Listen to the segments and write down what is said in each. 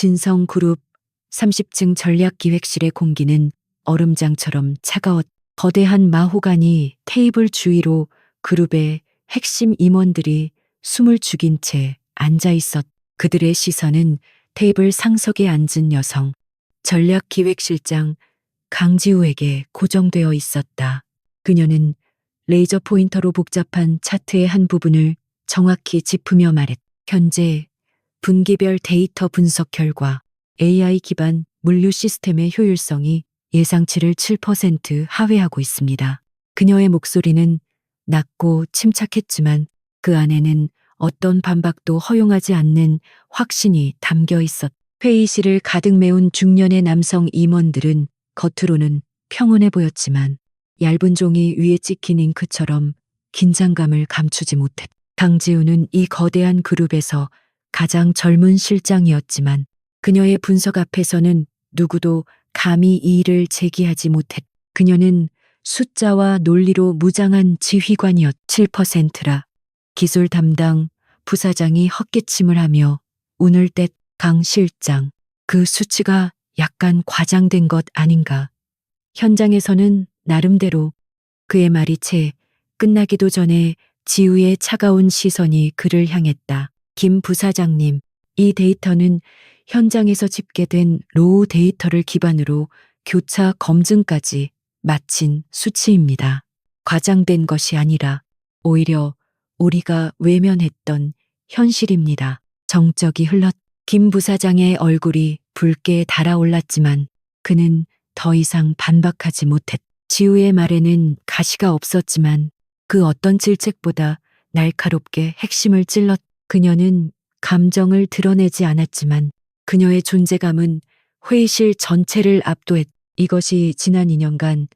진성그룹 30층 전략기획실의 공기는 얼음장처럼 차가웠. 거대한 마호가니 테이블 주위로 그룹의 핵심 임원들이 숨을 죽인 채 앉아 있었. 그들의 시선은 테이블 상석에 앉은 여성, 전략기획실장 강지우에게 고정되어 있었다. 그녀는 레이저 포인터로 복잡한 차트의 한 부분을 정확히 짚으며 말했. 현재 분기별 데이터 분석 결과 AI 기반 물류 시스템의 효율성이 예상치를 7% 하회하고 있습니다. 그녀의 목소리는 낮고 침착했지만 그 안에는 어떤 반박도 허용하지 않는 확신이 담겨 있었. 회의실을 가득 메운 중년의 남성 임원들은 겉으로는 평온해 보였지만 얇은 종이 위에 찍힌 잉크처럼 긴장감을 감추지 못했. 강지우는 이 거대한 그룹에서 가장 젊은 실장이었지만 그녀의 분석 앞에서는 누구도 감히 이의를 제기하지 못했. 그녀는 숫자와 논리로 무장한 지휘관이었. 7%라. 기술 담당 부사장이 헛기침을 하며 운을 뗐. 강 실장, 그 수치가 약간 과장된 것 아닌가. 현장에서는 나름대로 그의 말이 채 끝나기도 전에 지우의 차가운 시선이 그를 향했다. 김 부사장님, 이 데이터는 현장에서 집계된 로우 데이터를 기반으로 교차 검증까지 마친 수치입니다. 과장된 것이 아니라 오히려 우리가 외면했던 현실입니다. 정적이 흘렀. 김 부사장의 얼굴이 붉게 달아올랐지만 그는 더 이상 반박하지 못했. 지우의 말에는 가시가 없었지만 그 어떤 질책보다 날카롭게 핵심을 찔렀. 그녀는 감정을 드러내지 않았지만 그녀의 존재감은 회의실 전체를 압도했. 이것이 지난 2년간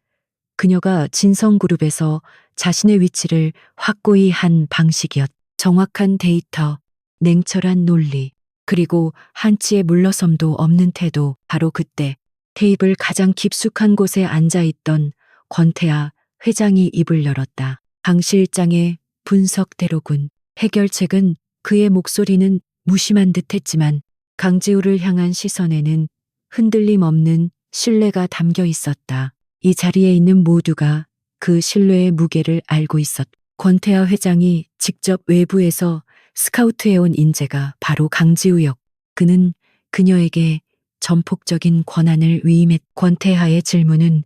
그녀가 진성그룹에서 자신의 위치를 확고히 한 방식이었. 정확한 데이터, 냉철한 논리, 그리고 한치의 물러섬도 없는 태도. 바로 그때 테이블 가장 깊숙한 곳에 앉아있던 권태하 회장이 입을 열었다. 강 실장의 분석대로군. 해결책은 그의 목소리는 무심한 듯했지만 강지우를 향한 시선에는 흔들림 없는 신뢰가 담겨 있었다. 이 자리에 있는 모두가 그 신뢰의 무게를 알고 있었. 권태하 회장이 직접 외부에서 스카우트해온 인재가 바로 강지우였. 그는 그녀에게 전폭적인 권한을 위임했. 권태하의 질문은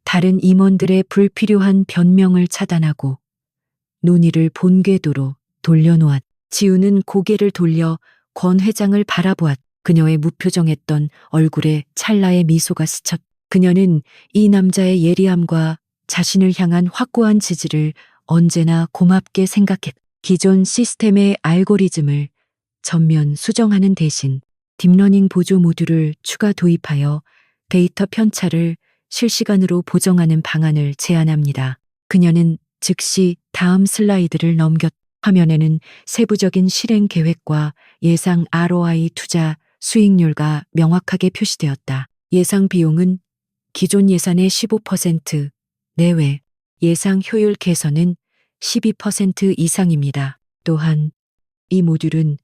다른 임원들의 불필요한 변명을 차단하고 논의를 본궤도로 돌려놓았. 지우는 고개를 돌려 권 회장을 바라보았. 그녀의 무표정했던 얼굴에 찰나의 미소가 스쳤. 그녀는 이 남자의 예리함과 자신을 향한 확고한 지지를 언제나 고맙게 생각했. 기존 시스템의 알고리즘을 전면 수정하는 대신 딥러닝 보조 모듈을 추가 도입하여 데이터 편차를 실시간으로 보정하는 방안을 제안합니다. 그녀는 즉시 다음 슬라이드를 넘겼. 화면에는 세부적인 실행 계획과 예상 ROI 투자 수익률가 명확하게 표시되었다. 예상 비용은 기존 예산의 15% 내외, 예상 효율 개선은 12% 이상입니다. 또한 이 모듈은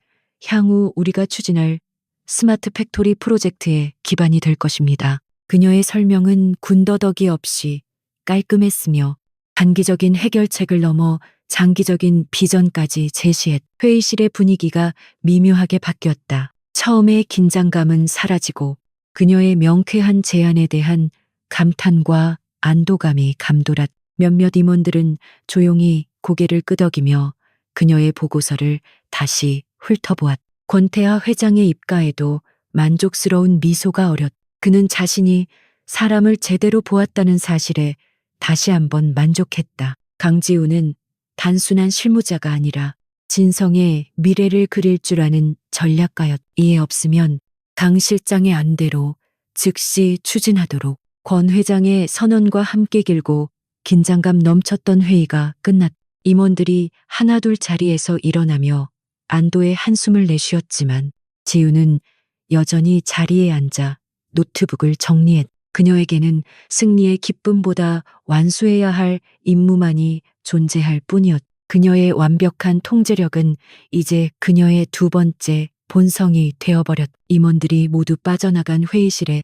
향후 우리가 추진할 스마트 팩토리 프로젝트의 기반이 될 것입니다. 그녀의 설명은 군더더기 없이 깔끔했으며 단기적인 해결책을 넘어 장기적인 비전까지 제시했. 회의실의 분위기가 미묘하게 바뀌었다. 처음의 긴장감은 사라지고 그녀의 명쾌한 제안에 대한 감탄과 안도감이 감돌았. 몇몇 임원들은 조용히 고개를 끄덕이며 그녀의 보고서를 다시 훑어보았. 권태하 회장의 입가에도 만족스러운 미소가 어렸. 그는 자신이 사람을 제대로 보았다는 사실에 다시 한번 만족했다. 강지우는 단순한 실무자가 아니라 진성의 미래를 그릴 줄 아는 전략가였. 이에 없으면 강 실장의 안대로 즉시 추진하도록. 권 회장의 선언과 함께 길고 긴장감 넘쳤던 회의가 끝났. 임원들이 하나둘 자리에서 일어나며 안도의 한숨을 내쉬었지만 지우는 여전히 자리에 앉아 노트북을 정리했. 그녀에게는 승리의 기쁨보다 완수해야 할 임무만이 존재할 뿐이었. 그녀의 완벽한 통제력은 이제 그녀의 두 번째 본성이 되어버렸. 임원들이 모두 빠져나간 회의실에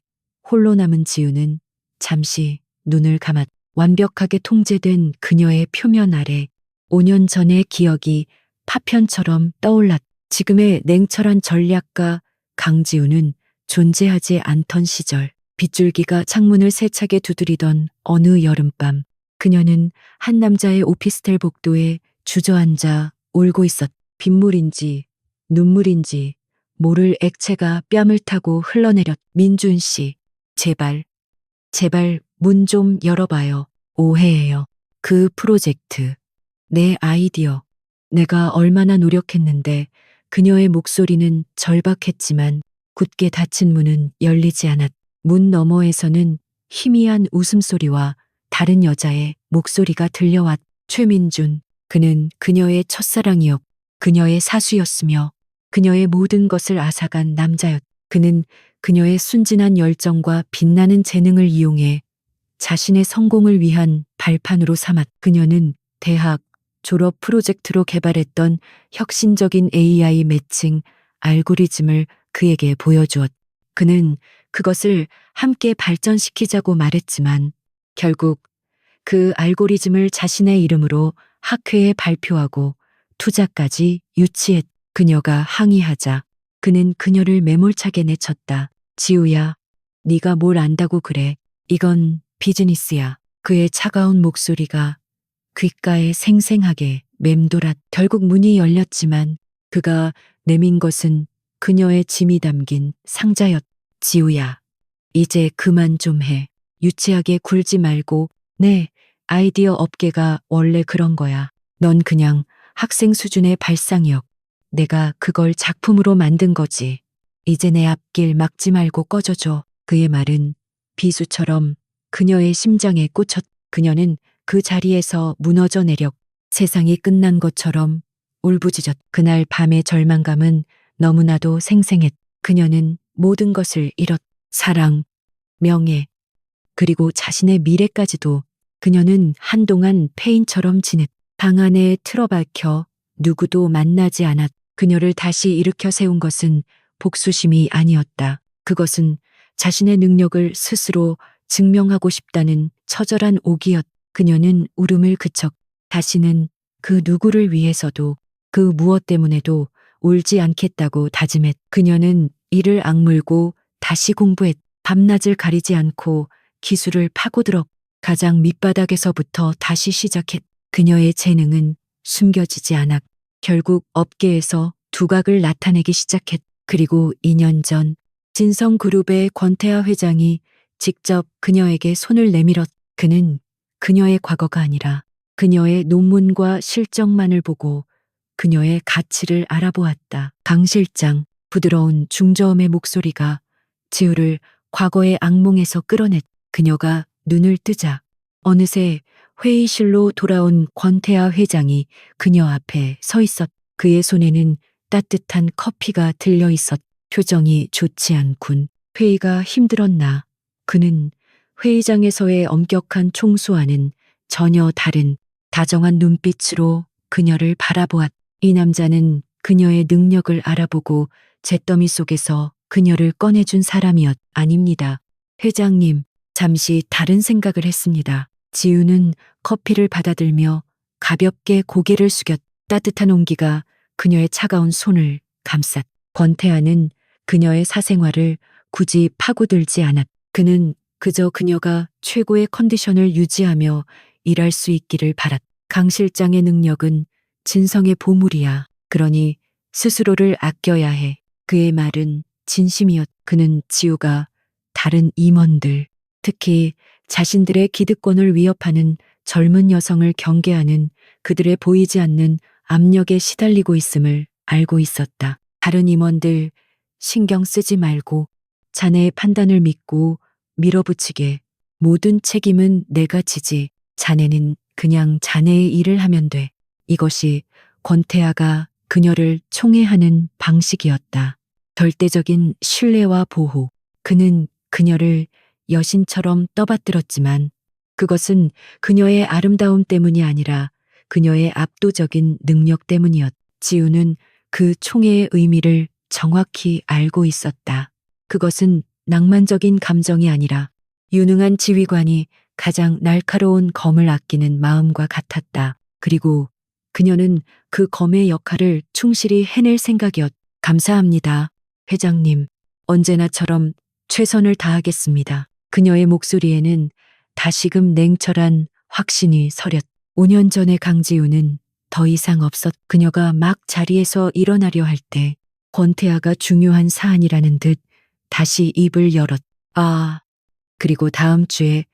홀로 남은 지우는 잠시 눈을 감았. 완벽하게 통제된 그녀의 표면 아래 5년 전의 기억이 파편처럼 떠올랐. 지금의 냉철한 전략가 강지우는 존재하지 않던 시절, 빗줄기가 창문을 세차게 두드리던 어느 여름밤, 그녀는 한 남자의 오피스텔 복도에 주저앉아 울고 있었. 빗물인지 눈물인지 모를 액체가 뺨을 타고 흘러내렸. 민준 씨, 제발, 제발 문 좀 열어봐요. 오해예요. 그 프로젝트, 내 아이디어, 내가 얼마나 노력했는데. 그녀의 목소리는 절박했지만 굳게 닫힌 문은 열리지 않았. 문 너머에서는 희미한 웃음소리와 다른 여자의 목소리가 들려왔. 최민준, 그는 그녀의 첫사랑이었. 그녀의 사수였으며 그녀의 모든 것을 앗아간 남자였. 그는 그녀의 순진한 열정과 빛나는 재능을 이용해 자신의 성공을 위한 발판으로 삼았. 그녀는 대학 졸업 프로젝트로 개발했던 혁신적인 AI 매칭 알고리즘을 그에게 보여주었. 그는 그것을 함께 발전시키자고 말했지만 결국 그 알고리즘을 자신의 이름으로 학회에 발표하고 투자까지 유치했. 그녀가 항의하자 그는 그녀를 매몰차게 내쳤다. 지우야, 네가 뭘 안다고 그래. 이건 비즈니스야. 그의 차가운 목소리가 귓가에 생생하게 맴돌았. 결국 문이 열렸지만 그가 내민 것은 그녀의 짐이 담긴 상자였. 지우야, 이제 그만 좀 해. 유치하게 굴지 말고. 네, 아이디어 업계가 원래 그런 거야. 넌 그냥 학생 수준의 발상이었. 내가 그걸 작품으로 만든 거지. 이제 내 앞길 막지 말고 꺼져줘. 그의 말은 비수처럼 그녀의 심장에 꽂혔. 그녀는 그 자리에서 무너져 내렸. 세상이 끝난 것처럼 울부짖었. 그날 밤의 절망감은 너무나도 생생했. 그녀는 모든 것을 잃었. 사랑, 명예, 그리고 자신의 미래까지도. 그녀는 한동안 폐인처럼 지냈. 방 안에 틀어박혀 누구도 만나지 않았. 그녀를 다시 일으켜 세운 것은 복수심이 아니었다. 그것은 자신의 능력을 스스로 증명하고 싶다는 처절한 오기였. 그녀는 울음을 그쳤. 다시는 그 누구를 위해서도 그 무엇 때문에도 울지 않겠다고 다짐했. 그녀는 이를 악물고 다시 공부했. 밤낮을 가리지 않고 기술을 파고들었. 가장 밑바닥에서부터 다시 시작했. 그녀의 재능은 숨겨지지 않았. 결국 업계에서 두각을 나타내기 시작했. 그리고 2년 전 진성그룹의 권태하 회장이 직접 그녀에게 손을 내밀었. 그는 그녀의 과거가 아니라 그녀의 논문과 실적만을 보고 그녀의 가치를 알아보았다. 강 실장, 부드러운 중저음의 목소리가 지우를 과거의 악몽에서 끌어냈. 그녀가 눈을 뜨자 어느새 회의실로 돌아온 권태하 회장이 그녀 앞에 서 있었. 그의 손에는 따뜻한 커피가 들려 있었. 표정이 좋지 않군. 회의가 힘들었나? 그는 회의장에서의 엄격한 총수와는 전혀 다른 다정한 눈빛으로 그녀를 바라보았. 이 남자는 그녀의 능력을 알아보고 잿더미 속에서 그녀를 꺼내준 사람이었. 아닙니다. 회장님, 잠시 다른 생각을 했습니다. 지우는 커피를 받아들며 가볍게 고개를 숙였. 따뜻한 온기가 그녀의 차가운 손을 감쌌. 권태하는 그녀의 사생활을 굳이 파고들지 않았. 그는 그저 그녀가 최고의 컨디션을 유지하며 일할 수 있기를 바랐. 강 실장의 능력은 진성의 보물이야. 그러니 스스로를 아껴야 해. 그의 말은 진심이었. 그는 지우가 다른 임원들, 특히 자신들의 기득권을 위협하는 젊은 여성을 경계하는 그들의 보이지 않는 압력에 시달리고 있음을 알고 있었다. 다른 임원들 신경 쓰지 말고 자네의 판단을 믿고 밀어붙이게. 모든 책임은 내가 지지. 자네는 그냥 자네의 일을 하면 돼. 이것이 권태하가 그녀를 총애하는 방식이었다. 절대적인 신뢰와 보호. 그는 그녀를 여신처럼 떠받들었지만 그것은 그녀의 아름다움 때문이 아니라 그녀의 압도적인 능력 때문이었. 지우는 그 총애의 의미를 정확히 알고 있었다. 그것은 낭만적인 감정이 아니라 유능한 지휘관이 가장 날카로운 검을 아끼는 마음과 같았다. 그리고 그녀는 그 검의 역할을 충실히 해낼 생각이었다. 감사합니다. 회장님, 언제나처럼 최선을 다하겠습니다. 그녀의 목소리에는 다시금 냉철한 확신이 서렸다. 5년 전의 강지우는 더 이상 없었. 그녀가 막 자리에서 일어나려 할 때 권태아가 중요한 사안이라는 듯 다시 입을 열었. 아, 그리고 다음 주에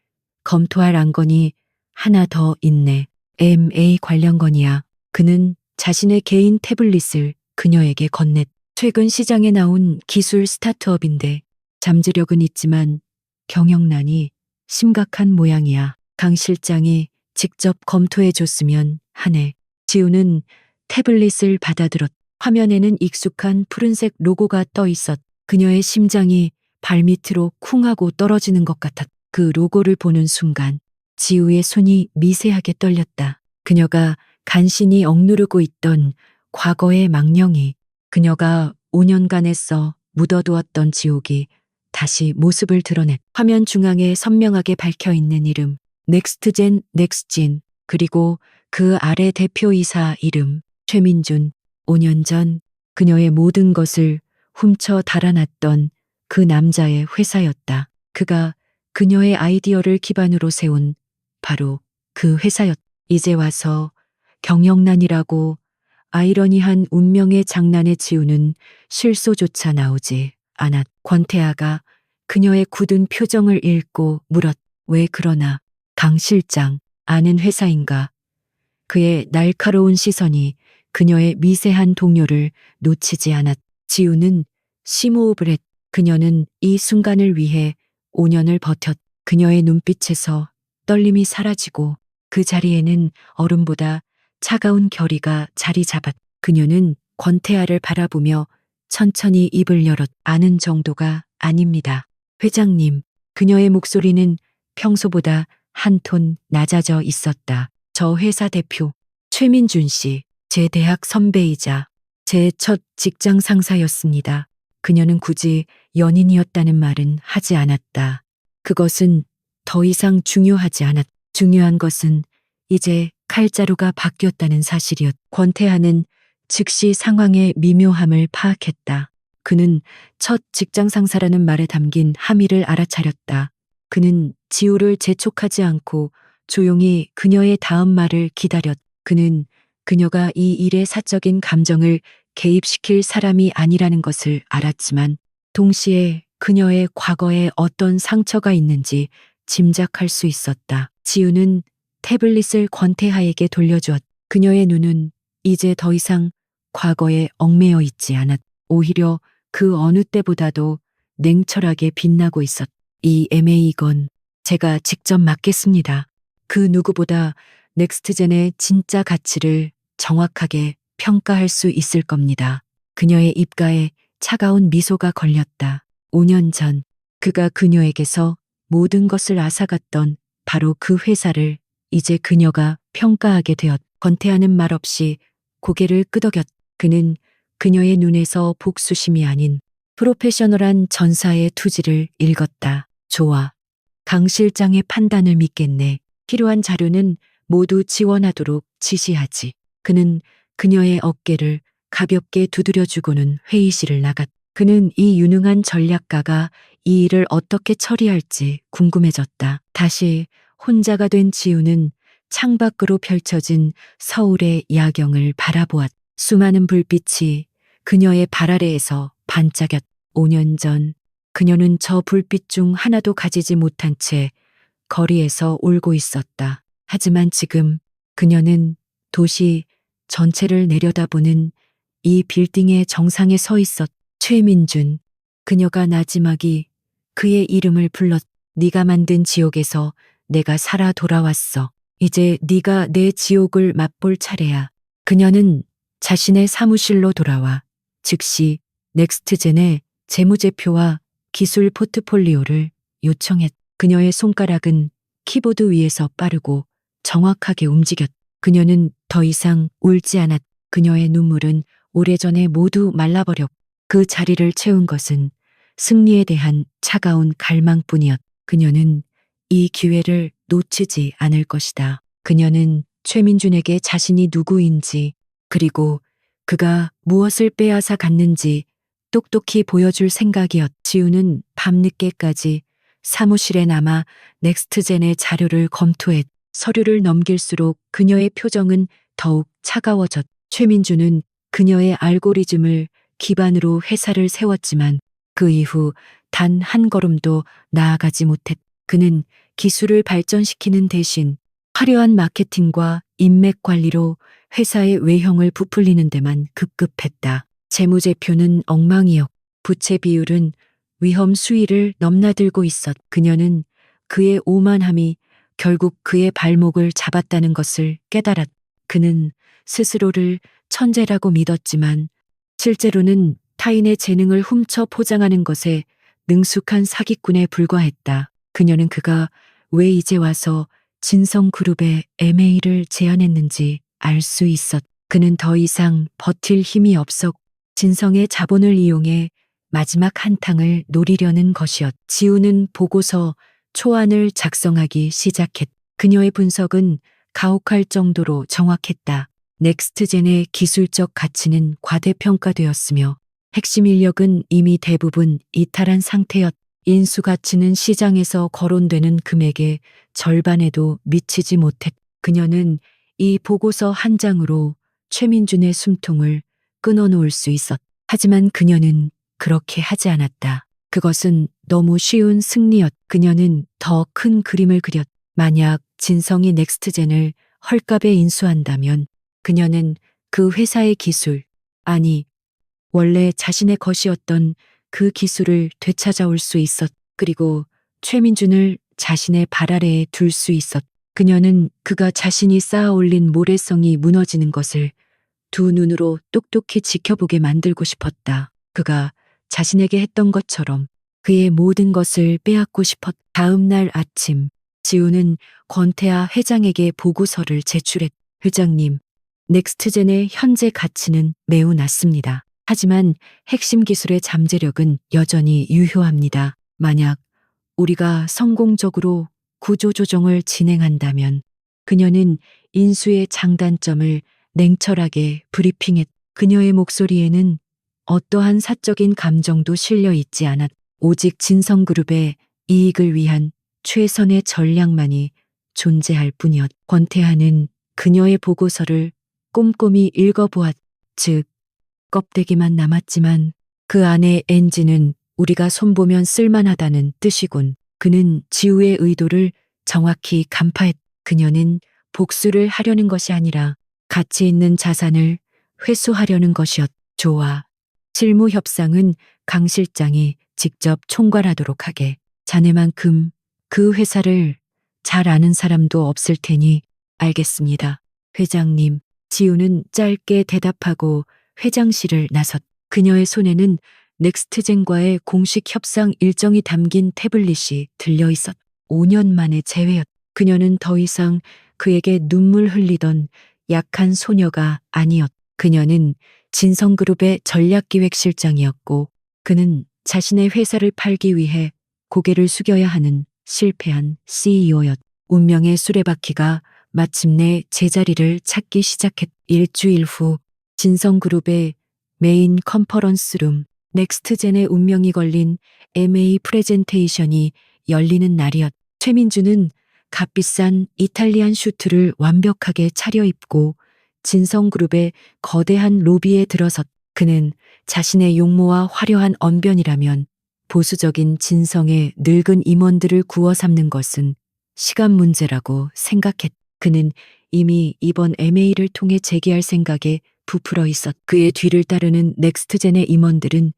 검토할 안건이 하나 더 있네. MA 관련 건이야. 그는 자신의 개인 태블릿을 그녀에게 건넸. 최근 시장에 나온 기술 스타트업인데 잠재력은 있지만 경영난이 심각한 모양이야. 강 실장이 직접 검토해 줬으면 하네. 지우는 태블릿을 받아들었. 화면에는 익숙한 푸른색 로고가 떠 있었. 그녀의 심장이 발밑으로 쿵 하고 떨어지는 것 같았. 그 로고를 보는 순간 지우의 손이 미세하게 떨렸다. 그녀가 간신히 억누르고 있던 과거의 망령이, 그녀가 5년간 애써 묻어두었던 지옥이 다시 모습을 드러냈. 화면 중앙에 선명하게 밝혀 있는 이름, 넥스트젠 넥스진, 그리고 그 아래 대표이사 이름, 최민준. 5년 전 그녀의 모든 것을 훔쳐 달아났던 그 남자의 회사였다. 그가 그녀의 아이디어를 기반으로 세운 바로 그 회사였다. 이제 와서 경영난이라고 아이러니한 운명의 장난에 지우는 실소조차 나오지 않았. 권태아가 그녀의 굳은 표정을 읽고 물었. 왜 그러나? 강 실장, 아는 회사인가? 그의 날카로운 시선이 그녀의 미세한 동요를 놓치지 않았. 지우는 심호흡을 했. 그녀는 이 순간을 위해 5년을 버텼. 그녀의 눈빛에서 떨림이 사라지고 그 자리에는 얼음보다 차가운 결의가 자리 잡았. 그녀는 권태아를 바라보며 천천히 입을 열었. 아는 정도가 아닙니다. 회장님. 그녀의 목소리는 평소보다 한 톤 낮아져 있었다. 저 회사 대표 최민준 씨, 제 대학 선배이자 제 첫 직장 상사였습니다. 그녀는 굳이 연인이었다는 말은 하지 않았다. 그것은 더 이상 중요하지 않았. 중요한 것은 이제 칼자루가 바뀌었다는 사실이었. 권태하는 즉시 상황의 미묘함을 파악했다. 그는 첫 직장 상사라는 말에 담긴 함의를 알아차렸다. 그는 지우를 재촉하지 않고 조용히 그녀의 다음 말을 기다렸. 그는 그녀가 이 일의 사적인 감정을 개입시킬 사람이 아니라는 것을 알았지만 동시에 그녀의 과거에 어떤 상처가 있는지 짐작할 수 있었다. 지우는 태블릿을 권태하에게 돌려주었. 그녀의 눈은 이제 더 이상 과거에 얽매여 있지 않았. 오히려 그 어느 때보다도 냉철하게 빛나고 있었. 이 MA건 제가 직접 맡겠습니다. 그 누구보다 넥스트젠의 진짜 가치를 정확하게 평가할 수 있을 겁니다. 그녀의 입가에 차가운 미소가 걸렸다. 5년 전 그가 그녀에게서 모든 것을 앗아갔던 바로 그 회사를 이제 그녀가 평가하게 되었. 권태하는 말 없이 고개를 끄덕였. 그는 그녀의 눈에서 복수심이 아닌 프로페셔널한 전사의 투지를 읽었다. 좋아. 강 실장의 판단을 믿겠네. 필요한 자료는 모두 지원하도록 지시하지. 그는 그녀의 어깨를 가볍게 두드려주고는 회의실을 나갔. 그는 이 유능한 전략가가 이 일을 어떻게 처리할지 궁금해졌다. 다시 혼자가 된 지우는 창밖으로 펼쳐진 서울의 야경을 바라보았. 수많은 불빛이 그녀의 발 아래에서 반짝였. 5년 전 그녀는 저 불빛 중 하나도 가지지 못한 채 거리에서 울고 있었다. 하지만 지금 그녀는 도시 전체를 내려다보는 이 빌딩의 정상에 서 있었. 최민준. 그녀가 나지막이 그의 이름을 불렀. 네가 만든 지옥에서 내가 살아 돌아왔어. 이제 네가 내 지옥을 맛볼 차례야. 그녀는 자신의 사무실로 돌아와 즉시 넥스트젠의 재무제표와 기술 포트폴리오를 요청했. 그녀의 손가락은 키보드 위에서 빠르고 정확하게 움직였. 그녀는 더 이상 울지 않았. 그녀의 눈물은 오래전에 모두 말라버렸. 그 자리를 채운 것은 승리에 대한 차가운 갈망뿐이었. 그녀는 이 기회를 놓치지 않을 것이다. 그녀는 최민준에게 자신이 누구인지, 그리고 그가 무엇을 빼앗아 갔는지 똑똑히 보여줄 생각이었. 지우는 밤늦게까지 사무실에 남아 넥스트젠의 자료를 검토했. 서류를 넘길수록 그녀의 표정은 더욱 차가워졌. 최민주는 그녀의 알고리즘을 기반으로 회사를 세웠지만 그 이후 단 한 걸음도 나아가지 못했. 그는 기술을 발전시키는 대신 화려한 마케팅과 인맥 관리로 회사의 외형을 부풀리는 데만 급급했다. 재무제표는 엉망이었. 부채 비율은 위험 수위를 넘나들고 있었. 그녀는 그의 오만함이 결국 그의 발목을 잡았다는 것을 깨달았. 그는 스스로를 천재라고 믿었지만 실제로는 타인의 재능을 훔쳐 포장하는 것에 능숙한 사기꾼에 불과했다. 그녀는 그가 왜 이제 와서 진성그룹에 M&A를 제안했는지 알 수 있었. 그는 더 이상 버틸 힘이 없었. 진성의 자본을 이용해 마지막 한탕을 노리려는 것이었. 지우는 보고서 초안을 작성하기 시작했. 그녀의 분석은 가혹할 정도로 정확했다. 넥스트젠의 기술적 가치는 과대평가되었으며 핵심 인력은 이미 대부분 이탈한 상태였. 인수 가치는 시장에서 거론되는 금액의 절반에도 미치지 못했. 그녀는 이 보고서 한 장으로 최민준의 숨통을 끊어놓을 수 있었. 하지만 그녀는 그렇게 하지 않았다. 그것은 너무 쉬운 승리였. 그녀는 더 큰 그림을 그렸. 만약 진성이 넥스트젠을 헐값에 인수한다면 그녀는 그 회사의 기술, 아니, 원래 자신의 것이었던 그 기술을 되찾아올 수 있었. 그리고 최민준을 자신의 발 아래에 둘 수 있었. 그녀는 그가 자신이 쌓아 올린 모래성이 무너지는 것을 두 눈으로 똑똑히 지켜보게 만들고 싶었다. 그가 자신에게 했던 것처럼 그의 모든 것을 빼앗고 싶었. 다음 날 아침, 지우는 권태아 회장에게 보고서를 제출했. 회장님, 넥스트젠의 현재 가치는 매우 낮습니다. 하지만 핵심 기술의 잠재력은 여전히 유효합니다. 만약 우리가 성공적으로 구조조정을 진행한다면 그녀는 인수의 장단점을 냉철하게 브리핑했. 그녀의 목소리에는 어떠한 사적인 감정도 실려 있지 않았. 오직 진성그룹의 이익을 위한 최선의 전략만이 존재할 뿐이었. 권태하는 그녀의 보고서를 꼼꼼히 읽어보았. 즉, 껍데기만 남았지만 그 안의 엔진은 우리가 손보면 쓸만하다는 뜻이군. 그는 지우의 의도를 정확히 간파했. 그녀는 복수를 하려는 것이 아니라 가치 있는 자산을 회수하려는 것이었. 좋아. 실무 협상은 강 실장이 직접 총괄하도록 하게. 자네만큼 그 회사를 잘 아는 사람도 없을 테니 알겠습니다. 회장님, 지우는 짧게 대답하고 회장실을 나섰. 그녀의 손에는 넥스트젠과의 공식 협상 일정이 담긴 태블릿이 들려 있었. 5년 만의 재회였. 그녀는 더 이상 그에게 눈물 흘리던 약한 소녀가 아니었. 그녀는 진성그룹의 전략기획실장이었고 그는 자신의 회사를 팔기 위해 고개를 숙여야 하는 실패한 CEO였. 운명의 수레바퀴가 마침내 제자리를 찾기 시작했. 일주일 후 진성그룹의 메인 컨퍼런스룸, 넥스트젠의 운명이 걸린 M&A 프레젠테이션이 열리는 날이었. 최민주는 값비싼 이탈리안 슈트를 완벽하게 차려입고 진성그룹의 거대한 로비에 들어섰. 그는 자신의 용모와 화려한 언변이라면 보수적인 진성의 늙은 임원들을 구워 삼는 것은 시간 문제라고 생각했. 그는 이미 이번 M&A를 통해 재기할 생각에 부풀어 있었. 그의 뒤를 따르는 넥스트젠의 임원들은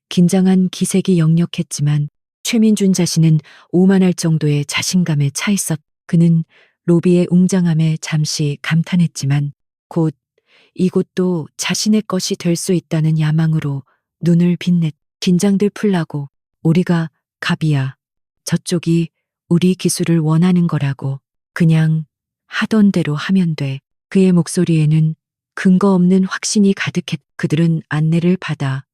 긴장한 기색이 역력했지만 최민준 자신은 오만할 정도의 자신감에 차 있었. 그는 로비의 웅장함에 잠시 감탄했지만 곧 이곳도 자신의 것이 될 수 있다는 야망으로 눈을 빛냈. 긴장들 풀라고. 우리가 갑이야. 저쪽이 우리 기술을 원하는 거라고. 그냥 하던 대로 하면 돼. 그의 목소리에는 근거 없는 확신이 가득했. 그들은 안내를 받아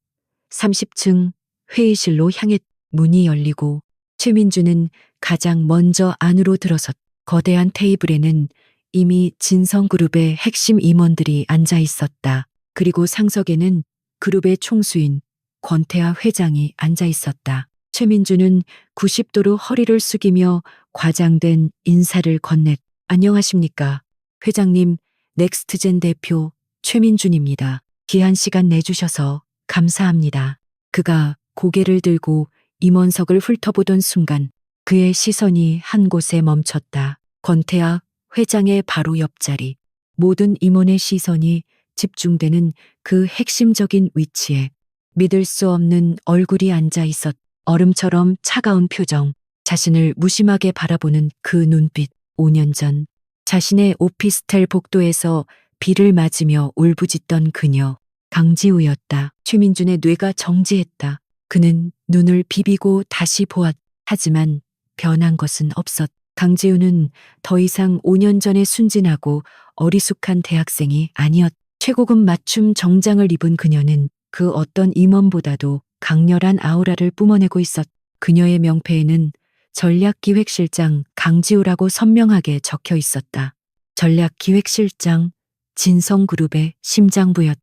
30층 회의실로 향했. 문이 열리고 최민주는 가장 먼저 안으로 들어섰. 거대한 테이블에는 이미 진성그룹의 핵심 임원들이 앉아 있었다. 그리고 상석에는 그룹의 총수인 권태하 회장이 앉아 있었다. 최민주는 90도로 허리를 숙이며 과장된 인사를 건넸. 안녕하십니까. 회장님, 넥스트젠 대표 최민준입니다. 귀한 시간 내주셔서 감사합니다. 그가 고개를 들고 임원석을 훑어보던 순간 그의 시선이 한 곳에 멈췄다. 권태하 회장의 바로 옆자리. 모든 임원의 시선이 집중되는 그 핵심적인 위치에 믿을 수 없는 얼굴이 앉아 있었. 얼음처럼 차가운 표정, 자신을 무심하게 바라보는 그 눈빛. 5년 전 자신의 오피스텔 복도에서 비를 맞으며 울부짖던 그녀. 강지우였다. 최민준의 뇌가 정지했다. 그는 눈을 비비고 다시 보았. 하지만 변한 것은 없었. 강지우는 더 이상 5년 전에 순진하고 어리숙한 대학생이 아니었. 최고급 맞춤 정장을 입은 그녀는 그 어떤 임원보다도 강렬한 아우라를 뿜어내고 있었. 그녀의 명패에는 전략기획실장 강지우라고 선명하게 적혀 있었다. 전략기획실장, 진성그룹의 심장부였.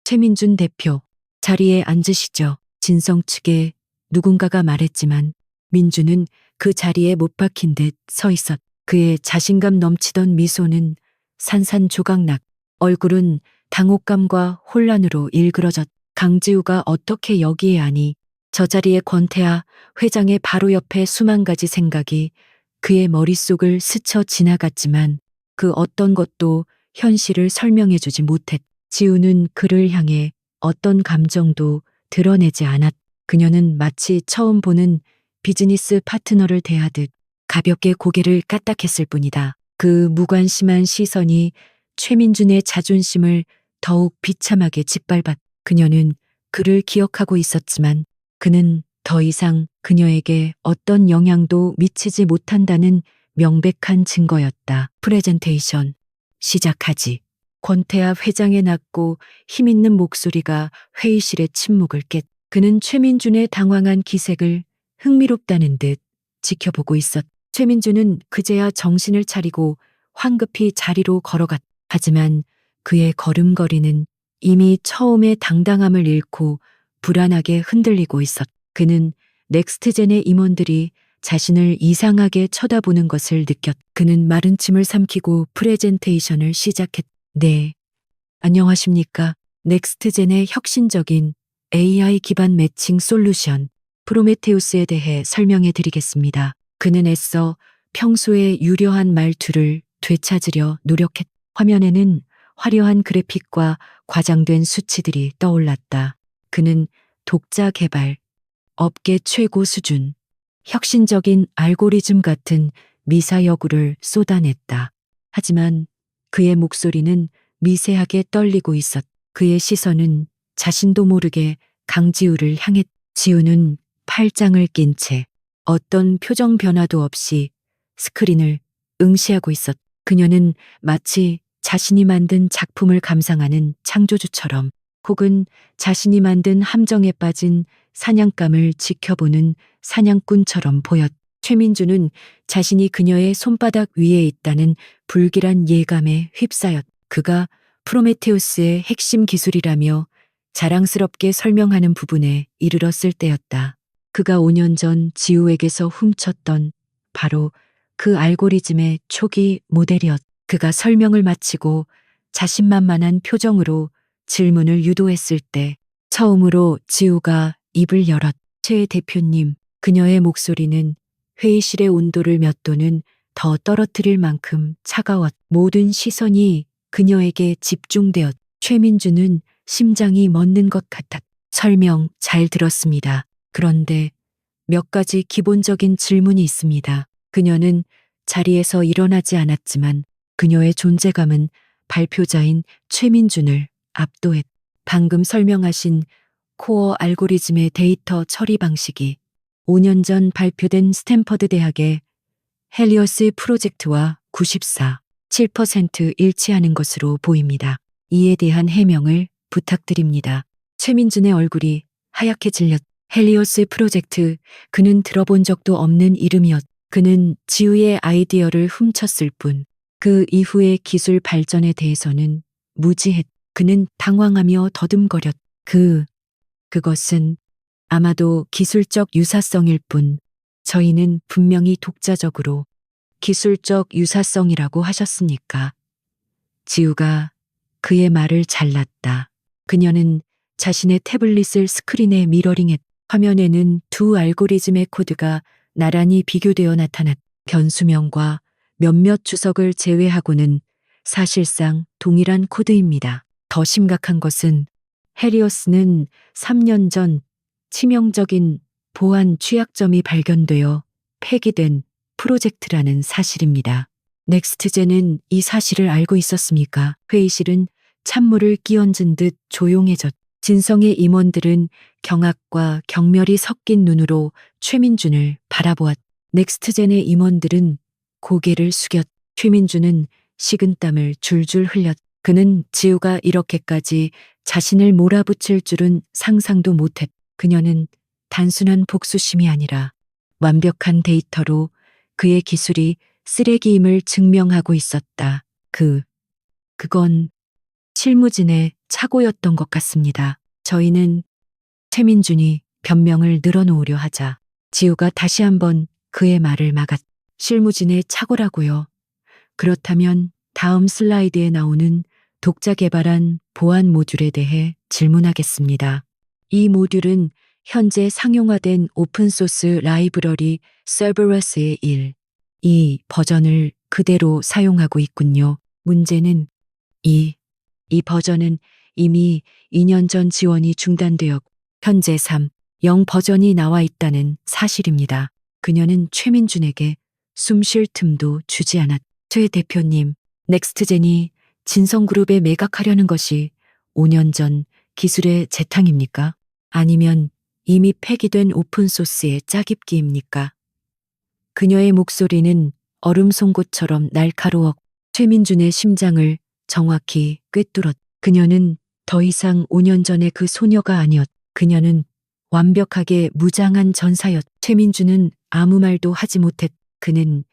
최민준 대표, 자리에 앉으시죠. 진성 측에 누군가가 말했지만 민주는 그 자리에 못 박힌 듯 서 있었. 그의 자신감 넘치던 미소는 산산조각났. 얼굴은 당혹감과 혼란으로 일그러졌. 강지우가 어떻게 여기에 아니? 저 자리에 권태하 회장의 바로 옆에 수만 가지 생각이 그의 머릿속을 스쳐 지나갔지만 그 어떤 것도 현실을 설명해주지 못했. 지우는 그를 향해 어떤 감정도 드러내지 않았. 그녀는 마치 처음 보는 비즈니스 파트너를 대하듯 가볍게 고개를 까딱했을 뿐이다. 그 무관심한 시선이 최민준의 자존심을 더욱 비참하게 짓밟았. 그녀는 그를 기억하고 있었지만 그는 더 이상 그녀에게 어떤 영향도 미치지 못한다는 명백한 증거였다. 프레젠테이션 시작하지. 권태하 회장의 낮고 힘있는 목소리가 회의실의 침묵을 깼. 그는 최민준의 당황한 기색을 흥미롭다는 듯 지켜보고 있었. 최민준은 그제야 정신을 차리고 황급히 자리로 걸어갔. 하지만 그의 걸음걸이는 이미 처음의 당당함을 잃고 불안하게 흔들리고 있었. 그는 넥스트젠의 임원들이 자신을 이상하게 쳐다보는 것을 느꼈. 그는 마른 침을 삼키고 프레젠테이션을 시작했. 네, 안녕하십니까. 넥스트젠의 혁신적인 AI 기반 매칭 솔루션 프로메테우스에 대해 설명해 드리겠습니다. 그는 애써 평소의 유려한 말투를 되찾으려 노력했. 화면에는 화려한 그래픽과 과장된 수치들이 떠올랐다. 그는 독자 개발, 업계 최고 수준, 혁신적인 알고리즘 같은 미사여구를 쏟아냈다. 하지만 그의 목소리는 미세하게 떨리고 있었. 그의 시선은 자신도 모르게 강지우를 향했. 지우는 팔짱을 낀 채 어떤 표정 변화도 없이 스크린을 응시하고 있었. 그녀는 마치 자신이 만든 작품을 감상하는 창조주처럼 혹은 자신이 만든 함정에 빠진 사냥감을 지켜보는 사냥꾼처럼 보였. 최민주는 자신이 그녀의 손바닥 위에 있다는 불길한 예감에 휩싸였. 그가 프로메테우스의 핵심 기술이라며 자랑스럽게 설명하는 부분에 이르렀을 때였다. 그가 5년 전 지우에게서 훔쳤던 바로 그 알고리즘의 초기 모델이었. 그가 설명을 마치고 자신만만한 표정으로 질문을 유도했을 때 처음으로 지우가 입을 열었. 최 대표님, 그녀의 목소리는 회의실의 온도를 몇 도는 더 떨어뜨릴 만큼 차가웠. 모든 시선이 그녀에게 집중되었. 최민주는 심장이 멎는 것 같았. 설명 잘 들었습니다. 그런데 몇 가지 기본적인 질문이 있습니다. 그녀는 자리에서 일어나지 않았지만 그녀의 존재감은 발표자인 최민준을 압도했. 방금 설명하신 코어 알고리즘의 데이터 처리 방식이 5년 전 발표된 스탠퍼드 대학의 헬리어스 프로젝트와 94.7% 일치하는 것으로 보입니다. 이에 대한 해명을 부탁드립니다. 최민준의 얼굴이 하얗게 질렸. 헬리오스 프로젝트, 그는 들어본 적도 없는 이름이었. 그는 지우의 아이디어를 훔쳤을 뿐. 그 이후의 기술 발전에 대해서는 무지했. 그는 당황하며 더듬거렸. 그것은 아마도 기술적 유사성일 뿐. 저희는 분명히 독자적으로 기술적 유사성이라고 하셨으니까. 지우가 그의 말을 잘랐다. 그녀는 자신의 태블릿을 스크린에 미러링했. 화면에는 두 알고리즘의 코드가 나란히 비교되어 나타났. 변수명과 몇몇 주석을 제외하고는 사실상 동일한 코드입니다. 더 심각한 것은 해리어스는 3년 전 치명적인 보안 취약점이 발견되어 폐기된 프로젝트라는 사실입니다. 넥스트젠은 이 사실을 알고 있었습니까? 회의실은 찬물을 끼얹은 듯 조용해졌. 진성의 임원들은 경악과 경멸이 섞인 눈으로 최민준을 바라보았. 넥스트젠의 임원들은 고개를 숙였. 최민준은 식은땀을 줄줄 흘렸. 그는 지우가 이렇게까지 자신을 몰아붙일 줄은 상상도 못했. 그녀는 단순한 복수심이 아니라 완벽한 데이터로 그의 기술이 쓰레기임을 증명하고 있었다. 그건 실무진의 착오였던 것 같습니다. 저희는 최민준이 변명을 늘어놓으려 하자 지우가 다시 한번 그의 말을 막았. 실무진의 착오라고요. 그렇다면 다음 슬라이드에 나오는 독자 개발한 보안 모듈에 대해 질문하겠습니다. 이 모듈은 현재 상용화된 오픈소스 라이브러리 서버러스의 1. 이 버전을 그대로 사용하고 있군요. 문제는 이 버전은 이미 2년 전 지원이 중단되었고 현재 3.0 버전이 나와 있다는 사실입니다. 그녀는 최민준에게 숨 쉴 틈도 주지 않았. 최 대표님, 넥스트젠이 진성그룹에 매각하려는 것이 5년 전 기술의 재탕입니까? 아니면 이미 폐기된 오픈소스의 짜깁기입니까? 그녀의 목소리는 얼음 송곳처럼 날카로웠. 최민준의 심장을 정확히 꿰뚫었. 그녀는 더 이상 5년 전의 그 소녀가 아니었. 그녀는 완벽하게 무장한 전사였. 최민준은 아무 말도 하지 못했. 그는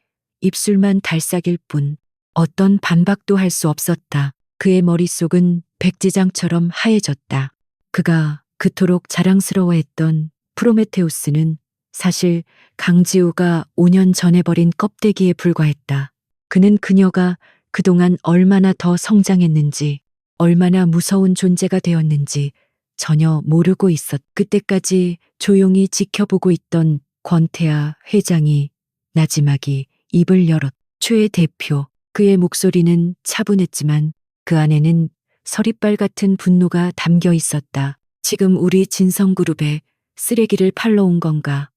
입술만 달싹일 뿐 어떤 반박도 할 수 없었다. 그의 머릿속은 백지장처럼 하얘졌다. 그가 그토록 자랑스러워했던 프로메테우스는 사실 강지우가 5년 전에 버린 껍데기에 불과했다. 그는 그녀가 그동안 얼마나 더 성장했는지, 얼마나 무서운 존재가 되었는지 전혀 모르고 있었. 그때까지 조용히 지켜보고 있던 권태아 회장이 나지막이 입을 열었. 최 대표, 그의 목소리는 차분했지만 그 안에는 서리빨 같은 분노가 담겨 있었다. 지금 우리 진성그룹에 쓰레기를 팔러 온 건가?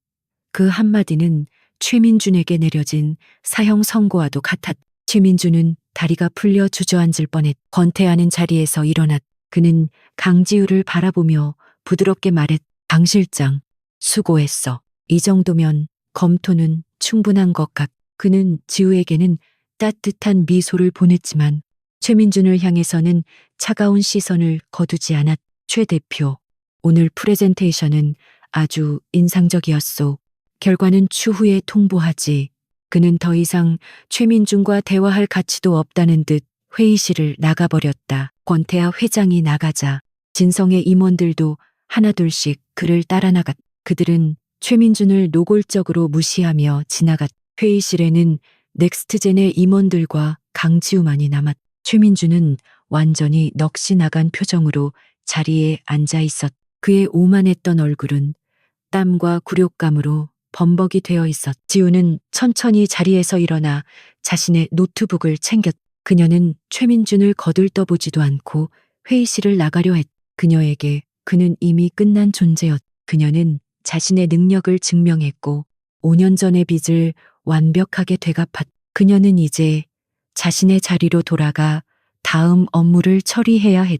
그 한마디는 최민준에게 내려진 사형 선고와도 같았. 최민준은 다리가 풀려 주저앉을 뻔했. 권태하는 자리에서 일어났. 그는 강지우를 바라보며 부드럽게 말했. 강 실장, 수고했어. 이 정도면 검토는 충분한 것 같. 그는 지우에게는 따뜻한 미소를 보냈지만 최민준을 향해서는 차가운 시선을 거두지 않았. 최 대표, 오늘 프레젠테이션은 아주 인상적이었소. 결과는 추후에 통보하지. 그는 더 이상 최민준과 대화할 가치도 없다는 듯 회의실을 나가버렸다. 권태아 회장이 나가자 진성의 임원들도 하나둘씩 그를 따라 나갔. 그들은 최민준을 노골적으로 무시하며 지나갔. 회의실에는 넥스트젠의 임원들과 강지우만이 남았. 최민준은 완전히 넋이 나간 표정으로 자리에 앉아 있었. 그의 오만했던 얼굴은 땀과 굴욕감으로 범벅이 되어 있었. 지우는 천천히 자리에서 일어나 자신의 노트북을 챙겼. 그녀는 최민준을 거들떠보지도 않고 회의실을 나가려 했. 그녀에게 그는 이미 끝난 존재였. 그녀는 자신의 능력을 증명했고 5년 전의 빚을 완벽하게 되갚았. 그녀는 이제 자신의 자리로 돌아가 다음 업무를 처리해야 했.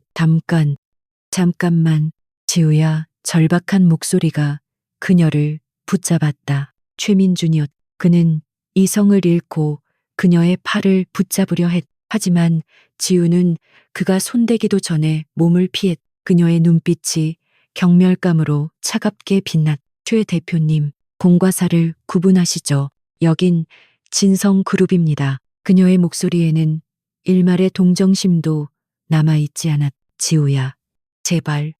잠깐만. 지우야. 절박한 목소리가 그녀를 붙잡았다. 최민준이었. 그는 이성을 잃고 그녀의 팔을 붙잡으려 했. 하지만 지우는 그가 손대기도 전에 몸을 피했. 그녀의 눈빛이 경멸감으로 차갑게 빛났. 최 대표님, 공과 사를 구분하시죠. 여긴 진성그룹입니다. 그녀의 목소리에는 일말의 동정심도 남아있지 않았. 지우야, 제발.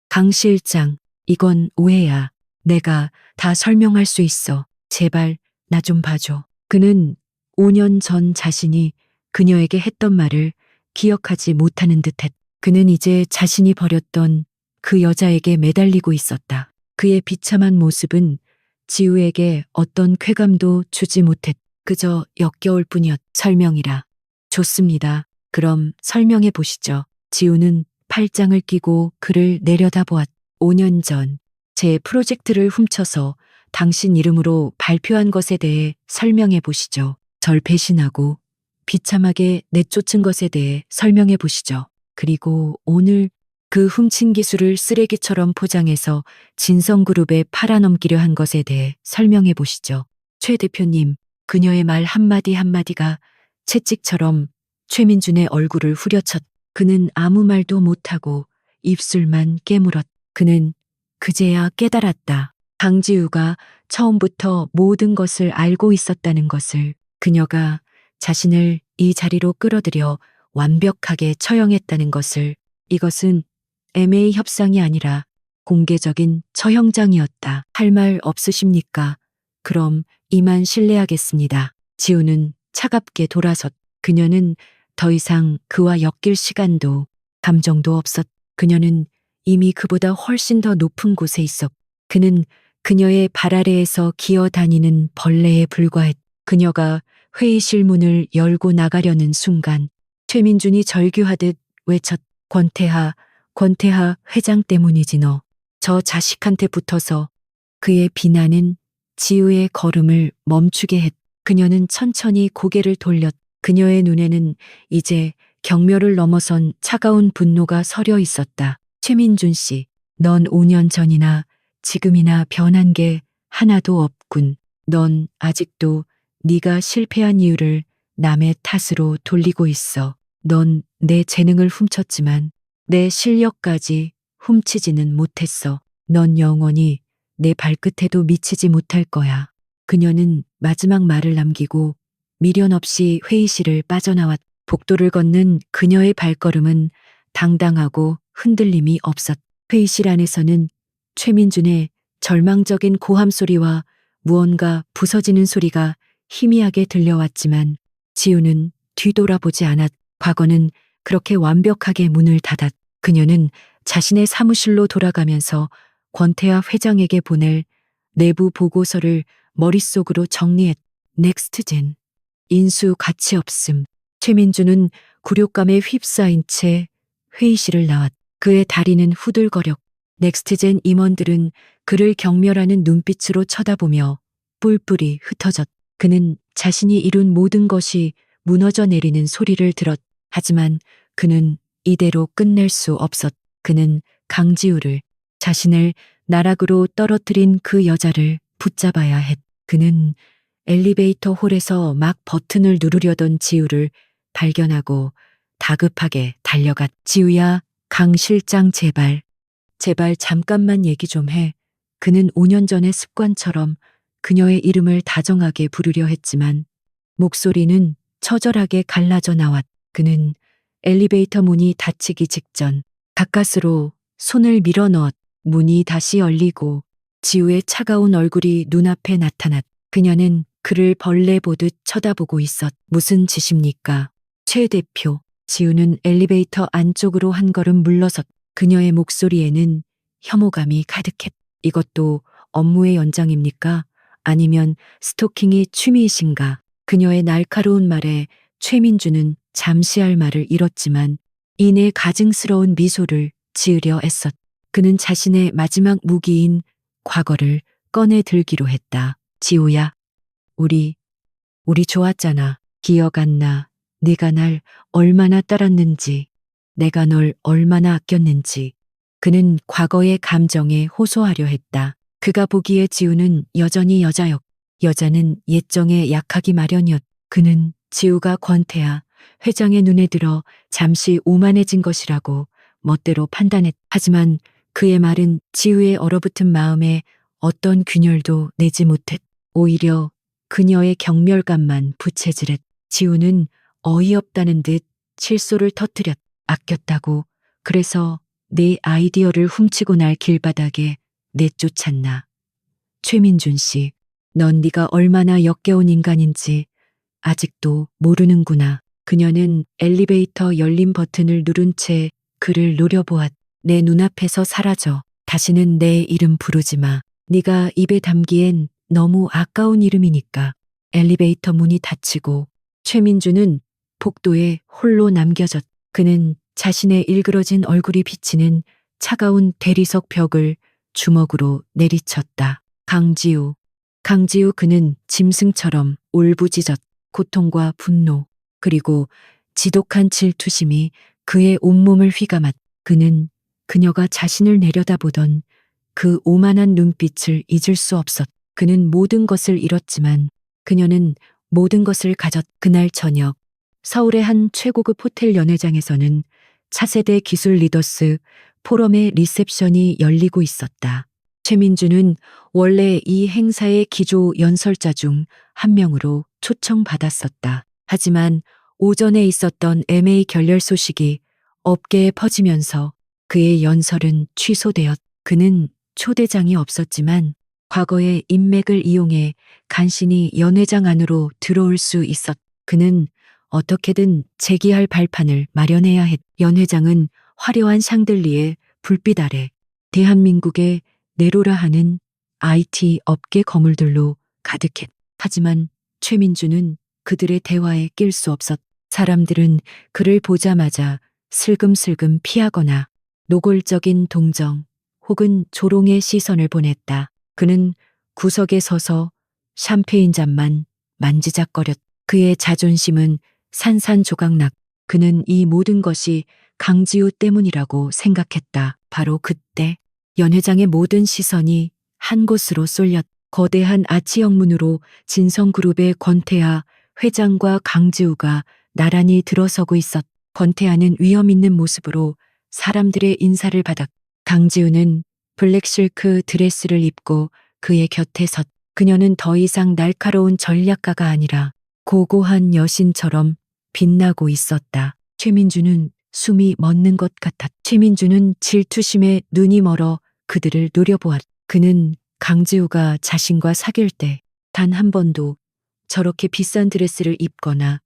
강 실장, 이건 오해야. 내가 다 설명할 수 있어. 제발 나 좀 봐줘. 그는 5년 전 자신이 그녀에게 했던 말을 기억하지 못하는 듯했. 그는 이제 자신이 버렸던 그 여자에게 매달리고 있었다. 그의 비참한 모습은 지우에게 어떤 쾌감도 주지 못했. 그저 역겨울 뿐이었. 설명이라. 좋습니다. 그럼 설명해 보시죠. 지우는 팔짱을 끼고 그를 내려다보았. 5년 전 제 프로젝트를 훔쳐서 당신 이름으로 발표한 것에 대해 설명해 보시죠. 절 배신하고 비참하게 내쫓은 것에 대해 설명해 보시죠. 그리고 오늘 그 훔친 기술을 쓰레기처럼 포장해서 진성그룹에 팔아넘기려 한 것에 대해 설명해 보시죠. 최 대표님, 그녀의 말 한마디 한마디가 채찍처럼 최민준의 얼굴을 후려쳤. 그는 아무 말도 못하고 입술만 깨물었. 그는 그제야 깨달았다. 강지우가 처음부터 모든 것을 알고 있었다는 것을. 그녀가 자신을 이 자리로 끌어들여 완벽하게 처형했다는 것을. 이것은 MA 협상이 아니라 공개적인 처형장이었다. 할 말 없으십니까? 그럼 이만 실례하겠습니다. 지우는 차갑게 돌아섰. 그녀는 더 이상 그와 엮일 시간도 감정도 없었. 그녀는 이미 그보다 훨씬 더 높은 곳에 있었. 그는 그녀의 발 아래에서 기어다니는 벌레에 불과했. 그녀가 회의실 문을 열고 나가려는 순간 최민준이 절규하듯 외쳤. 권태하, 권태하 회장 때문이지 너. 저 자식한테 붙어서. 그의 비난은 지우의 걸음을 멈추게 했. 그녀는 천천히 고개를 돌렸. 그녀의 눈에는 이제 경멸을 넘어선 차가운 분노가 서려 있었다. 최민준 씨, 넌 5년 전이나 지금이나 변한 게 하나도 없군. 넌 아직도 네가 실패한 이유를 남의 탓으로 돌리고 있어. 넌 내 재능을 훔쳤지만 내 실력까지 훔치지는 못했어. 넌 영원히 내 발끝에도 미치지 못할 거야. 그녀는 마지막 말을 남기고 미련 없이 회의실을 빠져나왔. 복도를 걷는 그녀의 발걸음은 당당하고 흔들림이 없었. 회의실 안에서는 최민준의 절망적인 고함 소리와 무언가 부서지는 소리가 희미하게 들려왔지만 지우는 뒤돌아보지 않았. 과거는 그렇게 완벽하게 문을 닫았. 그녀는 자신의 사무실로 돌아가면서 권태하 회장에게 보낼 내부 보고서를 머릿속으로 정리했. 넥스트젠. 인수 가치 없음. 최민준은 굴욕감에 휩싸인 채 회의실을 나왔. 그의 다리는 후들거렸. 넥스트젠 임원들은 그를 경멸하는 눈빛으로 쳐다보며 뿔뿔이 흩어졌. 그는 자신이 이룬 모든 것이 무너져 내리는 소리를 들었. 하지만 그는 이대로 끝낼 수 없었. 그는 강지우를, 자신을 나락으로 떨어뜨린 그 여자를 붙잡아야 했. 그는 엘리베이터 홀에서 막 버튼을 누르려던 지우를 발견하고 다급하게 달려갔. 지우야, 강 실장 제발. 제발 잠깐만 얘기 좀 해. 그는 5년 전의 습관처럼 그녀의 이름을 다정하게 부르려 했지만 목소리는 처절하게 갈라져 나왔. 그는 엘리베이터 문이 닫히기 직전 가까스로 손을 밀어 넣었. 문이 다시 열리고 지우의 차가운 얼굴이 눈앞에 나타났. 그녀는 그를 벌레 보듯 쳐다보고 있었. 무슨 짓입니까? 최 대표. 지우는 엘리베이터 안쪽으로 한 걸음 물러섰. 그녀의 목소리에는 혐오감이 가득했. 이것도 업무의 연장입니까? 아니면 스토킹이 취미이신가? 그녀의 날카로운 말에 최민주는 잠시 할 말을 잃었지만 이내 가증스러운 미소를 지으려 애썼. 그는 자신의 마지막 무기인 과거를 꺼내 들기로 했다. 지우야, 우리 좋았잖아. 기억 안 나? 네가 날 얼마나 따랐는지, 내가 널 얼마나 아꼈는지. 그는 과거의 감정에 호소하려 했다. 그가 보기에 지우는 여전히 여자였. 여자는 옛정에 약하기 마련이었. 그는 지우가 권태하 회장의 눈에 들어 잠시 오만해진 것이라고 멋대로 판단했. 하지만 그의 말은 지우의 얼어붙은 마음에 어떤 균열도 내지 못했. 오히려 그녀의 경멸감만 부채질했. 지우는 어이없다는 듯 실소를 터뜨렸. 아꼈다고. 그래서 내 아이디어를 훔치고 날 길바닥에 내쫓았나. 최민준 씨, 넌 네가 얼마나 역겨운 인간인지 아직도 모르는구나. 그녀는 엘리베이터 열림 버튼을 누른 채 그를 노려보았. 내 눈앞에서 사라져. 다시는 내 이름 부르지 마. 네가 입에 담기엔 너무 아까운 이름이니까. 엘리베이터 문이 닫히고 최민주는 복도에 홀로 남겨졌. 그는 자신의 일그러진 얼굴이 비치는 차가운 대리석 벽을 주먹으로 내리쳤다. 강지우. 강지우. 그는 짐승처럼 울부짖었. 고통과 분노 그리고 지독한 질투심이 그의 온몸을 휘감았. 그는 그녀가 자신을 내려다보던 그 오만한 눈빛을 잊을 수 없었. 그는 모든 것을 잃었지만 그녀는 모든 것을 가졌. 그날 저녁 서울의 한 최고급 호텔 연회장에서는 차세대 기술 리더스 포럼의 리셉션이 열리고 있었다. 최민주는 원래 이 행사의 기조 연설자 중 한 명으로 초청받았었다. 하지만 오전에 있었던 MA 결렬 소식이 업계에 퍼지면서 그의 연설은 취소되었. 그는 초대장이 없었지만 과거의 인맥을 이용해 간신히 연회장 안으로 들어올 수 있었. 그는 어떻게든 재기할 발판을 마련해야 했. 연회장은 화려한 샹들리에 불빛 아래 대한민국의 내로라 하는 IT 업계 거물들로 가득했. 하지만 최민주는 그들의 대화에 낄 수 없었. 사람들은 그를 보자마자 슬금슬금 피하거나 노골적인 동정 혹은 조롱의 시선을 보냈다. 그는 구석에 서서 샴페인 잔만 만지작거렸. 그의 자존심은 산산조각났. 그는 이 모든 것이 강지우 때문이라고 생각했다. 바로 그때 연회장의 모든 시선이 한 곳으로 쏠렸. 거대한 아치형문으로 진성그룹의 권태하 회장과 강지우가 나란히 들어서고 있었. 권태하는 위험 있는 모습으로 사람들의 인사를 받았. 강지우는 블랙 실크 드레스를 입고 그의 곁에 섰. 그녀는 더 이상 날카로운 전략가가 아니라 고고한 여신처럼 빛나고 있었다. 최민주는 숨이 멎는 것 같았. 최민주는 질투심에 눈이 멀어 그들을 노려보았. 그는 강지우가 자신과 사귈 때 단 한 번도 저렇게 비싼 드레스를 입거나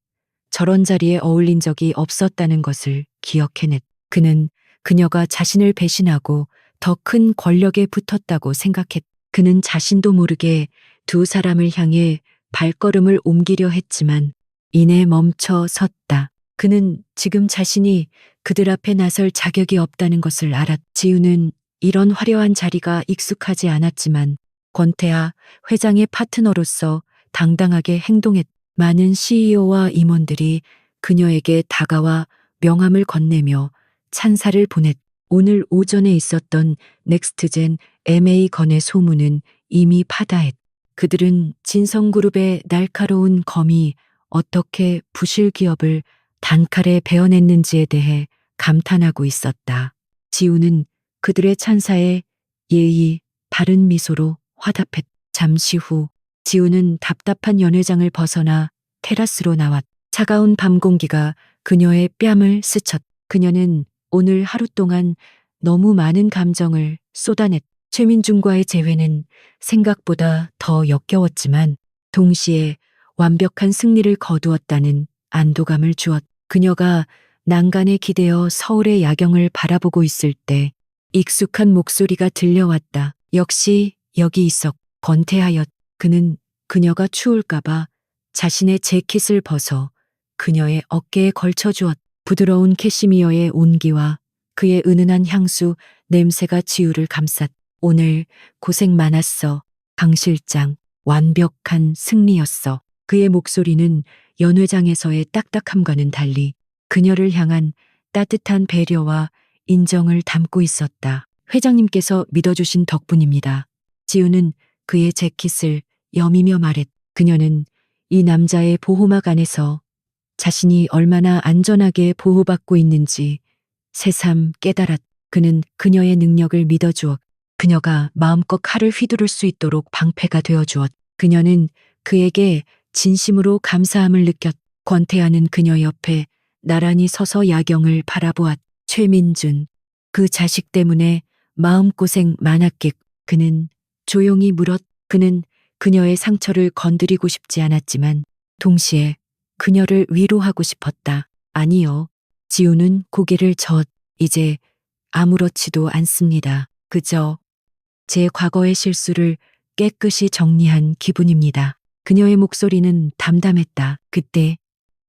저런 자리에 어울린 적이 없었다는 것을 기억해냈. 그는 그녀가 자신을 배신하고 더 큰 권력에 붙었다고 생각했. 그는 자신도 모르게 두 사람을 향해 발걸음을 옮기려 했지만 이내 멈춰 섰다. 그는 지금 자신이 그들 앞에 나설 자격이 없다는 것을 알았. 지우는 이런 화려한 자리가 익숙하지 않았지만 권태하 회장의 파트너로서 당당하게 행동했. 많은 CEO와 임원들이 그녀에게 다가와 명함을 건네며 찬사를 보냈. 오늘 오전에 있었던 넥스트젠 MA 건의 소문은 이미 파다했. 그들은 진성그룹의 날카로운 검이 어떻게 부실 기업을 단칼에 베어냈는지에 대해 감탄하고 있었다. 지우는 그들의 찬사에 예의 바른 미소로 화답했. 잠시 후 지우는 답답한 연회장을 벗어나 테라스로 나왔. 차가운 밤 공기가 그녀의 뺨을 스쳤. 그녀는 오늘 하루 동안 너무 많은 감정을 쏟아냈. 최민준과의 재회는 생각보다 더 역겨웠지만 동시에 완벽한 승리를 거두었다는 안도감을 주었. 그녀가 난간에 기대어 서울의 야경을 바라보고 있을 때 익숙한 목소리가 들려왔다. 역시 여기 있었. 권태하였. 그는 그녀가 추울까봐 자신의 재킷을 벗어 그녀의 어깨에 걸쳐주었. 부드러운 캐시미어의 온기와 그의 은은한 향수 냄새가 지우를 감쌌. 오늘 고생 많았어. 강 실장. 완벽한 승리였어. 그의 목소리는 연회장에서의 딱딱함과는 달리 그녀를 향한 따뜻한 배려와 인정을 담고 있었다. 회장님께서 믿어주신 덕분입니다. 지우는 그의 재킷을 여미며 말했. 그녀는 이 남자의 보호막 안에서 자신이 얼마나 안전하게 보호받고 있는지 새삼 깨달았. 그는 그녀의 능력을 믿어주었. 그녀가 마음껏 칼을 휘두를 수 있도록 방패가 되어주었. 그녀는 그에게 진심으로 감사함을 느꼈. 권태하는 그녀 옆에 나란히 서서 야경을 바라보았. 최민준, 그 자식 때문에 마음고생 많았겠. 그는 조용히 물었. 그는 그녀의 상처를 건드리고 싶지 않았지만 동시에 그녀를 위로하고 싶었다. 아니요. 지우는 고개를 젓. 이제 아무렇지도 않습니다. 그저 제 과거의 실수를 깨끗이 정리한 기분입니다. 그녀의 목소리는 담담했다. 그때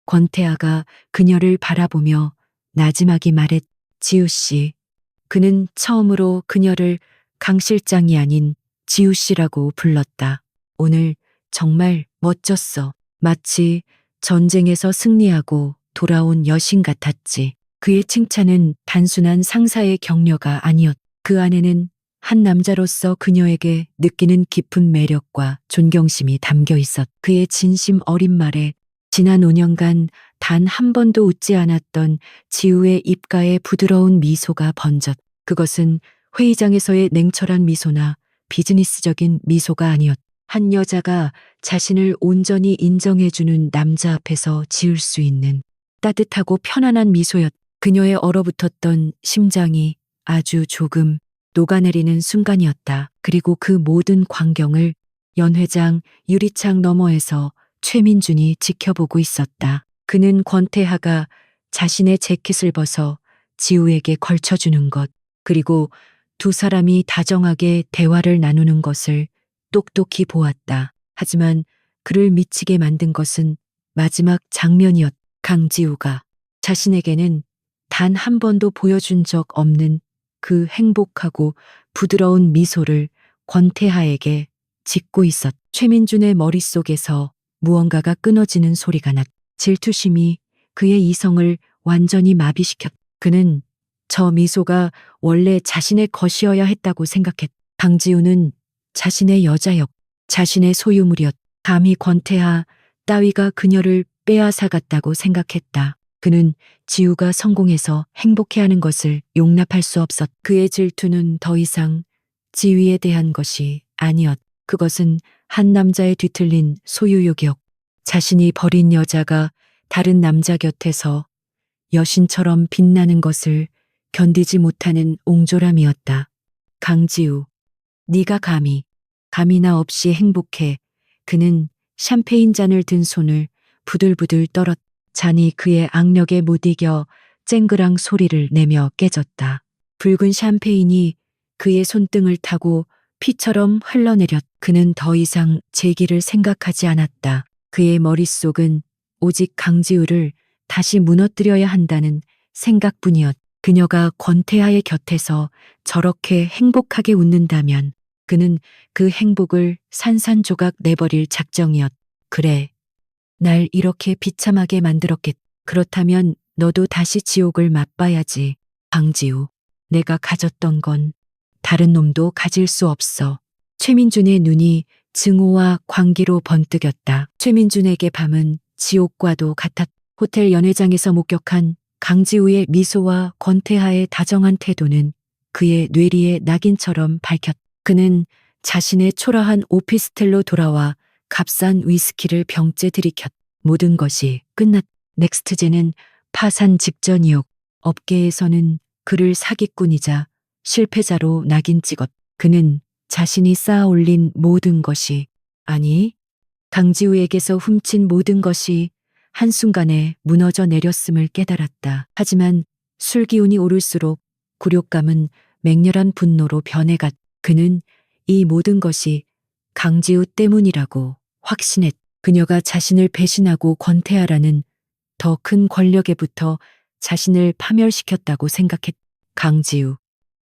권태아가 그녀를 바라보며 나지막이 말했. 지우 씨. 그는 처음으로 그녀를 강 실장이 아닌 지우 씨라고 불렀다. 오늘 정말 멋졌어. 마치 전쟁에서 승리하고 돌아온 여신 같았지. 그의 칭찬은 단순한 상사의 격려가 아니었. 그 안에는 한 남자로서 그녀에게 느끼는 깊은 매력과 존경심이 담겨 있었. 그의 진심 어린 말에 지난 5년간 단 한 번도 웃지 않았던 지우의 입가에 부드러운 미소가 번졌. 그것은 회의장에서의 냉철한 미소나 비즈니스적인 미소가 아니었. 한 여자가 자신을 온전히 인정해주는 남자 앞에서 지을 수 있는 따뜻하고 편안한 미소였. 그녀의 얼어붙었던 심장이 아주 조금 녹아내리는 순간이었다. 그리고 그 모든 광경을 연회장 유리창 너머에서 최민준이 지켜보고 있었다. 그는 권태하가 자신의 재킷을 벗어 지우에게 걸쳐주는 것, 그리고 두 사람이 다정하게 대화를 나누는 것을 똑똑히 보았다. 하지만 그를 미치게 만든 것은 마지막 장면이었다. 강지우가 자신에게는 단 한 번도 보여준 적 없는 그 행복하고 부드러운 미소를 권태하에게 짓고 있었. 최민준의 머릿속에서 무언가가 끊어지는 소리가 났. 질투심이 그의 이성을 완전히 마비시켰. 그는 저 미소가 원래 자신의 것이어야 했다고 생각했. 강지우는 자신의 여자였. 자신의 소유물이었. 감히 권태하 따위가 그녀를 빼앗아갔다고 생각했다. 그는 지우가 성공해서 행복해하는 것을 용납할 수 없었. 그의 질투는 더 이상 지위에 대한 것이 아니었. 그것은 한 남자의 뒤틀린 소유욕이었. 자신이 버린 여자가 다른 남자 곁에서 여신처럼 빛나는 것을 견디지 못하는 옹졸함이었다. 강지우, 네가 감히 나 없이 행복해. 그는 샴페인 잔을 든 손을 부들부들 떨었. 잔이 그의 악력에 못 이겨 쨍그랑 소리를 내며 깨졌다. 붉은 샴페인이 그의 손등을 타고 피처럼 흘러내렸. 그는 더 이상 재기를 생각하지 않았다. 그의 머릿속은 오직 강지우를 다시 무너뜨려야 한다는 생각뿐이었. 그녀가 권태하의 곁에서 저렇게 행복하게 웃는다면 그는 그 행복을 산산조각 내버릴 작정이었. 그래, 날 이렇게 비참하게 만들었겠. 그렇다면 너도 다시 지옥을 맛봐야지. 강지우, 내가 가졌던 건 다른 놈도 가질 수 없어. 최민준의 눈이 증오와 광기로 번뜩였다. 최민준에게 밤은 지옥과도 같았. 호텔 연회장에서 목격한 강지우의 미소와 권태하의 다정한 태도는 그의 뇌리에 낙인처럼 밝혔. 그는 자신의 초라한 오피스텔로 돌아와 값싼 위스키를 병째 들이켰. 모든 것이 끝났. 넥스트제는 파산 직전이었. 업계에서는 그를 사기꾼이자 실패자로 낙인 찍었. 그는 자신이 쌓아올린 모든 것이, 아니, 강지우에게서 훔친 모든 것이 한순간에 무너져 내렸음을 깨달았다. 하지만 술기운이 오를수록 굴욕감은 맹렬한 분노로 변해갔. 그는 이 모든 것이 강지우 때문이라고 확신했. 그녀가 자신을 배신하고 권태하라는 더 큰 권력에부터 자신을 파멸시켰다고 생각했. 강지우,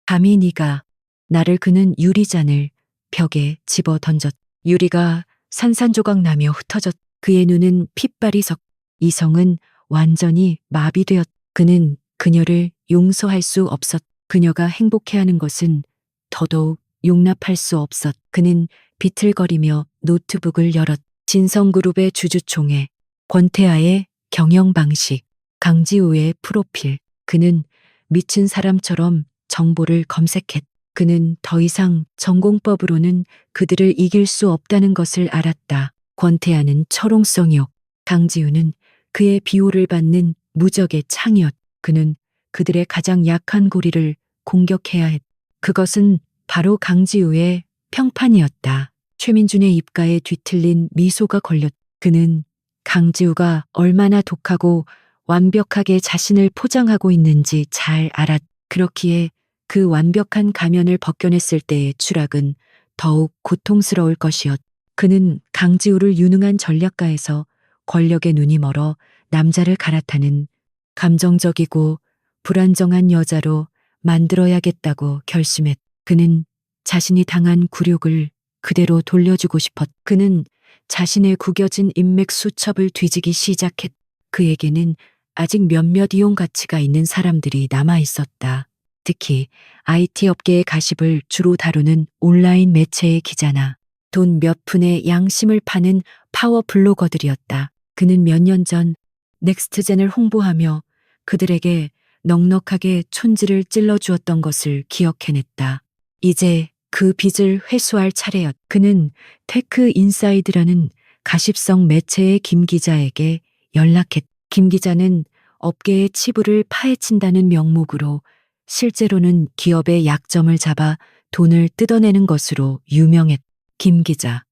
감히 네가 나를. 그는 유리잔을 벽에 집어 던졌. 유리가 산산조각 나며 흩어졌. 그의 눈은 핏발이 석. 이성은 완전히 마비되었. 그는 그녀를 용서할 수 없었. 그녀가 행복해하는 것은 더더욱 용납할 수 없었. 그는 비틀거리며 노트북을 열었. 진성그룹의 주주총회, 권태하의 경영 방식, 강지우의 프로필. 그는 미친 사람처럼 정보를 검색했. 그는 더 이상 전공법으로는 그들을 이길 수 없다는 것을 알았다. 권태하는 철옹성이요. 강지우는 그의 비호를 받는 무적의 창이었. 그는 그들의 가장 약한 고리를 공격해야 했. 그것은 바로 강지우의 평판이었다. 최민준의 입가에 뒤틀린 미소가 걸렸. 그는 강지우가 얼마나 독하고 완벽하게 자신을 포장하고 있는지 잘 알았. 그렇기에 그 완벽한 가면을 벗겨냈을 때의 추락은 더욱 고통스러울 것이었. 그는 강지우를 유능한 전략가에서 권력에 눈이 멀어 남자를 갈아타는 감정적이고 불안정한 여자로 만들어야겠다고 결심했. 그는 자신이 당한 굴욕을 그대로 돌려주고 싶었. 그는 자신의 구겨진 인맥 수첩을 뒤지기 시작했. 그에게는 아직 몇몇 이용 가치가 있는 사람들이 남아 있었다. 특히 IT 업계의 가십을 주로 다루는 온라인 매체의 기자나 돈 몇 푼의 양심을 파는 파워 블로거들이었다. 그는 몇 년 전 넥스트젠을 홍보하며 그들에게 넉넉하게 촌지를 찔러주었던 것을 기억해냈다. 이제 그 빚을 회수할 차례였. 그는 테크 인사이드라는 가십성 매체의 김 기자에게 연락했. 김 기자는 업계의 치부를 파헤친다는 명목으로 실제로는 기업의 약점을 잡아 돈을 뜯어내는 것으로 유명했. 김 기자.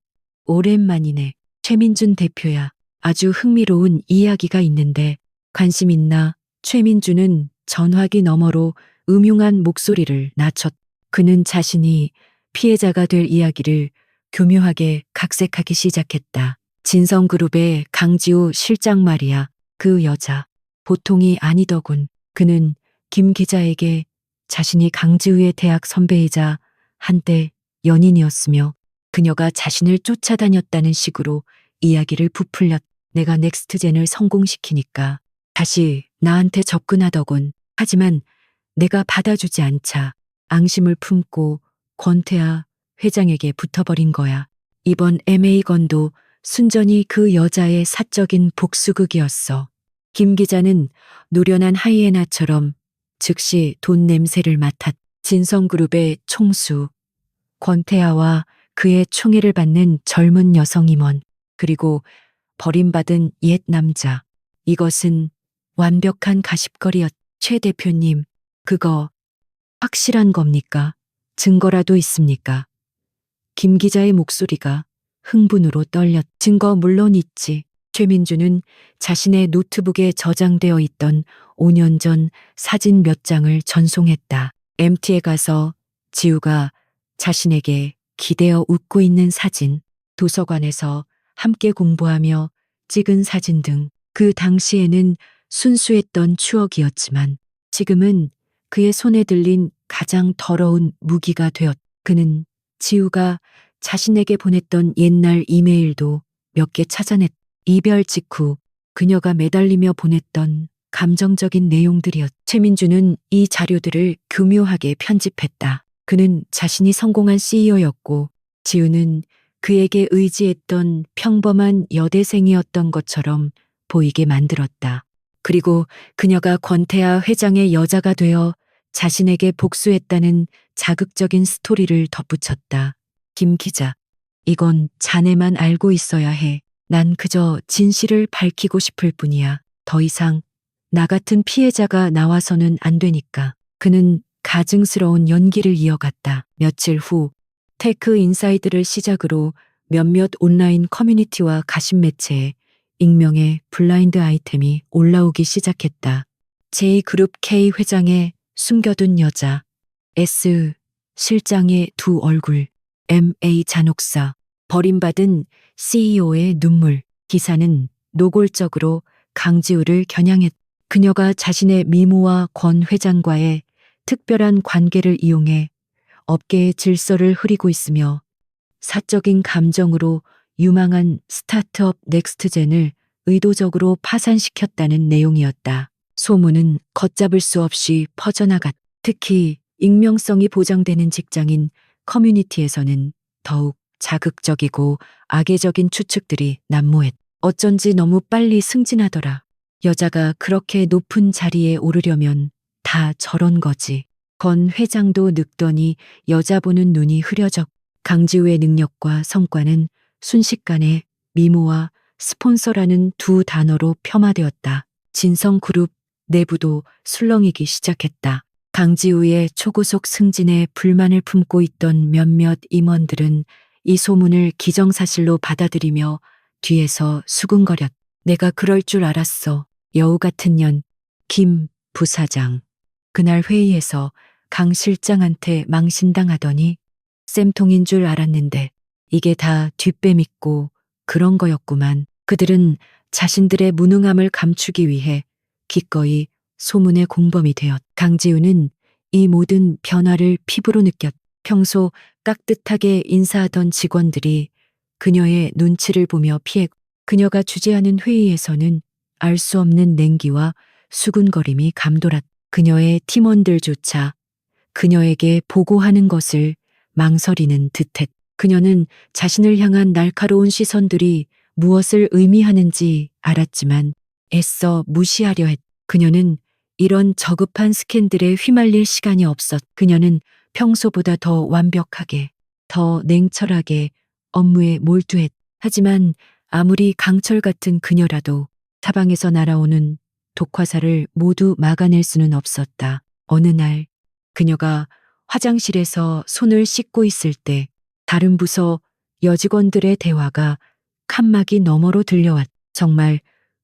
오랜만이네. 최민준 대표야. 아주 흥미로운 이야기가 있는데 관심 있나? 최민준은 전화기 너머로 음흉한 목소리를 낮췄. 그는 자신이 피해자가 될 이야기를 교묘하게 각색하기 시작했다. 진성그룹의 강지우 실장 말이야. 그 여자. 보통이 아니더군. 그는 김 기자에게 자신이 강지우의 대학 선배이자 한때 연인이었으며 그녀가 자신을 쫓아다녔다는 식으로 이야기를 부풀렸. 내가 넥스트젠을 성공시키니까 다시 나한테 접근하더군. 하지만 내가 받아주지 않자 앙심을 품고 권태아 회장에게 붙어버린 거야. 이번 MA건도 순전히 그 여자의 사적인 복수극이었어. 김 기자는 노련한 하이에나처럼 즉시 돈 냄새를 맡았. 진성그룹의 총수 권태아와 그의 총애를 받는 젊은 여성 임원 그리고 버림받은 옛 남자. 이것은 완벽한 가십거리였. 최 대표님, 그거 확실한 겁니까? 증거라도 있습니까? 김 기자의 목소리가 흥분으로 떨렸. 증거 물론 있지. 최민주는 자신의 노트북에 저장되어 있던 5년 전 사진 몇 장을 전송했다. MT에 가서 지우가 자신에게 기대어 웃고 있는 사진, 도서관에서 함께 공부하며 찍은 사진 등 그 당시에는 순수했던 추억이었지만 지금은 그의 손에 들린 가장 더러운 무기가 되었. 그는 지우가 자신에게 보냈던 옛날 이메일도 몇 개 찾아냈. 이별 직후 그녀가 매달리며 보냈던 감정적인 내용들이었. 최민주는 이 자료들을 교묘하게 편집했다. 그는 자신이 성공한 CEO였고 지우는 그에게 의지했던 평범한 여대생이었던 것처럼 보이게 만들었다. 그리고 그녀가 권태아 회장의 여자가 되어 자신에게 복수했다는 자극적인 스토리를 덧붙였다. 김 기자, 이건 자네만 알고 있어야 해. 난 그저 진실을 밝히고 싶을 뿐이야. 더 이상 나 같은 피해자가 나와서는 안 되니까. 그는 가증스러운 연기를 이어갔다. 며칠 후 테크 인사이드를 시작으로 몇몇 온라인 커뮤니티와 가십 매체에 익명의 블라인드 아이템이 올라오기 시작했다. J그룹 K 회장의 숨겨둔 여자, S 실장의 두 얼굴, MA 잔혹사, 버림받은 CEO의 눈물. 기사는 노골적으로 강지우를 겨냥했. 그녀가 자신의 미모와 권 회장과의 특별한 관계를 이용해 업계의 질서를 흐리고 있으며 사적인 감정으로 유망한 스타트업 넥스트젠을 의도적으로 파산시켰다는 내용이었다. 소문은 걷잡을 수 없이 퍼져나갔. 특히 익명성이 보장되는 직장인 커뮤니티에서는 더욱 자극적이고 악의적인 추측들이 난무했. 어쩐지 너무 빨리 승진하더라. 여자가 그렇게 높은 자리에 오르려면 다 저런 거지. 건 회장도 늙더니 여자 보는 눈이 흐려져. 강지우의 능력과 성과는 순식간에 미모와 스폰서라는 두 단어로 폄하되었다. 진성그룹 내부도 술렁이기 시작했다. 강지우의 초고속 승진에 불만을 품고 있던 몇몇 임원들은 이 소문을 기정사실로 받아들이며 뒤에서 수근거렸. 내가 그럴 줄 알았어. 여우 같은 년. 김 부사장. 그날 회의에서 강 실장한테 망신당하더니 쌤통인 줄 알았는데 이게 다 뒷배밉고 그런 거였구만. 그들은 자신들의 무능함을 감추기 위해 기꺼이 소문의 공범이 되었. 강지우는 이 모든 변화를 피부로 느꼈. 평소 깍듯하게 인사하던 직원들이 그녀의 눈치를 보며 피해. 그녀가 주재하는 회의에서는 알 수 없는 냉기와 수군거림이 감돌았. 그녀의 팀원들조차 그녀에게 보고하는 것을 망설이는 듯했. 그녀는 자신을 향한 날카로운 시선들이 무엇을 의미하는지 알았지만 애써 무시하려 했. 그녀는 이런 저급한 스캔들에 휘말릴 시간이 없었. 그녀는 평소보다 더 완벽하게, 더 냉철하게 업무에 몰두했. 하지만 아무리 강철 같은 그녀라도 사방에서 날아오는 독화살을 모두 막아낼 수는 없었다. 어느 날 그녀가 화장실에서 손을 씻고 있을 때 다른 부서 여직원들의 대화가 칸막이 너머로 들려왔. 정말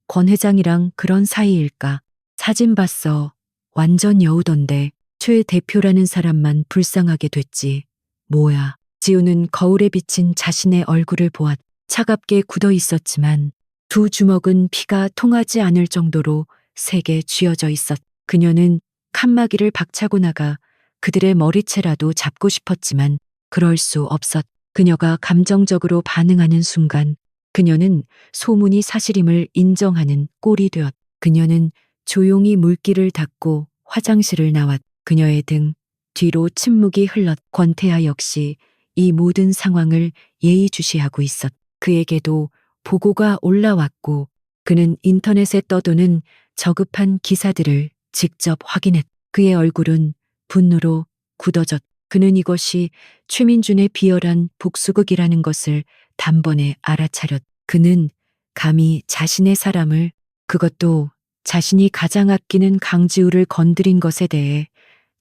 권 회장이랑 그런 사이일까? 사진 봤어. 완전 여우던데. 최 대표라는 사람만 불쌍하게 됐지. 뭐야. 지우는 거울에 비친 자신의 얼굴을 보았. 차갑게 굳어 있었지만 두 주먹은 피가 통하지 않을 정도로 세게 쥐어져 있었. 그녀는 칸막이를 박차고 나가 그들의 머리채라도 잡고 싶었지만 그럴 수 없었. 그녀가 감정적으로 반응하는 순간 그녀는 소문이 사실임을 인정하는 꼴이 되었. 그녀는 조용히 물기를 닦고 화장실을 나왔. 그녀의 등 뒤로 침묵이 흘렀. 권태하 역시 이 모든 상황을 예의주시하고 있었. 그에게도 보고가 올라왔고 그는 인터넷에 떠도는 저급한 기사들을 직접 확인했. 그의 얼굴은 분노로 굳어졌. 그는 이것이 최민준의 비열한 복수극이라는 것을 단번에 알아차렸. 그는 감히 자신의 사람을, 그것도 자신이 가장 아끼는 강지우를 건드린 것에 대해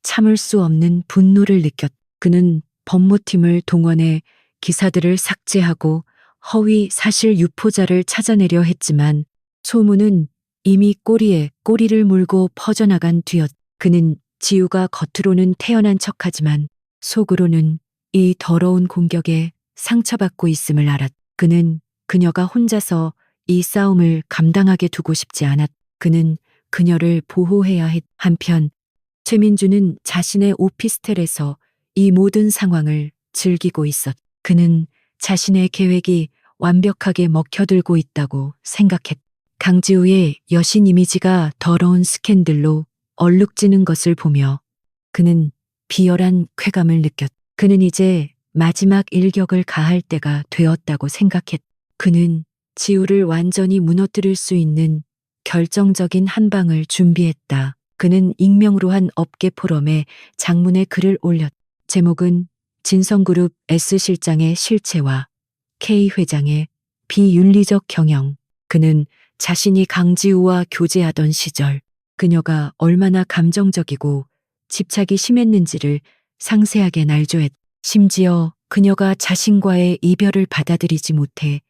참을 수 없는 분노를 느꼈. 그는 법무팀을 동원해 기사들을 삭제하고 허위 사실 유포자를 찾아내려 했지만 소문은 이미 꼬리에 꼬리를 물고 퍼져나간 뒤였. 그는 지우가 겉으로는 태연한 척하지만 속으로는 이 더러운 공격에 상처받고 있음을 알았. 그는 그녀가 혼자서 이 싸움을 감당하게 두고 싶지 않았. 그는 그녀를 보호해야 했. 한편 최민주는 자신의 오피스텔에서 이 모든 상황을 즐기고 있었. 그는 자신의 계획이 완벽하게 먹혀들고 있다고 생각했. 강지우의 여신 이미지가 더러운 스캔들로 얼룩지는 것을 보며 그는 비열한 쾌감을 느꼈. 그는 이제 마지막 일격을 가할 때가 되었다고 생각했. 그는 지우를 완전히 무너뜨릴 수 있는 결정적인 한 방을 준비했다. 그는 익명으로 한 업계 포럼에 장문의 글을 올렸. 제목은 진성그룹 S실장의 실체와 K회장의 비윤리적 경영. 그는 자신이 강지우와 교제하던 시절 그녀가 얼마나 감정적이고 집착이 심했는지를 상세하게 날조했. 심지어 그녀가 자신과의 이별을 받아들이지 못해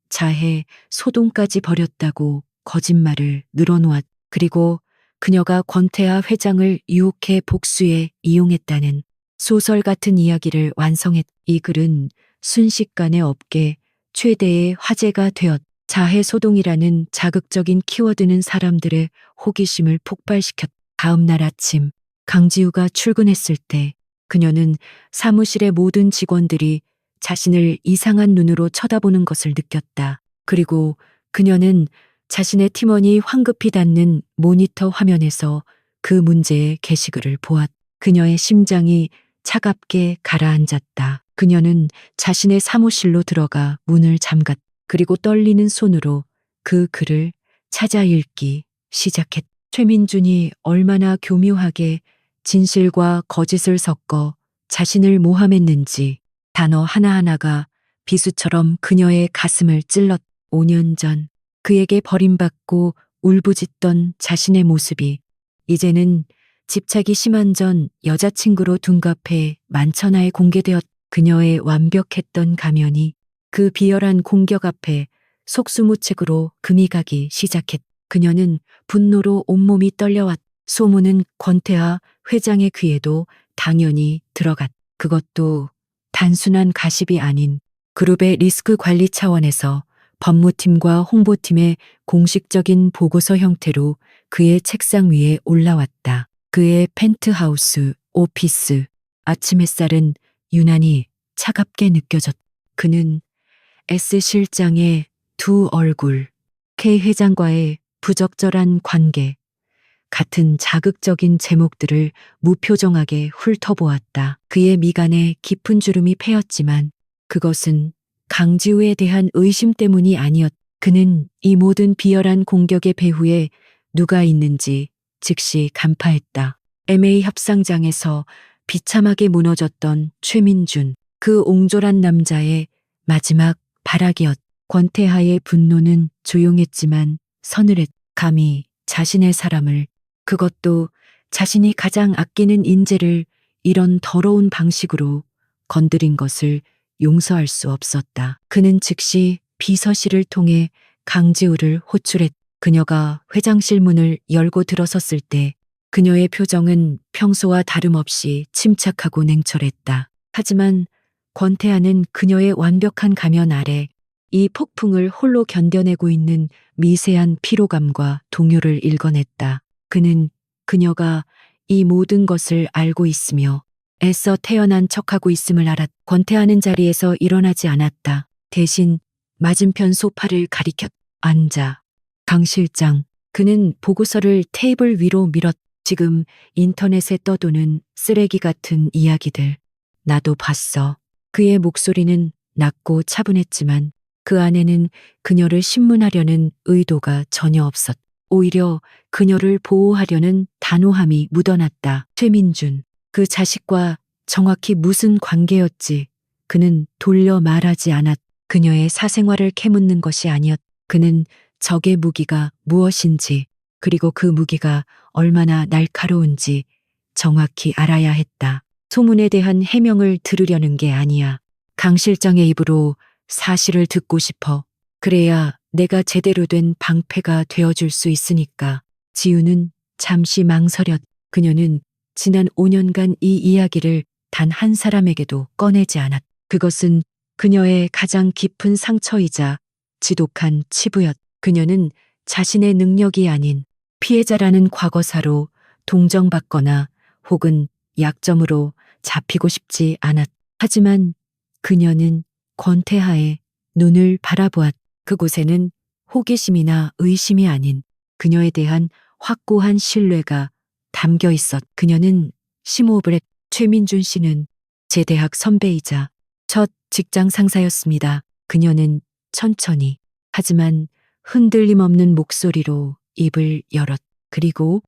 자해, 소동까지 벌였다고 거짓말을 늘어놓았. 그리고 그녀가 권태하 회장을 유혹해 복수에 이용했다는 소설 같은 이야기를 완성했. 이 글은 순식간에 업계 최대의 화제가 되었. 자해 소동이라는 자극적인 키워드는 사람들의 호기심을 폭발시켰. 다음 날 아침 강지우가 출근했을 때 그녀는 사무실의 모든 직원들이 자신을 이상한 눈으로 쳐다보는 것을 느꼈다. 그리고 그녀는 자신의 팀원이 황급히 닫는 모니터 화면에서 그 문제의 게시글을 보았. 그녀의 심장이 차갑게 가라앉았다. 그녀는 자신의 사무실로 들어가 문을 잠갔. 그리고 떨리는 손으로 그 글을 찾아 읽기 시작했. 최민준이 얼마나 교묘하게 진실과 거짓을 섞어 자신을 모함했는지 단어 하나하나가 비수처럼 그녀의 가슴을 찔렀. 5년 전 그에게 버림받고 울부짖던 자신의 모습이 이제는 집착이 심한 전 여자친구로 둔갑해 만천하에 공개되었. 그녀의 완벽했던 가면이 그 비열한 공격 앞에 속수무책으로 금이 가기 시작했. 그녀는 분노로 온몸이 떨려왔. 소문은 권태하 회장의 귀에도 당연히 들어갔. 그것도 단순한 가십이 아닌 그룹의 리스크 관리 차원에서 법무팀과 홍보팀의 공식적인 보고서 형태로 그의 책상 위에 올라왔다. 그의 펜트하우스, 오피스, 아침 햇살은 유난히 차갑게 느껴졌. 그는 S 실장의 두 얼굴, K 회장과의 부적절한 관계, 같은 자극적인 제목들을 무표정하게 훑어보았다. 그의 미간에 깊은 주름이 패였지만 그것은 강지우에 대한 의심 때문이 아니었. 그는 이 모든 비열한 공격의 배후에 누가 있는지 즉시 간파했다. MA 협상장에서 비참하게 무너졌던 최민준, 그 옹졸한 남자의 마지막 발악이었. 권태하의 분노는 조용했지만 서늘했. 감히 자신의 사람을, 그것도 자신이 가장 아끼는 인재를 이런 더러운 방식으로 건드린 것을 용서할 수 없었다. 그는 즉시 비서실을 통해 강지우를 호출했. 그녀가 회장실 문을 열고 들어섰을 때 그녀의 표정은 평소와 다름없이 침착하고 냉철했다. 하지만 권태하는 그녀의 완벽한 가면 아래 이 폭풍을 홀로 견뎌내고 있는 미세한 피로감과 동요를 읽어냈다. 그는 그녀가 이 모든 것을 알고 있으며 애써 태어난 척하고 있음을 알았. 권태하는 자리에서 일어나지 않았다. 대신 맞은편 소파를 가리켰. 앉아. 강 실장. 그는 보고서를 테이블 위로 밀었. 지금 인터넷에 떠도는 쓰레기 같은 이야기들. 나도 봤어. 그의 목소리는 낮고 차분했지만 그 안에는 그녀를 신문하려는 의도가 전혀 없었. 오히려 그녀를 보호하려는 단호함이 묻어났다. 최민준. 그 자식과 정확히 무슨 관계였지? 그는 돌려 말하지 않았. 그녀의 사생활을 캐묻는 것이 아니었. 그는 적의 무기가 무엇인지, 그리고 그 무기가 얼마나 날카로운지 정확히 알아야 했다. 소문에 대한 해명을 들으려는 게 아니야. 강 실장의 입으로 사실을 듣고 싶어. 그래야 내가 제대로 된 방패가 되어줄 수 있으니까. 지우는 잠시 망설였. 그녀는 지난 5년간 이 이야기를 단 한 사람에게도 꺼내지 않았. 그것은 그녀의 가장 깊은 상처이자 지독한 치부였. 그녀는 자신의 능력이 아닌 피해자라는 과거사로 동정받거나 혹은 약점으로 잡히고 싶지 않았. 하지만 그녀는 권태하의 눈을 바라보았. 그곳에는 호기심이나 의심이 아닌 그녀에 대한 확고한 신뢰가 담겨 있었. 그녀는 심호흡을. 최민준 씨는 제 대학 선배이자 첫 직장 상사였습니다. 그녀는 천천히 하지만 흔들림 없는 목소리로 입을 열었. 그리고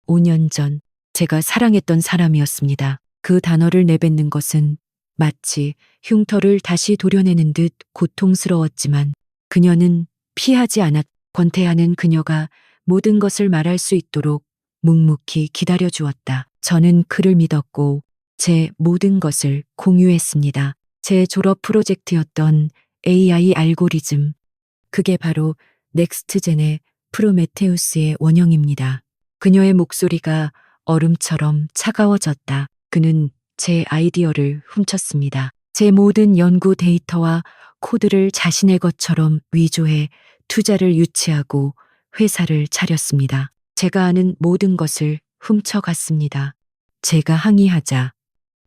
5년 전 제가 사랑했던 사람이었습니다. 그 단어를 내뱉는 것은 마치 흉터를 다시 도려내는 듯 고통스러웠지만 그녀는 피하지 않았. 권태하는 그녀가 모든 것을 말할 수 있도록 묵묵히 기다려 주었다. 저는 그를 믿었고 제 모든 것을 공유했습니다. 제 졸업 프로젝트였던 AI 알고리즘. 그게 바로 넥스트젠의 프로메테우스의 원형입니다. 그녀의 목소리가 얼음처럼 차가워졌다. 그는 제 아이디어를 훔쳤습니다. 제 모든 연구 데이터와 코드를 자신의 것처럼 위조해 투자를 유치하고 회사를 차렸습니다. 제가 아는 모든 것을 훔쳐갔습니다. 제가 항의하자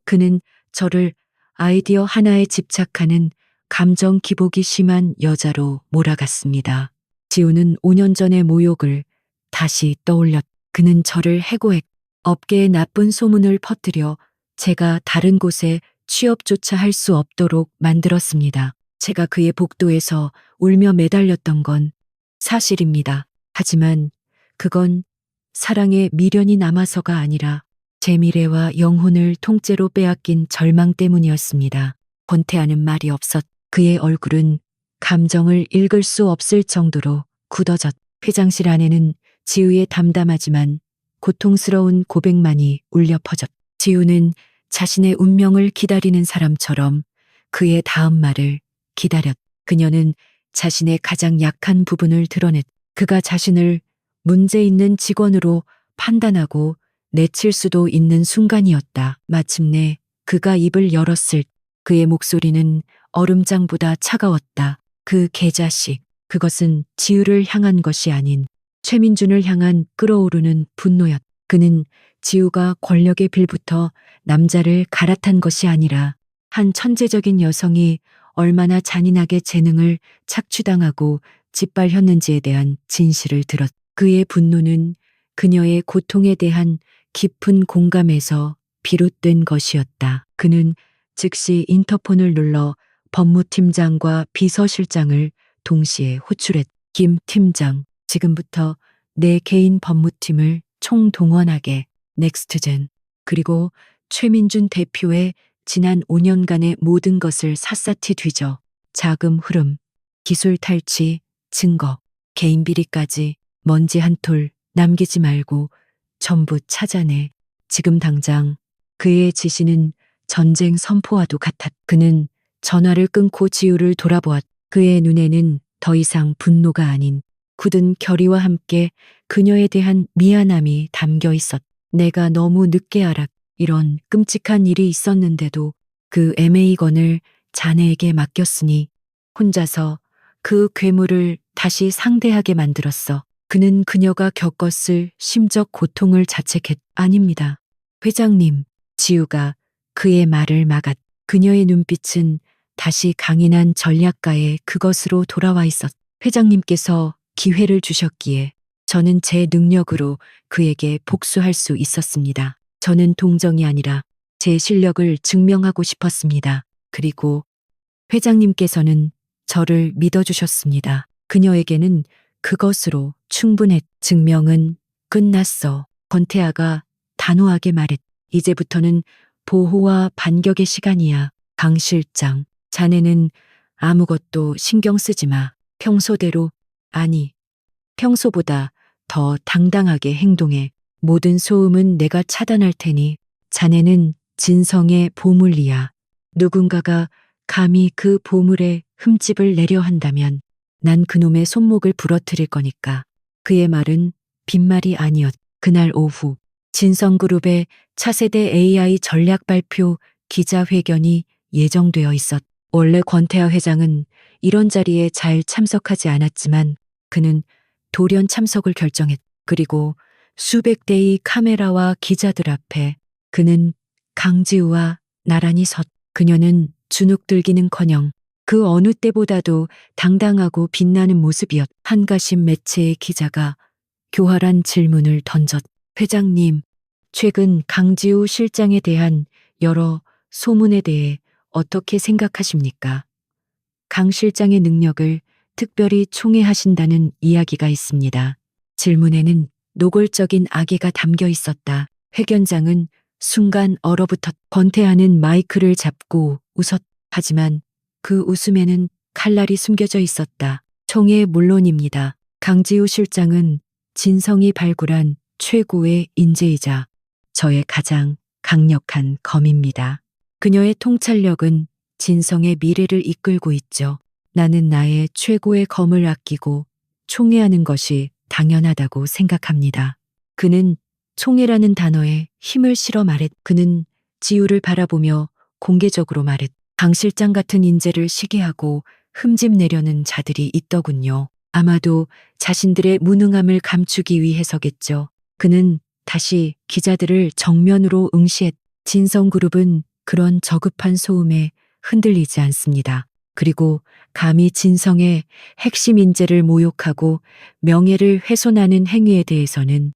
그는 저를 아이디어 하나에 집착하는 감정 기복이 심한 여자로 몰아갔습니다. 지우는 5년 전의 모욕을 다시 떠올렸. 그는 저를 해고했. 업계에 나쁜 소문을 퍼뜨려 제가 다른 곳에 취업조차 할 수 없도록 만들었습니다. 제가 그의 복도에서 울며 매달렸던 건 사실입니다. 하지만 그건 사랑에 미련이 남아서가 아니라 제 미래와 영혼을 통째로 빼앗긴 절망 때문이었습니다. 권태하는 말이 없었. 그의 얼굴은 감정을 읽을 수 없을 정도로 굳어졌. 회장실 안에는 지우의 담담하지만 고통스러운 고백만이 울려 퍼졌. 지우는 자신의 운명을 기다리는 사람처럼 그의 다음 말을 기다렸. 그녀는 자신의 가장 약한 부분을 드러냈. 그가 자신을 문제 있는 직원으로 판단하고 내칠 수도 있는 순간이었다. 마침내 그가 입을 열었을 그의 목소리는 얼음장보다 차가웠다. 그 개자식. 그것은 지우를 향한 것이 아닌 최민준을 향한 끓어오르는 분노였. 그는 지우가 권력에 빌부터 남자를 갈아탄 것이 아니라 한 천재적인 여성이 얼마나 잔인하게 재능을 착취당하고 짓밟혔는지에 대한 진실을 들었. 그의 분노는 그녀의 고통에 대한 깊은 공감에서 비롯된 것이었다. 그는 즉시 인터폰을 눌러 법무팀장과 비서실장을 동시에 호출했. 김 팀장, 지금부터 내 개인 법무팀을 총동원하게. 넥스트젠. 그리고 최민준 대표의 지난 5년간의 모든 것을 샅샅이 뒤져. 자금 흐름, 기술 탈취, 증거, 개인 비리까지 먼지 한 톨 남기지 말고 전부 찾아내. 지금 당장. 그의 지시는 전쟁 선포와도 같았. 그는 전화를 끊고 지우를 돌아보았. 그의 눈에는 더 이상 분노가 아닌 굳은 결의와 함께 그녀에 대한 미안함이 담겨 있었. 내가 너무 늦게 알았. 이런 끔찍한 일이 있었는데도 그 애매이건을 자네에게 맡겼으니 혼자서 그 괴물을 다시 상대하게 만들었어. 그는 그녀가 겪었을 심적 고통을 자책했. 아닙니다. 회장님. 지우가 그의 말을 막았. 그녀의 눈빛은 다시 강인한 전략가의 그것으로 돌아와 있었. 회장님께서 기회를 주셨기에 저는 제 능력으로 그에게 복수할 수 있었습니다. 저는 동정이 아니라 제 실력을 증명하고 싶었습니다. 그리고 회장님께서는 저를 믿어주셨습니다. 그녀에게는 그것으로 충분했. 증명은 끝났어. 권태아가 단호하게 말했. 이제부터는 보호와 반격의 시간이야. 강 실장, 자네는 아무것도 신경 쓰지 마. 평소대로, 아니, 평소보다 더 당당하게 행동해. 모든 소음은 내가 차단할 테니 자네는 진성의 보물이야. 누군가가 감히 그 보물에 흠집을 내려 한다면 난 그놈의 손목을 부러뜨릴 거니까. 그의 말은 빈말이 아니었. 그날 오후 진성그룹의 차세대 AI 전략 발표 기자회견이 예정되어 있었. 원래 권태하 회장은 이런 자리에 잘 참석하지 않았지만 그는 돌연 참석을 결정했. 그리고 수백 대의 카메라와 기자들 앞에 그는 강지우와 나란히 섰. 그녀는 주눅들기는커녕 그 어느 때보다도 당당하고 빛나는 모습이었. 한가심 매체의 기자가 교활한 질문을 던졌. 회장님, 최근 강지우 실장에 대한 여러 소문에 대해 어떻게 생각하십니까? 강 실장의 능력을 특별히 총애하신다는 이야기가 있습니다. 질문에는 노골적인 악의가 담겨 있었다. 회견장은 순간 얼어붙었. 권태하는 마이크를 잡고 웃었. 하지만 그 웃음에는 칼날이 숨겨져 있었다. 총애 물론입니다. 강지우 실장은 진성이 발굴한 최고의 인재이자 저의 가장 강력한 검입니다. 그녀의 통찰력은 진성의 미래를 이끌고 있죠. 나는 나의 최고의 검을 아끼고 총애하는 것이 당연하다고 생각합니다. 그는 총애라는 단어에 힘을 실어 말했. 그는 지우를 바라보며 공개적으로 말했. 강 실장 같은 인재를 시기하고 흠집 내려는 자들이 있더군요. 아마도 자신들의 무능함을 감추기 위해서겠죠. 그는 다시 기자들을 정면으로 응시했. 진성그룹은 그런 저급한 소음에 흔들리지 않습니다. 그리고 감히 진성의 핵심 인재를 모욕하고 명예를 훼손하는 행위에 대해서는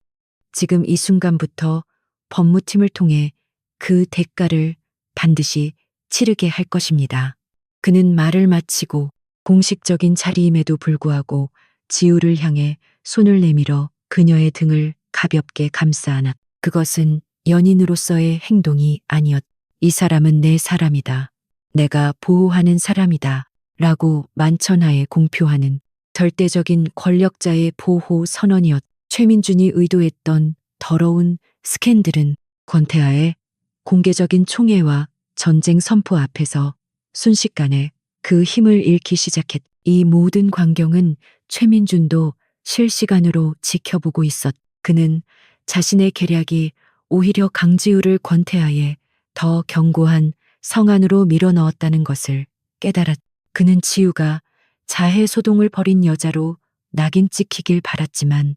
지금 이 순간부터 법무팀을 통해 그 대가를 반드시 치르게 할 것입니다. 그는 말을 마치고 공식적인 자리임에도 불구하고 지우를 향해 손을 내밀어 그녀의 등을 가볍게 감싸 안았. 그것은 연인으로서의 행동이 아니었. 이 사람은 내 사람이다. 내가 보호하는 사람이다. 라고 만천하에 공표하는 절대적인 권력자의 보호 선언이었. 최민준이 의도했던 더러운 스캔들은 권태하의 공개적인 총애와 전쟁 선포 앞에서 순식간에 그 힘을 잃기 시작했. 이 모든 광경은 최민준도 실시간으로 지켜보고 있었. 그는 자신의 계략이 오히려 강지우를 권태하에 더 견고한 성안으로 밀어넣었다는 것을 깨달았. 그는 지우가 자해소동을 벌인 여자로 낙인 찍히길 바랐지만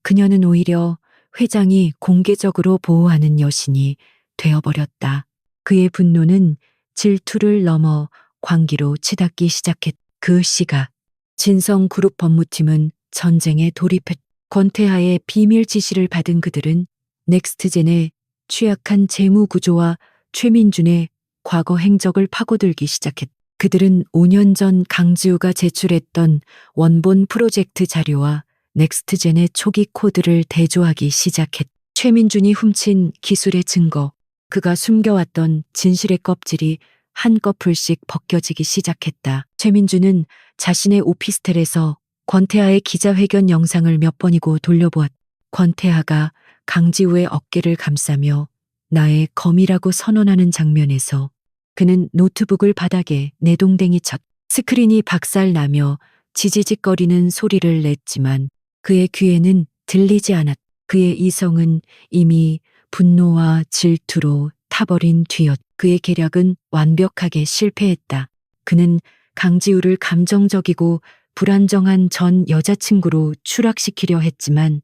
그녀는 오히려 회장이 공개적으로 보호하는 여신이 되어버렸다. 그의 분노는 질투를 넘어 광기로 치닫기 시작했. 그 시각 진성그룹 법무팀은 전쟁에 돌입했. 권태하의 비밀 지시를 받은 그들은 넥스트젠의 취약한 재무 구조와 최민준의 과거 행적을 파고들기 시작했. 그들은 5년 전 강지우가 제출했던 원본 프로젝트 자료와 넥스트젠의 초기 코드를 대조하기 시작했. 최민준이 훔친 기술의 증거, 그가 숨겨왔던 진실의 껍질이 한꺼풀씩 벗겨지기 시작했다. 최민준은 자신의 오피스텔에서 권태하의 기자회견 영상을 몇 번이고 돌려보았. 권태하가 강지우의 어깨를 감싸며 나의 검이라고 선언하는 장면에서 그는 노트북을 바닥에 내동댕이 쳤. 스크린이 박살나며 지지직거리는 소리를 냈지만 그의 귀에는 들리지 않았. 그의 이성은 이미 분노와 질투로 타버린 뒤였. 그의 계략은 완벽하게 실패했다. 그는 강지우를 감정적이고 불안정한 전 여자친구로 추락시키려 했지만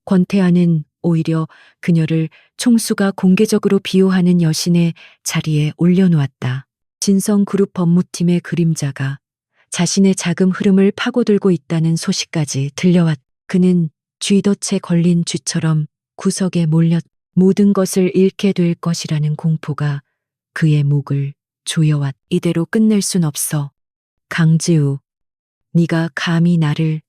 권태하는 오히려 그녀를 총수가 공개적으로 비호하는 여신의 자리에 올려놓았다. 진성그룹 법무팀의 그림자가 자신의 자금 흐름을 파고들고 있다는 소식까지 들려왔. 그는 쥐덫에 걸린 쥐처럼 구석에 몰렸. 모든 것을 잃게 될 것이라는 공포가 그의 목을 조여왔. 이대로 끝낼 순 없어. 강지우, 네가 감히 나를.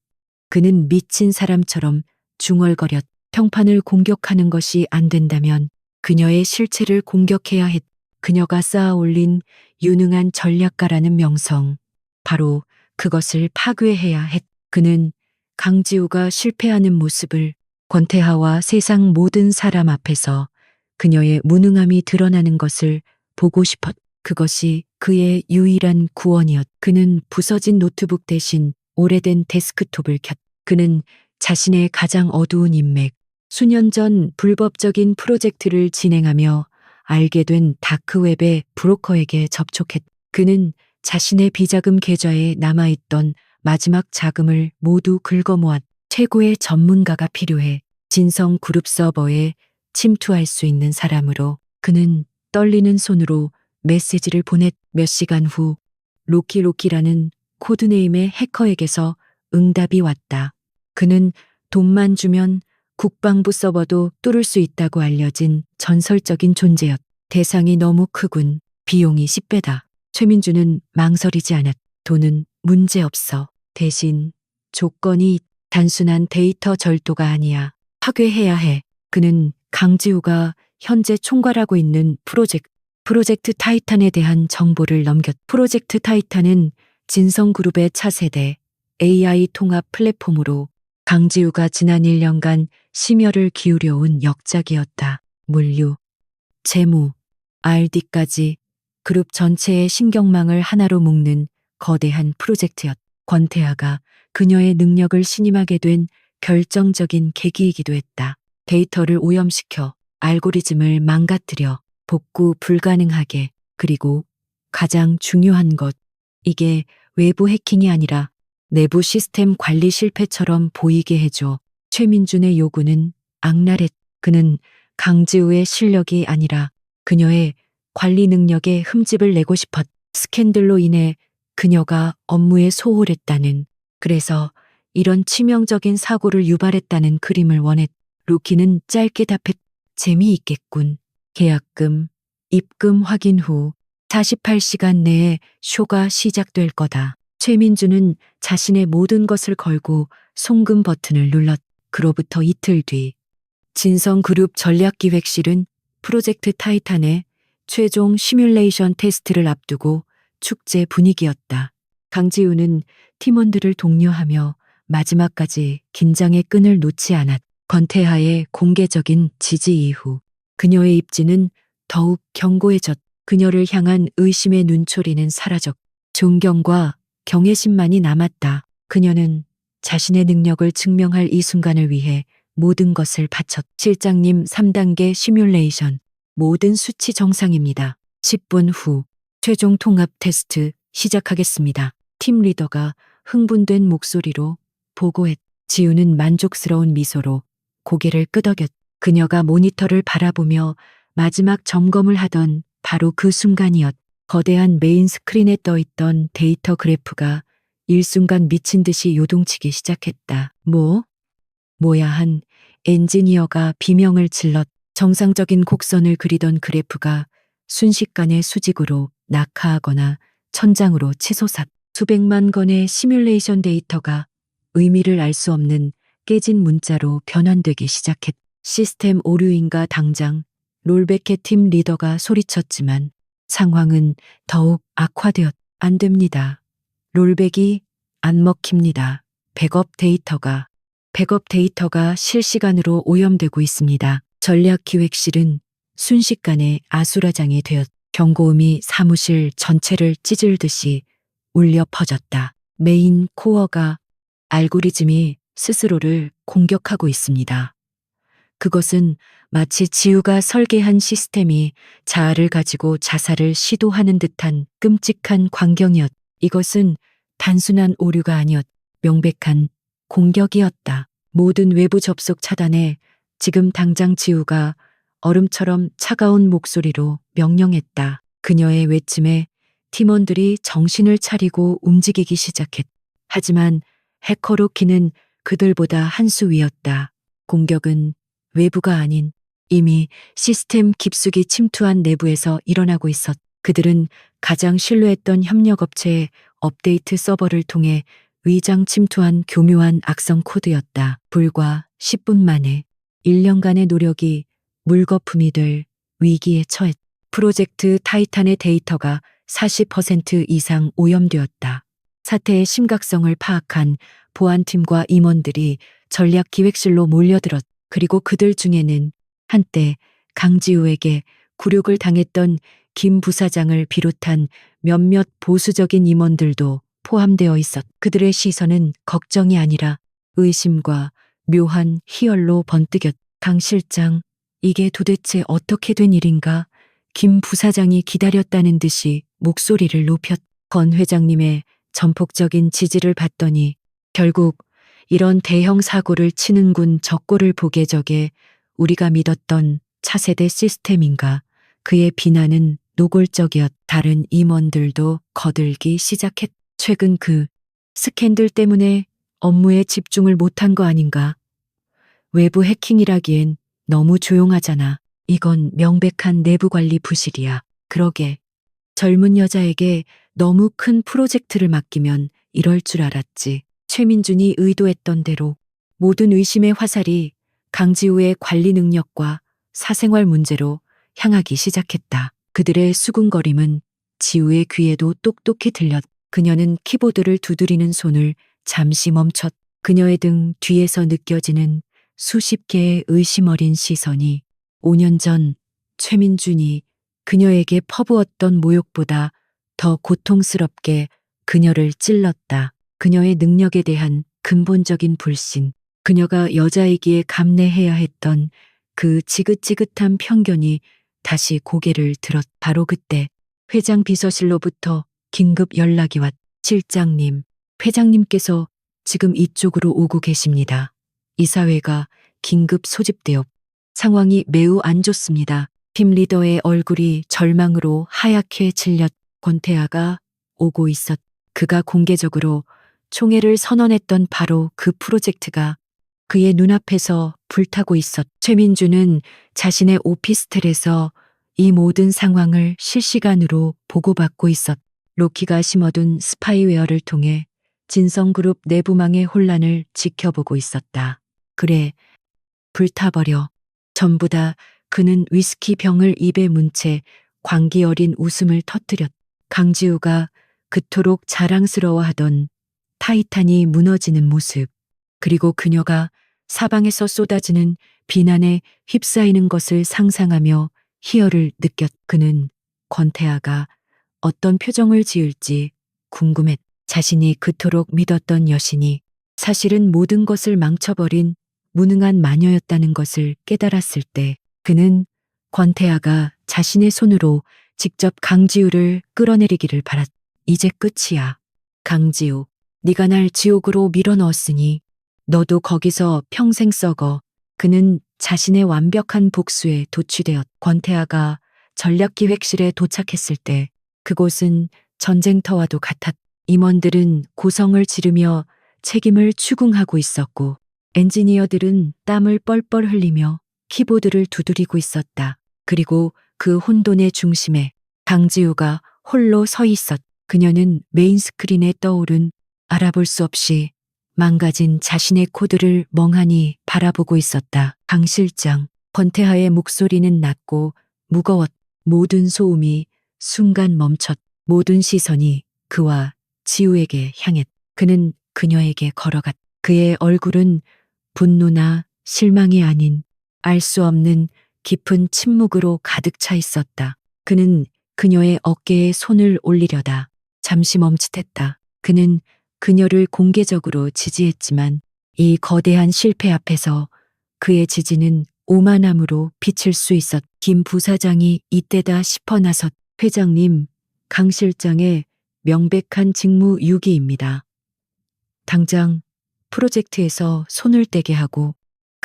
그는 미친 사람처럼 중얼거렸. 평판을 공격하는 것이 안 된다면 그녀의 실체를 공격해야 했. 그녀가 쌓아올린 유능한 전략가라는 명성, 바로 그것을 파괴해야 했. 그는 강지우가 실패하는 모습을 권태하와 세상 모든 사람 앞에서 그녀의 무능함이 드러나는 것을 보고 싶었. 그것이 그의 유일한 구원이었. 그는 부서진 노트북 대신 오래된 데스크톱을 켰. 그는 자신의 가장 어두운 인맥, 수년 전 불법적인 프로젝트를 진행하며 알게 된 다크웹의 브로커에게 접촉했. 그는 자신의 비자금 계좌에 남아있던 마지막 자금을 모두 긁어모았. 최고의 전문가가 필요해. 진성 그룹 서버에 침투할 수 있는 사람으로. 그는 떨리는 손으로 메시지를 보냈. 몇 시간 후 로키로키라는 코드네임의 해커에게서 응답이 왔다. 그는 돈만 주면 국방부 서버도 뚫을 수 있다고 알려진 전설적인 존재였. 대상이 너무 크군. 비용이 10배다. 최민준은 망설이지 않았. 돈은 문제없어. 대신 조건이 단순한 데이터 절도가 아니야. 파괴해야 해. 그는 강지우가 현재 총괄하고 있는 프로젝트 타이탄에 대한 정보를 넘겼. 프로젝트 타이탄은 진성그룹의 차세대 AI 통합 플랫폼으로 강지우가 지난 1년간 심혈을 기울여온 역작이었다. 물류, 재무, R&D까지 그룹 전체의 신경망을 하나로 묶는 거대한 프로젝트였. 권태하가 그녀의 능력을 신임하게 된 결정적인 계기이기도 했다. 데이터를 오염시켜 알고리즘을 망가뜨려 복구 불가능하게, 그리고 가장 중요한 것, 이게 외부 해킹이 아니라 내부 시스템 관리 실패처럼 보이게 해줘. 최민준의 요구는 악랄했. 그는 강지우의 실력이 아니라 그녀의 관리 능력에 흠집을 내고 싶었. 스캔들로 인해 그녀가 업무에 소홀했다는, 그래서 이런 치명적인 사고를 유발했다는 그림을 원했. 루키는 짧게 답했. 재미있겠군. 계약금, 입금 확인 후 48시간 내에 쇼가 시작될 거다. 최민준은 자신의 모든 것을 걸고 송금 버튼을 눌렀. 그로부터 이틀 뒤 진성그룹 전략기획실은 프로젝트 타이탄의 최종 시뮬레이션 테스트를 앞두고 축제 분위기였다. 강지우는 팀원들을 독려하며 마지막까지 긴장의 끈을 놓지 않았. 권태하의 공개적인 지지 이후 그녀의 입지는 더욱 견고해졌. 그녀를 향한 의심의 눈초리는 사라졌. 존경과 경외심만이 남았다. 그녀는 자신의 능력을 증명할 이 순간을 위해 모든 것을 바쳤. 실장님 3단계 시뮬레이션. 모든 수치 정상입니다. 10분 후 최종 통합 테스트 시작하겠습니다. 팀 리더가 흥분된 목소리로 보고했. 지우는 만족스러운 미소로 고개를 끄덕였. 그녀가 모니터를 바라보며 마지막 점검을 하던 바로 그 순간이었. 거대한 메인 스크린에 떠있던 데이터 그래프가 일순간 미친 듯이 요동치기 시작했다. 뭐야 한 엔지니어가 비명을 질렀. 정상적인 곡선을 그리던 그래프가 순식간에 수직으로 낙하하거나 천장으로 치솟았. 수백만 건의 시뮬레이션 데이터가 의미를 알 수 없는 깨진 문자로 변환되기 시작했. 시스템 오류인가 당장 롤베케 팀 리더가 소리쳤지만 상황은 더욱 악화되었. 안 됩니다. 롤백이 안 먹힙니다. 백업 데이터가 실시간으로 오염되고 있습니다. 전략기획실은 순식간에 아수라장이 되었. 경고음이 사무실 전체를 찢을듯이 울려 퍼졌다. 메인 코어가 알고리즘이 스스로를 공격하고 있습니다. 그것은 마치 지우가 설계한 시스템이 자아를 가지고 자살을 시도하는 듯한 끔찍한 광경이었. 이것은 단순한 오류가 아니었. 명백한 공격이었다. 모든 외부 접속 차단에 지금 당장 지우가 얼음처럼 차가운 목소리로 명령했다. 그녀의 외침에 팀원들이 정신을 차리고 움직이기 시작했. 하지만 해커 로키는 그들보다 한 수 위였다. 공격은 외부가 아닌 이미 시스템 깊숙이 침투한 내부에서 일어나고 있었. 그들은 가장 신뢰했던 협력업체의 업데이트 서버를 통해 위장 침투한 교묘한 악성 코드였다. 불과 10분 만에 1년간의 노력이 물거품이 될 위기에 처했. 프로젝트 타이탄의 데이터가 40% 이상 오염되었다. 사태의 심각성을 파악한 보안팀과 임원들이 전략기획실로 몰려들었. 그리고 그들 중에는 한때 강지우에게 굴욕을 당했던 김 부사장을 비롯한 몇몇 보수적인 임원들도 포함되어 있었. 그들의 시선은 걱정이 아니라 의심과 묘한 희열로 번뜩였. 강 실장, 이게 도대체 어떻게 된 일인가? 김 부사장이 기다렸다는 듯이 목소리를 높였. 건 회장님의 전폭적인 지지를 받더니 결국 이런 대형 사고를 치는군. 적고를 보게 저게 우리가 믿었던 차세대 시스템인가? 그의 비난은 노골적이었. 다른 임원들도 거들기 시작했. 최근 그 스캔들 때문에 업무에 집중을 못한 거 아닌가? 외부 해킹이라기엔 너무 조용하잖아. 이건 명백한 내부 관리 부실이야. 그러게. 젊은 여자에게 너무 큰 프로젝트를 맡기면 이럴 줄 알았지. 최민준이 의도했던 대로 모든 의심의 화살이 강지우의 관리 능력과 사생활 문제로 향하기 시작했다. 그들의 수군거림은 지우의 귀에도 똑똑히 들렸. 그녀는 키보드를 두드리는 손을 잠시 멈췄. 그녀의 등 뒤에서 느껴지는 수십 개의 의심 어린 시선이 5년 전 최민준이 그녀에게 퍼부었던 모욕보다 더 고통스럽게 그녀를 찔렀다. 그녀의 능력에 대한 근본적인 불신, 그녀가 여자이기에 감내해야 했던 그 지긋지긋한 편견이 다시 고개를 들었. 바로 그때 회장 비서실로부터 긴급 연락이 왔. 실장님, 회장님께서 지금 이쪽으로 오고 계십니다. 이사회가 긴급 소집되어 상황이 매우 안 좋습니다. 팀 리더의 얼굴이 절망으로 하얗게 질렸. 권태아가 오고 있었. 그가 공개적으로 총회를 선언했던 바로 그 프로젝트가 그의 눈앞에서 불타고 있었. 최민주는 자신의 오피스텔에서 이 모든 상황을 실시간으로 보고받고 있었. 로키가 심어둔 스파이웨어를 통해 진성그룹 내부망의 혼란을 지켜보고 있었다. 그래, 불타버려. 전부 다 그는 위스키 병을 입에 문 채 광기 어린 웃음을 터뜨렸. 강지우가 그토록 자랑스러워하던 타이탄이 무너지는 모습, 그리고 그녀가 사방에서 쏟아지는 비난에 휩싸이는 것을 상상하며 희열을 느꼈. 그는 권태아가 어떤 표정을 지을지 궁금했. 자신이 그토록 믿었던 여신이 사실은 모든 것을 망쳐버린 무능한 마녀였다는 것을 깨달았을 때 그는 권태아가 자신의 손으로 직접 강지우를 끌어내리기를 바랐. 이제 끝이야. 강지우, 네가 날 지옥으로 밀어넣었으니 너도 거기서 평생 썩어. 그는 자신의 완벽한 복수에 도취되었. 권태아가 전략기획실에 도착했을 때 그곳은 전쟁터와도 같았. 임원들은 고성을 지르며 책임을 추궁하고 있었고 엔지니어들은 땀을 뻘뻘 흘리며 키보드를 두드리고 있었다. 그리고 그 혼돈의 중심에 강지우가 홀로 서 있었. 그녀는 메인 스크린에 떠오른 알아볼 수 없이 망가진 자신의 코드를 멍하니 바라보고 있었다. 강 실장, 권태하의 목소리는 낮고 무거웠. 모든 소음이 순간 멈췄. 모든 시선이 그와 지우에게 향했. 그는 그녀에게 걸어갔. 그의 얼굴은 분노나 실망이 아닌 알 수 없는 깊은 침묵으로 가득 차 있었다. 그는 그녀의 어깨에 손을 올리려다 잠시 멈칫했다. 그는 그녀를 공개적으로 지지했지만 이 거대한 실패 앞에서 그의 지지는 오만함으로 비칠 수 있었. 김 부사장이 이때다 싶어 나섰. 회장님, 강 실장의 명백한 직무 유기입니다. 당장 프로젝트에서 손을 떼게 하고.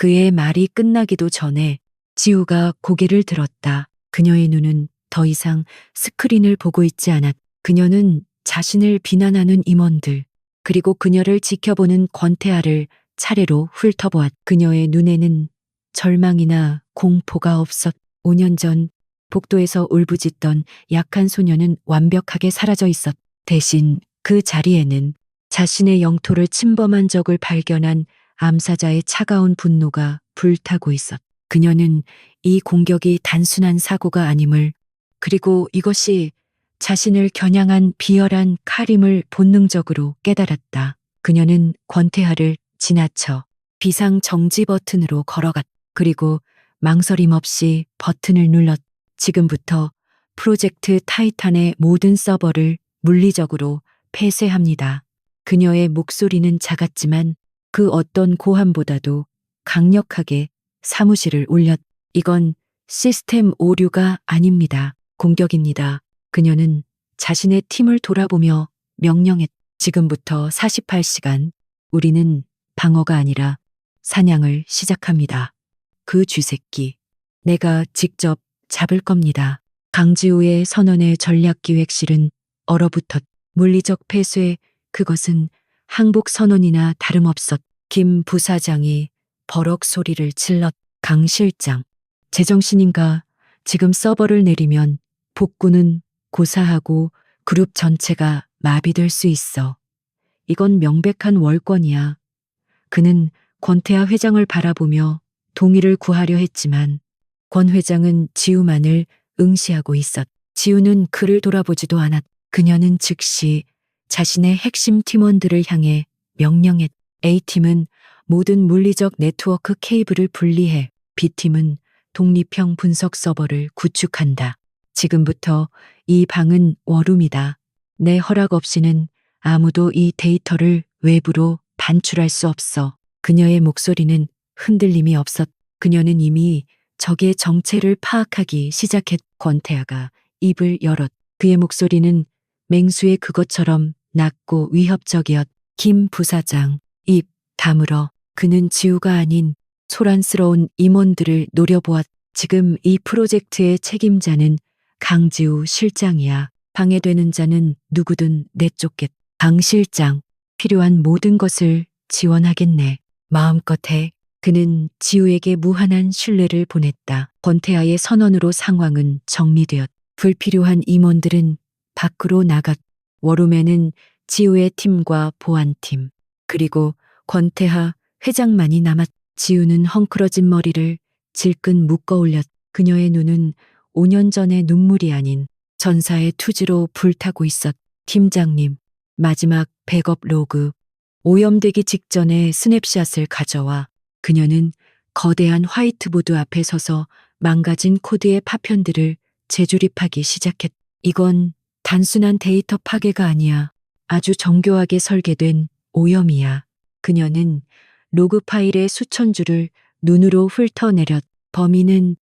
그의 말이 끝나기도 전에 지우가 고개를 들었다. 그녀의 눈은 더 이상 스크린을 보고 있지 않았. 그녀는 자신을 비난하는 임원들, 그리고 그녀를 지켜보는 권태아를 차례로 훑어보았. 그녀의 눈에는 절망이나 공포가 없었. 5년 전 복도에서 울부짖던 약한 소녀는 완벽하게 사라져 있었. 대신 그 자리에는 자신의 영토를 침범한 적을 발견한 암사자의 차가운 분노가 불타고 있었. 그녀는 이 공격이 단순한 사고가 아님을, 그리고 이것이 자신을 겨냥한 비열한 칼임을 본능적으로 깨달았다. 그녀는 권태하를 지나쳐 비상 정지 버튼으로 걸어갔. 그리고 망설임 없이 버튼을 눌렀. 지금부터 프로젝트 타이탄의 모든 서버를 물리적으로 폐쇄합니다. 그녀의 목소리는 작았지만 그 어떤 고함보다도 강력하게 사무실을 울렸. 이건 시스템 오류가 아닙니다. 공격입니다. 그녀는 자신의 팀을 돌아보며 명령했. 지금부터 48시간 우리는 방어가 아니라 사냥을 시작합니다. 그 쥐새끼 내가 직접 잡을 겁니다. 강지우의 선언의 전략기획실은 얼어붙었. 물리적 폐쇄, 그것은 항복 선언이나 다름없었. 김 부사장이 버럭 소리를 질렀. 강 실장, 제정신인가? 지금 서버를 내리면 복구는 고사하고 그룹 전체가 마비될 수 있어. 이건 명백한 월권이야. 그는 권태아 회장을 바라보며 동의를 구하려 했지만 권 회장은 지우만을 응시하고 있었. 지우는 그를 돌아보지도 않았. 그녀는 즉시 자신의 핵심 팀원들을 향해 명령했. A팀은 모든 물리적 네트워크 케이블을 분리해. B팀은 독립형 분석 서버를 구축한다. 지금부터 이 방은 워룸이다. 내 허락 없이는 아무도 이 데이터를 외부로 반출할 수 없어. 그녀의 목소리는 흔들림이 없었. 그녀는 이미 적의 정체를 파악하기 시작했. 권태아가 입을 열었. 그의 목소리는 맹수의 그것처럼 낮고 위협적이었. 김 부사장, 입 다물어. 그는 지우가 아닌 소란스러운 임원들을 노려보았. 지금 이 프로젝트의 책임자는 강지우 실장이야. 방해되는 자는 누구든 내쫓겠. 강 실장, 필요한 모든 것을 지원하겠네. 마음껏 해. 그는 지우에게 무한한 신뢰를 보냈다. 권태아의 선언으로 상황은 정리되었. 불필요한 임원들은 밖으로 나갔. 워룸에는 지우의 팀과 보안팀, 그리고 권태하 회장만이 남았. 지우는 헝클어진 머리를 질끈 묶어 올렸. 그녀의 눈은 5년 전의 눈물이 아닌 전사의 투지로 불타고 있었. 팀장님, 마지막 백업 로그. 오염되기 직전의 스냅샷을 가져와. 그녀는 거대한 화이트보드 앞에 서서 망가진 코드의 파편들을 재조립하기 시작했. 이건 단순한 데이터 파괴가 아니야. 아주 정교하게 설계된 오염이야. 그녀는 로그 파일의 수천 줄을 눈으로 훑어내렸. 범인은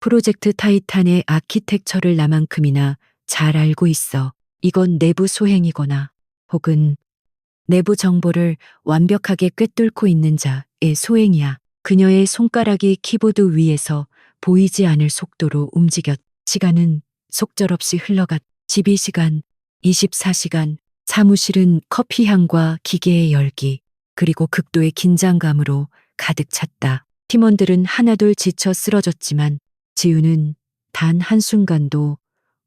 프로젝트 타이탄의 아키텍처를 나만큼이나 잘 알고 있어. 이건 내부 소행이거나 혹은 내부 정보를 완벽하게 꿰뚫고 있는 자의 소행이야. 그녀의 손가락이 키보드 위에서 보이지 않을 속도로 움직였. 시간은 속절없이 흘러갔. 12시간, 24시간, 사무실은 커피 향과 기계의 열기, 그리고 극도의 긴장감으로 가득 찼다. 팀원들은 하나둘 지쳐 쓰러졌지만 지우는 단 한순간도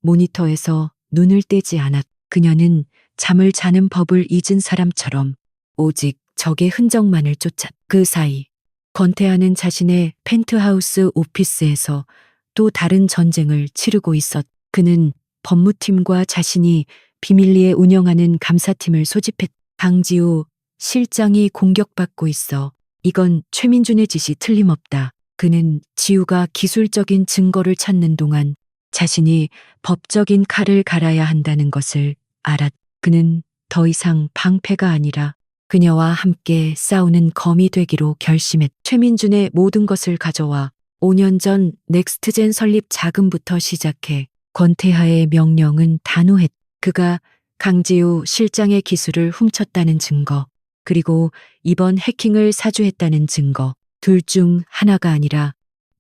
모니터에서 눈을 떼지 않았. 그녀는 잠을 자는 법을 잊은 사람처럼 오직 적의 흔적만을 쫓았. 그 사이 권태하는 자신의 펜트하우스 오피스에서 또 다른 전쟁을 치르고 있었. 그는 법무팀과 자신이 비밀리에 운영하는 감사팀을 소집했. 강지우 실장이 공격받고 있어. 이건 최민준의 짓이 틀림없다. 그는 지우가 기술적인 증거를 찾는 동안 자신이 법적인 칼을 갈아야 한다는 것을 알았. 그는 더 이상 방패가 아니라 그녀와 함께 싸우는 검이 되기로 결심했. 최민준의 모든 것을 가져와 5년 전 넥스트젠 설립 자금부터 시작해 권태하의 명령은 단호했. 그가 강지우 실장의 기술을 훔쳤다는 증거, 그리고 이번 해킹을 사주했다는 증거, 둘 중 하나가 아니라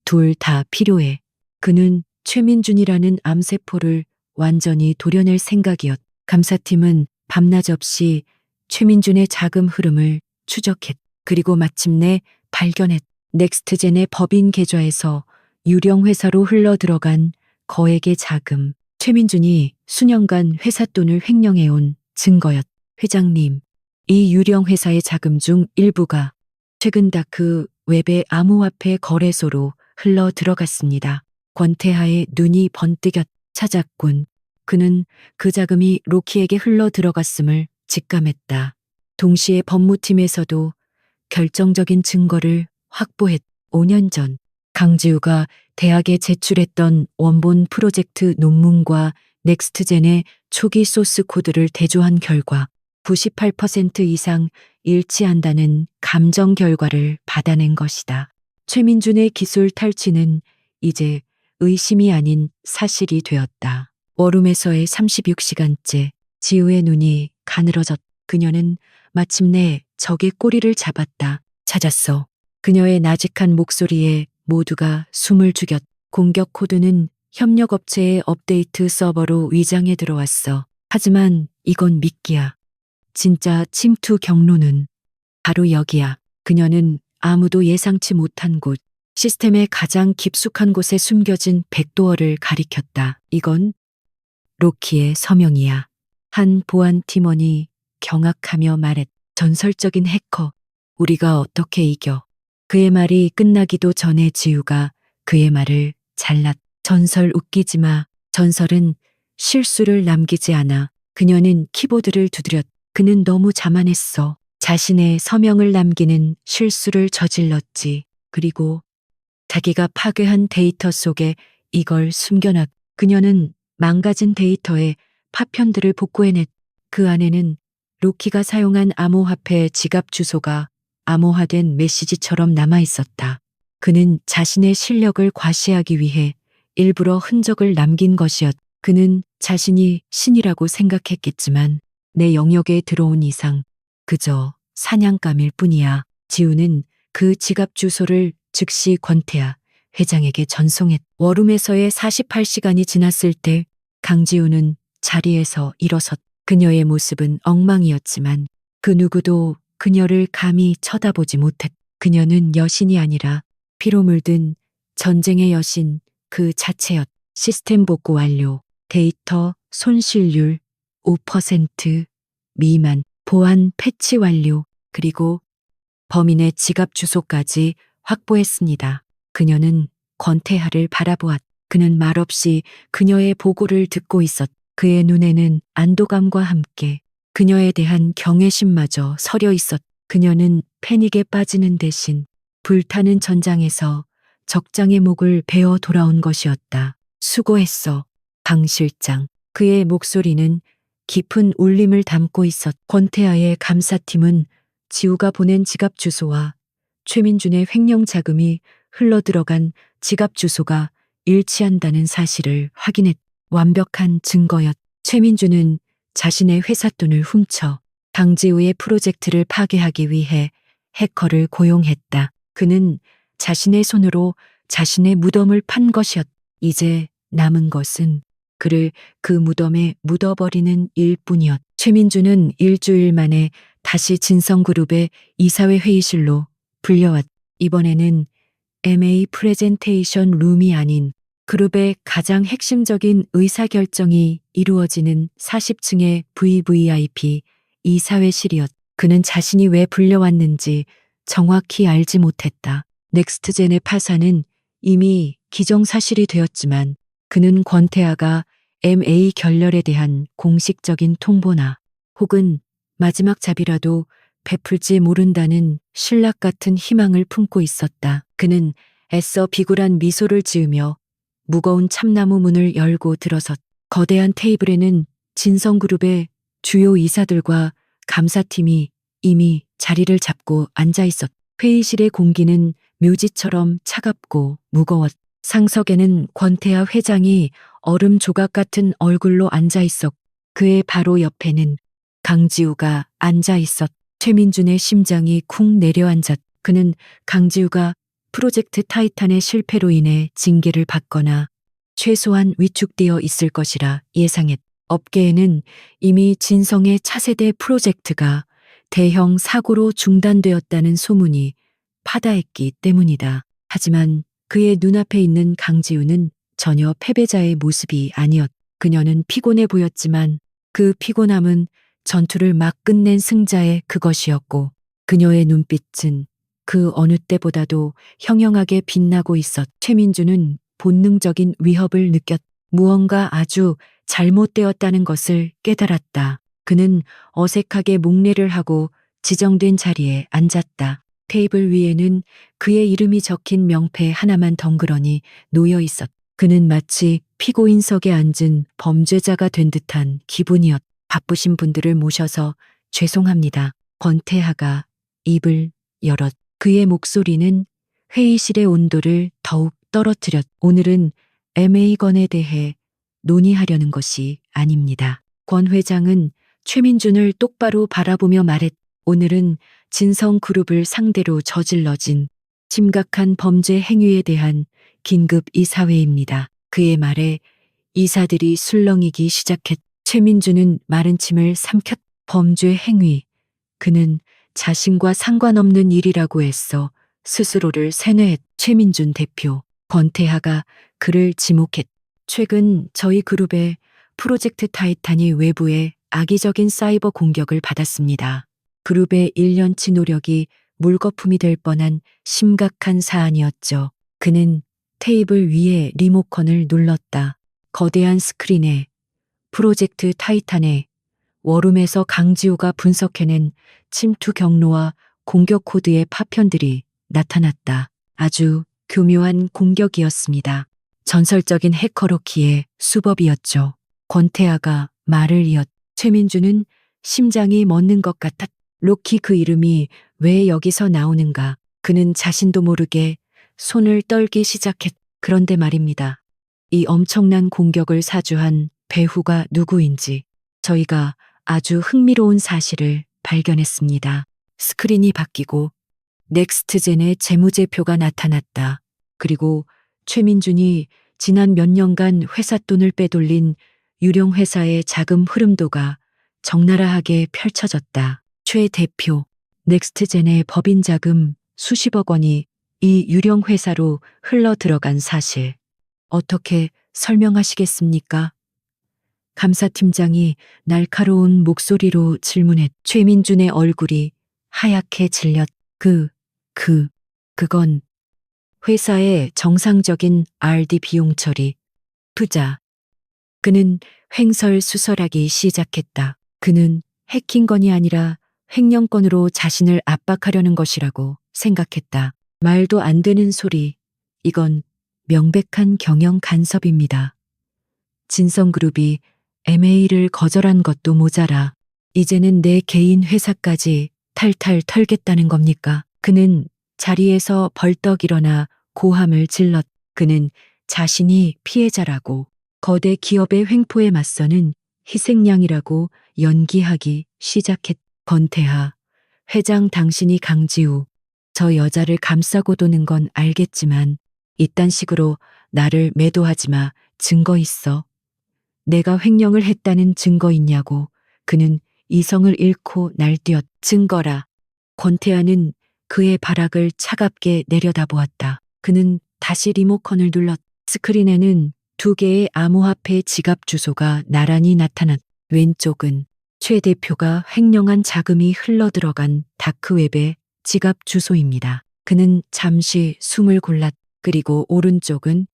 둘 다 필요해. 그는 최민준이라는 암세포를 완전히 도려낼 생각이었. 감사팀은 밤낮 없이 최민준의 자금 흐름을 추적했. 그리고 마침내 발견했. 넥스트젠의 법인 계좌에서 유령 회사로 흘러 들어간 거액의 자금. 최민준이 수년간 회사 돈을 횡령해온 증거였. 회장님, 이 유령 회사의 자금 중 일부가 최근 다크 웹의 암호화폐 거래소로 흘러 들어갔습니다. 권태하의 눈이 번뜩였. 찾았군. 그는 그 자금이 로키에게 흘러 들어갔음을 직감했다. 동시에 법무팀에서도 결정적인 증거를 확보했. 5년 전 강지우가 대학에 제출했던 원본 프로젝트 논문과 넥스트젠의 초기 소스 코드를 대조한 결과 98% 이상 일치한다는 감정 결과를 받아낸 것이다. 최민준의 기술 탈취는 이제 의심이 아닌 사실이 되었다. 워룸에서의 36시간째 지우의 눈이 가늘어졌. 그녀는 마침내 적의 꼬리를 잡았다. 찾았어. 그녀의 나직한 목소리에 모두가 숨을 죽였. 공격 코드는 협력업체의 업데이트 서버로 위장해 들어왔어. 하지만 이건 미끼야. 진짜 침투 경로는 바로 여기야. 그녀는 아무도 예상치 못한 곳, 시스템의 가장 깊숙한 곳에 숨겨진 백도어를 가리켰다. 이건 로키의 서명이야. 한 보안 팀원이 경악하며 말했. 전설적인 해커, 우리가 어떻게 이겨? 그의 말이 끝나기도 전에 지우가 그의 말을 잘랐. 전설 웃기지 마. 전설은 실수를 남기지 않아. 그녀는 키보드를 두드렸. 그는 너무 자만했어. 자신의 서명을 남기는 실수를 저질렀지. 그리고 자기가 파괴한 데이터 속에 이걸 숨겨놨. 그녀는 망가진 데이터에 파편들을 복구해냈. 그 안에는 로키가 사용한 암호화폐 지갑 주소가 암호화된 메시지처럼 남아 있었다. 그는 자신의 실력을 과시하기 위해 일부러 흔적을 남긴 것이었. 그는 자신이 신이라고 생각했겠지만 내 영역에 들어온 이상 그저 사냥감일 뿐이야. 지우는 그 지갑 주소를 즉시 권태하 회장에게 전송했. 워룸에서의 48시간이 지났을 때 강지우는 자리에서 일어섰. 그녀의 모습은 엉망이었지만 그 누구도 그녀를 감히 쳐다보지 못했. 그녀는 여신이 아니라 피로 물든 전쟁의 여신 그 자체였. 시스템 복구 완료. 데이터 손실률 5% 미만. 보안 패치 완료. 그리고 범인의 지갑 주소까지 확보했습니다. 그녀는 권태하를 바라보았. 그는 말없이 그녀의 보고를 듣고 있었. 그의 눈에는 안도감과 함께 그녀에 대한 경외심마저 서려 있었. 그녀는 패닉에 빠지는 대신 불타는 전장에서 적장의 목을 베어 돌아온 것이었다. 수고했어, 강 실장. 그의 목소리는 깊은 울림을 담고 있었. 권태하의 감사팀은 지우가 보낸 지갑 주소와 최민준의 횡령 자금이 흘러들어간 지갑 주소가 일치한다는 사실을 확인했. 완벽한 증거였. 최민준은 자신의 회사 돈을 훔쳐 강지우의 프로젝트를 파괴하기 위해 해커를 고용했다. 그는 자신의 손으로 자신의 무덤을 판 것이었. 이제 남은 것은 그를 그 무덤에 묻어버리는 일뿐이었. 최민준은 일주일 만에 다시 진성그룹의 이사회 회의실로 불려왔. 이번에는 MA 프레젠테이션 룸이 아닌 그룹의 가장 핵심적인 의사결정이 이루어지는 40층의 VVIP 이사회실이었. 그는 자신이 왜 불려왔는지 정확히 알지 못했다. 넥스트젠의 파산은 이미 기정사실이 되었지만 그는 권태하가 MA 결렬에 대한 공식적인 통보나 혹은 마지막 잡이라도 베풀지 모른다는 신락 같은 희망을 품고 있었다. 그는 애써 비굴한 미소를 지으며 무거운 참나무 문을 열고 들어섰. 거대한 테이블에는 진성그룹의 주요 이사들과 감사팀이 이미 자리를 잡고 앉아 있었. 회의실의 공기는 묘지처럼 차갑고 무거웠. 상석에는 권태하 회장이 얼음 조각 같은 얼굴로 앉아 있었. 그의 바로 옆에는 강지우가 앉아 있었. 최민준의 심장이 쿵 내려앉았. 그는 강지우가 프로젝트 타이탄의 실패로 인해 징계를 받거나 최소한 위축되어 있을 것이라 예상했. 업계에는 이미 진성의 차세대 프로젝트가 대형 사고로 중단되었다는 소문이 파다했기 때문이다. 하지만 그의 눈앞에 있는 강지우는 전혀 패배자의 모습이 아니었. 그녀는 피곤해 보였지만 그 피곤함은 전투를 막 끝낸 승자의 그것이었고 그녀의 눈빛은 그 어느 때보다도 형형하게 빛나고 있었. 최민준은 본능적인 위협을 느꼈. 무언가 아주 잘못되었다는 것을 깨달았다. 그는 어색하게 목례를 하고 지정된 자리에 앉았다. 테이블 위에는 그의 이름이 적힌 명패 하나만 덩그러니 놓여 있었. 그는 마치 피고인석에 앉은 범죄자가 된 듯한 기분이었. 바쁘신 분들을 모셔서 죄송합니다. 권태하가 입을 열었. 그의 목소리는 회의실의 온도를 더욱 떨어뜨렸. 오늘은 MA건에 대해 논의하려는 것이 아닙니다. 권 회장은 최민준을 똑바로 바라보며 말했. 오늘은 진성그룹을 상대로 저질러진 심각한 범죄 행위에 대한 긴급 이사회입니다. 그의 말에 이사들이 술렁이기 시작했. 최민준은 마른 침을 삼켰. 범죄 행위. 그는 자신과 상관없는 일이라고 했어 스스로를 세뇌했. 최민준 대표. 권태하가 그를 지목했. 최근 저희 그룹의 프로젝트 타이탄이 외부의 악의적인 사이버 공격을 받았습니다. 그룹의 1년치 노력이 물거품이 될 뻔한 심각한 사안이었죠. 그는 테이블 위에 리모컨을 눌렀다. 거대한 스크린에 프로젝트 타이탄의 워룸에서 강지우가 분석해낸 침투 경로와 공격 코드의 파편들이 나타났다. 아주 교묘한 공격이었습니다. 전설적인 해커 로키의 수법이었죠. 권태하가 말을 이었. 최민준은 심장이 멎는 것 같았. 로키 그 이름이 왜 여기서 나오는가. 그는 자신도 모르게 손을 떨기 시작했. 그런데 말입니다. 이 엄청난 공격을 사주한 배후가 누구인지 저희가 아주 흥미로운 사실을 발견했습니다. 스크린이 바뀌고 넥스트젠의 재무제표가 나타났다. 그리고 최민준이 지난 몇 년간 회사 돈을 빼돌린 유령 회사의 자금 흐름도가 적나라하게 펼쳐졌다. 최 대표, 넥스트젠의 법인 자금 수십억 원이 이 유령 회사로 흘러 들어간 사실 어떻게 설명하시겠습니까? 감사팀장이 날카로운 목소리로 질문했. 최민준의 얼굴이 하얗게 질렸. 그건 회사의 정상적인 R&D 비용 처리, 투자. 그는 횡설수설하기 시작했다. 그는 해킹건이 아니라 횡령건으로 자신을 압박하려는 것이라고 생각했다. 말도 안 되는 소리. 이건 명백한 경영 간섭입니다. 진성그룹이 MA를 거절한 것도 모자라 이제는 내 개인 회사까지 탈탈 털겠다는 겁니까? 그는 자리에서 벌떡 일어나 고함을 질렀. 그는 자신이 피해자라고 거대 기업의 횡포에 맞서는 희생양이라고 연기하기 시작했. 권태하, 회장 당신이 강지우, 저 여자를 감싸고 도는 건 알겠지만 이딴 식으로 나를 매도하지 마. 증거 있어. 내가 횡령을 했다는 증거 있냐고. 그는 이성을 잃고 날뛰었. 증거라. 권태하는 그의 발악을 차갑게 내려다보았다. 그는 다시 리모컨을 눌렀. 스크린에는 두 개의 암호화폐 지갑 주소가 나란히 나타났. 왼쪽은 최 대표가 횡령한 자금이 흘러들어간 다크웹의 지갑 주소입니다. 그는 잠시 숨을 골랐. 그리고 오른쪽은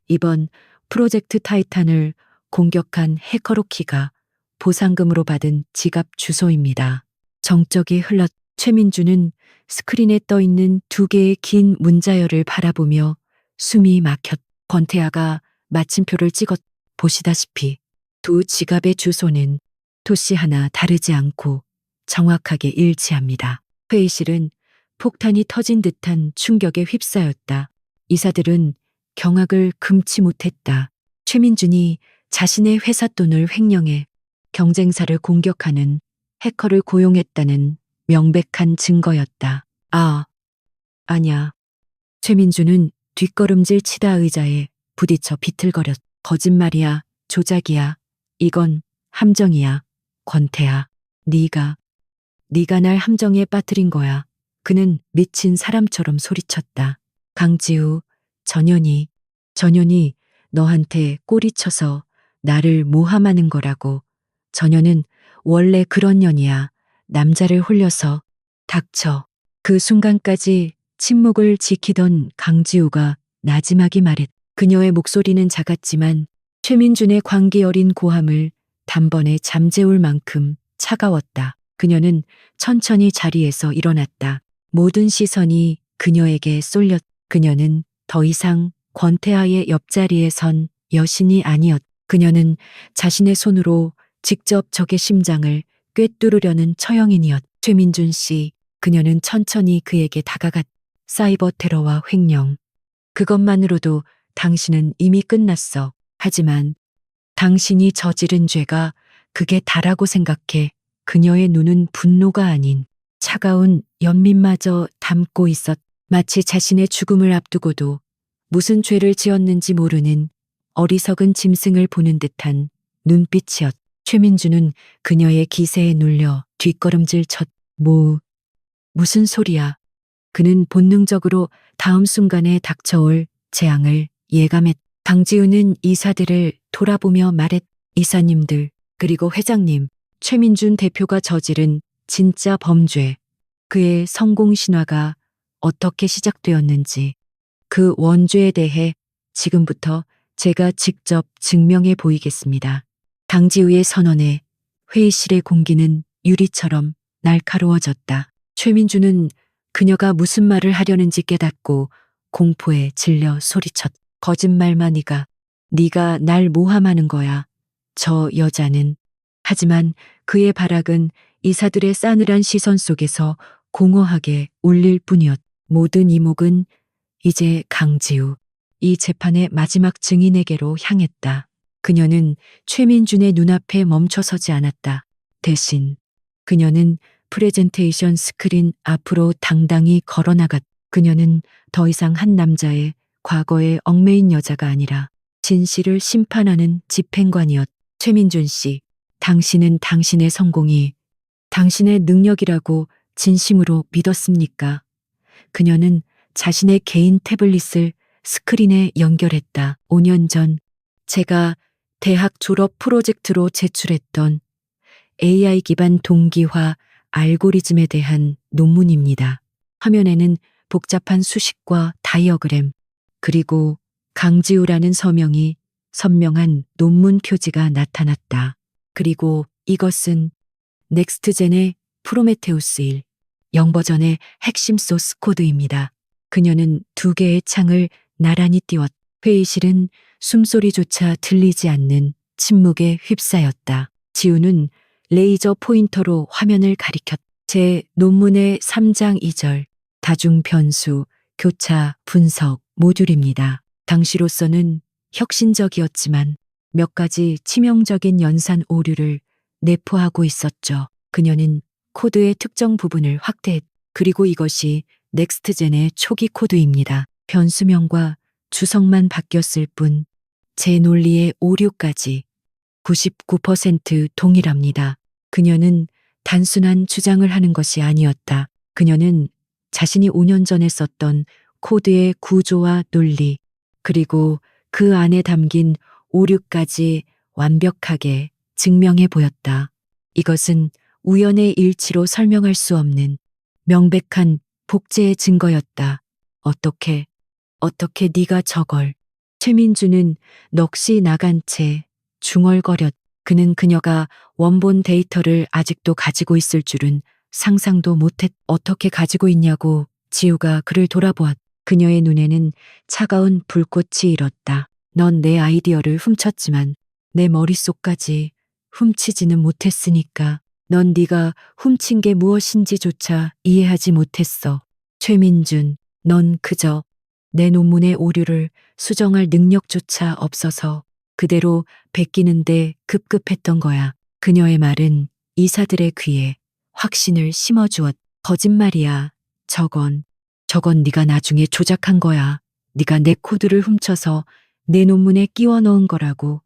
이번 프로젝트 타이탄을 공격한 해커로키가 보상금으로 받은 지갑 주소입니다. 정적이 흘렀. 최민주는 스크린에 떠 있는 두 개의 긴 문자열을 바라보며 숨이 막혔. 권태하가 마침표를 찍었. 보시다시피 두 지갑의 주소는 토시 하나 다르지 않고 정확하게 일치합니다. 회의실은 폭탄이 터진 듯한 충격에 휩싸였다. 이사들은 경악을 금치 못했다. 최민준이 자신의 회사 돈을 횡령해 경쟁사를 공격하는 해커를 고용했다는 명백한 증거였다. 아냐. 최민주는 뒷걸음질 치다 의자에 부딪혀 비틀거렸. 거짓말이야. 조작이야. 이건 함정이야. 권태하, 네가 날 함정에 빠뜨린 거야. 그는 미친 사람처럼 소리쳤다. 강지우, 전현이 너한테 꼬리쳐서 나를 모함하는 거라고. 전현은 원래 그런 년이야. 남자를 홀려서. 닥쳐. 그 순간까지 침묵을 지키던 강지우가 나지막이 말했. 그녀의 목소리는 작았지만 최민준의 광기 어린 고함을 단번에 잠재울 만큼 차가웠다. 그녀는 천천히 자리에서 일어났다. 모든 시선이 그녀에게 쏠렸. 그녀는 더 이상 권태하의 옆자리에 선 여신이 아니었. 그녀는 자신의 손으로 직접 적의 심장을 꿰뚫으려는 처형인이었. 최민준 씨, 그녀는 천천히 그에게 다가갔. 사이버 테러와 횡령. 그것만으로도 당신은 이미 끝났어. 하지만 당신이 저지른 죄가 그게 다라고 생각해. 그녀의 눈은 분노가 아닌 차가운 연민마저 담고 있었. 마치 자신의 죽음을 앞두고도 무슨 죄를 지었는지 모르는 어리석은 짐승을 보는 듯한 눈빛이었. 최민주는 그녀의 기세에 눌려 뒷걸음질 쳤. 무슨 소리야. 그는 본능적으로 다음 순간에 닥쳐올 재앙을 예감했. 강지우는 이사들을 돌아보며 말했. 이사님들, 그리고 회장님, 최민준 대표가 저지른 진짜 범죄, 그의 성공 신화가 어떻게 시작되었는지, 그 원죄에 대해 지금부터 제가 직접 증명해 보이겠습니다. 강지우의 선언에 회의실의 공기는 유리처럼 날카로워졌다. 최민주는 그녀가 무슨 말을 하려는지 깨닫고 공포에 질려 소리쳤. 거짓말만이가. 네가 날 모함하는 거야. 저 여자는. 하지만 그의 발악은 이사들의 싸늘한 시선 속에서 공허하게 울릴 뿐이었. 모든 이목은 이제 강지우, 이 재판의 마지막 증인에게로 향했다. 그녀는 최민준의 눈앞에 멈춰서지 않았다. 대신 그녀는 프레젠테이션 스크린 앞으로 당당히 걸어나갔. 그녀는 더 이상 한 남자의 과거에 얽매인 여자가 아니라 진실을 심판하는 집행관이었. 최민준 씨, 당신은 당신의 성공이 당신의 능력이라고 진심으로 믿었습니까? 그녀는 자신의 개인 태블릿을 스크린에 연결했다. 5년 전 제가 대학 졸업 프로젝트로 제출했던 AI 기반 동기화 알고리즘에 대한 논문입니다. 화면에는 복잡한 수식과 단어 다이어그램, 그리고 강지우라는 서명이 선명한 논문 표지가 나타났다. 그리고 이것은 넥스트젠의 프로메테우스 1, 0버전의 핵심 소스 코드입니다. 그녀는 두 개의 창을 나란히 띄웠. 회의실은 숨소리조차 들리지 않는 침묵에 휩싸였다. 지우는 레이저 포인터로 화면을 가리켰. 제 논문의 3장 2절, 다중 변수, 교차, 분석, 모듈입니다. 당시로서는 혁신적이었지만 몇 가지 치명적인 연산 오류를 내포하고 있었죠. 그녀는 코드의 특정 부분을 확대했. 그리고 이것이 넥스트젠의 초기 코드입니다. 변수명과 주석만 바뀌었을 뿐 제 논리의 오류까지 99% 동일합니다. 그녀는 단순한 주장을 하는 것이 아니었다. 그녀는 자신이 5년 전에 썼던 코드의 구조와 논리, 그리고 그 안에 담긴 오류까지 완벽하게 증명해 보였다. 이것은 우연의 일치로 설명할 수 없는 명백한 복제의 증거였다. 어떻게 네가 저걸. 최민주는 넋이 나간 채 중얼거렸. 그는 그녀가 원본 데이터를 아직도 가지고 있을 줄은 상상도 못했. 어떻게 가지고 있냐고 지우가 그를 돌아보았. 그녀의 눈에는 차가운 불꽃이 일었다. 넌 내 아이디어를 훔쳤지만 내 머릿속까지 훔치지는 못했으니까. 넌 네가 훔친 게 무엇인지조차 이해하지 못했어. 최민준, 넌 그저 내 논문의 오류를 수정할 능력조차 없어서 그대로 베끼는데 급급했던 거야. 그녀의 말은 이사들의 귀에 확신을 심어주었. 거짓말이야. 저건 네가 나중에 조작한 거야. 네가 내 코드를 훔쳐서 내 논문에 끼워 넣은 거라고.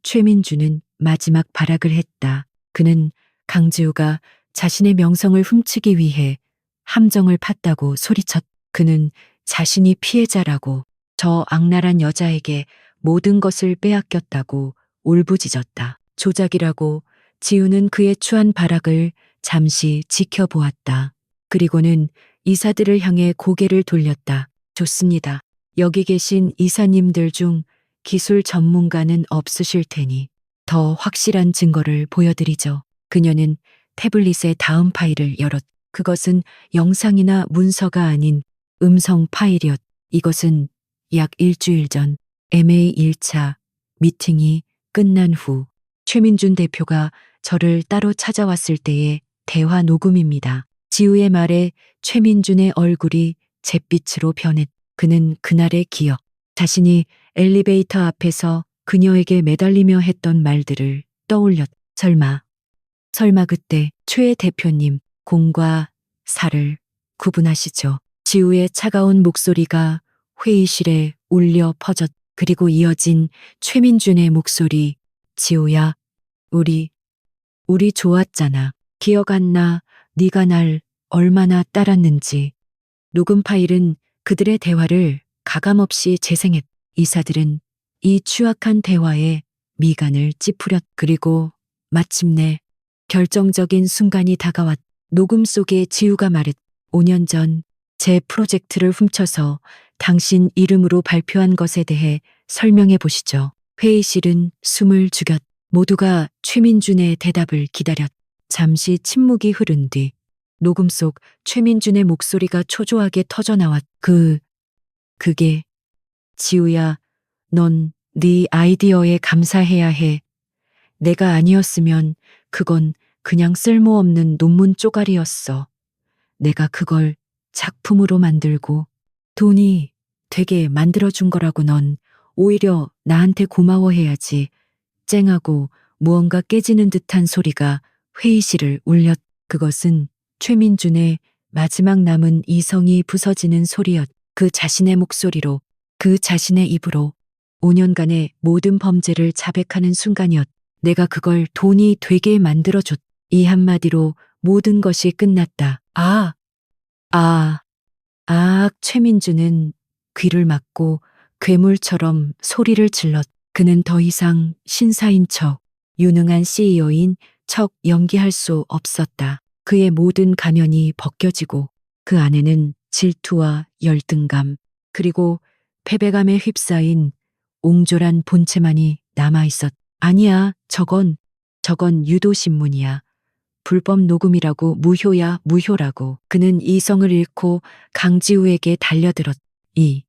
최민주는 마지막 발악을 했다. 그는 강지우가 자신의 명성을 훔치기 위해 함정을 팠다고 소리쳤. 그는 자신이 피해자라고, 저 악랄한 여자에게 모든 것을 빼앗겼다고 울부짖었다. 조작이라고. 지우는 그의 추한 발악을 잠시 지켜보았다. 그리고는 이사들을 향해 고개를 돌렸다. 좋습니다. 여기 계신 이사님들 중 기술 전문가는 없으실 테니 더 확실한 증거를 보여드리죠. 그녀는 태블릿의 다음 파일을 열었. 그것은 영상이나 문서가 아닌 음성 파일이었. 이것은 약 일주일 전 MA 1차 미팅이 끝난 후 최민준 대표가 저를 따로 찾아왔을 때의 대화 녹음입니다. 지우의 말에 최민준의 얼굴이 잿빛으로 변했. 그는 그날의 기억, 자신이 엘리베이터 앞에서 그녀에게 매달리며 했던 말들을 떠올렸. 설마 그때 최 대표님 공과 사를 구분하시죠? 지우의 차가운 목소리가 회의실에 울려 퍼졌. 그리고 이어진 최민준의 목소리. 지우야, 우리 좋았잖아. 기억 안 나? 네가 날 얼마나 따랐는지. 녹음 파일은 그들의 대화를 가감없이 재생했. 이사들은 이 추악한 대화에 미간을 찌푸렸. 그리고 마침내 결정적인 순간이 다가왔. 녹음 속에 지우가 말했. 5년 전 제 프로젝트를 훔쳐서 당신 이름으로 발표한 것에 대해 설명해 보시죠. 회의실은 숨을 죽였. 모두가 최민준의 대답을 기다렸. 잠시 침묵이 흐른 뒤 녹음 속 최민준의 목소리가 초조하게 터져나왔. 그게 지우야, 넌 네 아이디어에 감사해야 해. 내가 아니었으면 그건 그냥 쓸모없는 논문 쪼가리였어. 내가 그걸 작품으로 만들고 돈이 되게 만들어준 거라고. 넌 오히려 나한테 고마워해야지. 쨍하고 무언가 깨지는 듯한 소리가 회의실을 울렸. 그것은 최민준의 마지막 남은 이성이 부서지는 소리였. 그 자신의 목소리로, 그 자신의 입으로 5년간의 모든 범죄를 자백하는 순간이었. 내가 그걸 돈이 되게 만들어줬. 이 한마디로 모든 것이 끝났다. 최민주는 귀를 막고 괴물처럼 소리를 질렀. 그는 더 이상 신사인 척, 유능한 CEO인 척 연기할 수 없었다. 그의 모든 가면이 벗겨지고 그 안에는 질투와 열등감, 그리고 패배감에 휩싸인 옹졸한 본체만이 남아있었. 아니야, 저건 유도신문이야. 불법 녹음이라고, 무효라고. 그는 이성을 잃고 강지우에게 달려들었. 이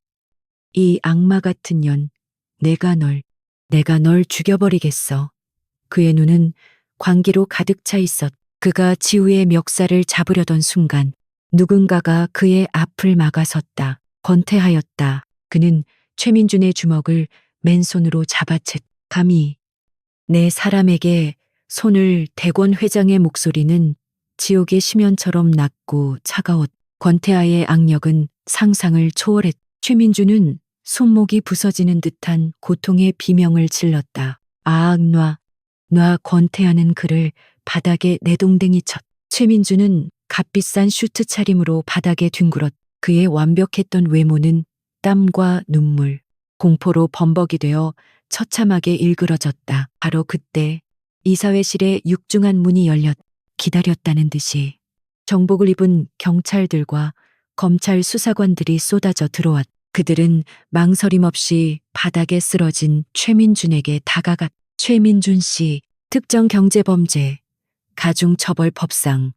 악마 같은 년, 내가 널 죽여버리겠어. 그의 눈은 광기로 가득 차 있었. 그가 지우의 멱살을 잡으려던 순간 누군가가 그의 앞을 막아섰다. 권태하였다. 그는 최민준의 주먹을 맨손으로 잡아챘. 감히 내 사람에게 손을 대권 회장의 목소리는 지옥의 심연처럼 낮고 차가웠. 권태하의 악력은 상상을 초월했. 최민주는 손목이 부서지는 듯한 고통의 비명을 질렀다. 아악 놔 권태하는 그를 바닥에 내동댕이 쳤. 최민주는 값비싼 슈트 차림으로 바닥에 뒹굴었. 그의 완벽했던 외모는 땀과 눈물, 공포로 범벅이 되어 처참하게 일그러졌다. 바로 그때 이사회실의 육중한 문이 열렸. 기다렸다는 듯이 정복을 입은 경찰들과 검찰 수사관들이 쏟아져 들어왔. 그들은 망설임 없이 바닥에 쓰러진 최민준에게 다가갔. 최민준 씨, 특정경제범죄, 가중처벌법상,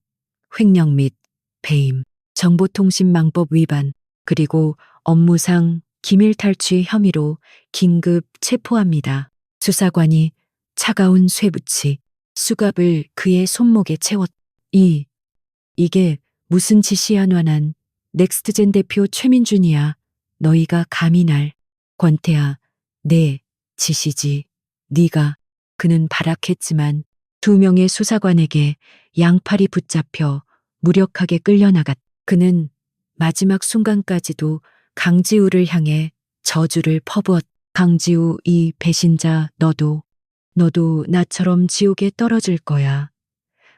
횡령 및 배임, 정보통신망법 위반, 그리고 업무상 기밀 탈취 혐의로 긴급 체포합니다. 수사관이 차가운 쇠붙이 수갑을 그의 손목에 채웠. 이게 무슨 짓이야 넌. 넥스트젠 대표 최민준이야. 너희가 감히 날. 권태야, 내 짓이지. 네가. 그는 발악했지만 2명의 수사관에게 양팔이 붙잡혀 무력하게 끌려나갔. 그는 마지막 순간까지도 강지우를 향해 저주를 퍼부었. 강지우, 이 배신자, 너도 나처럼 지옥에 떨어질 거야.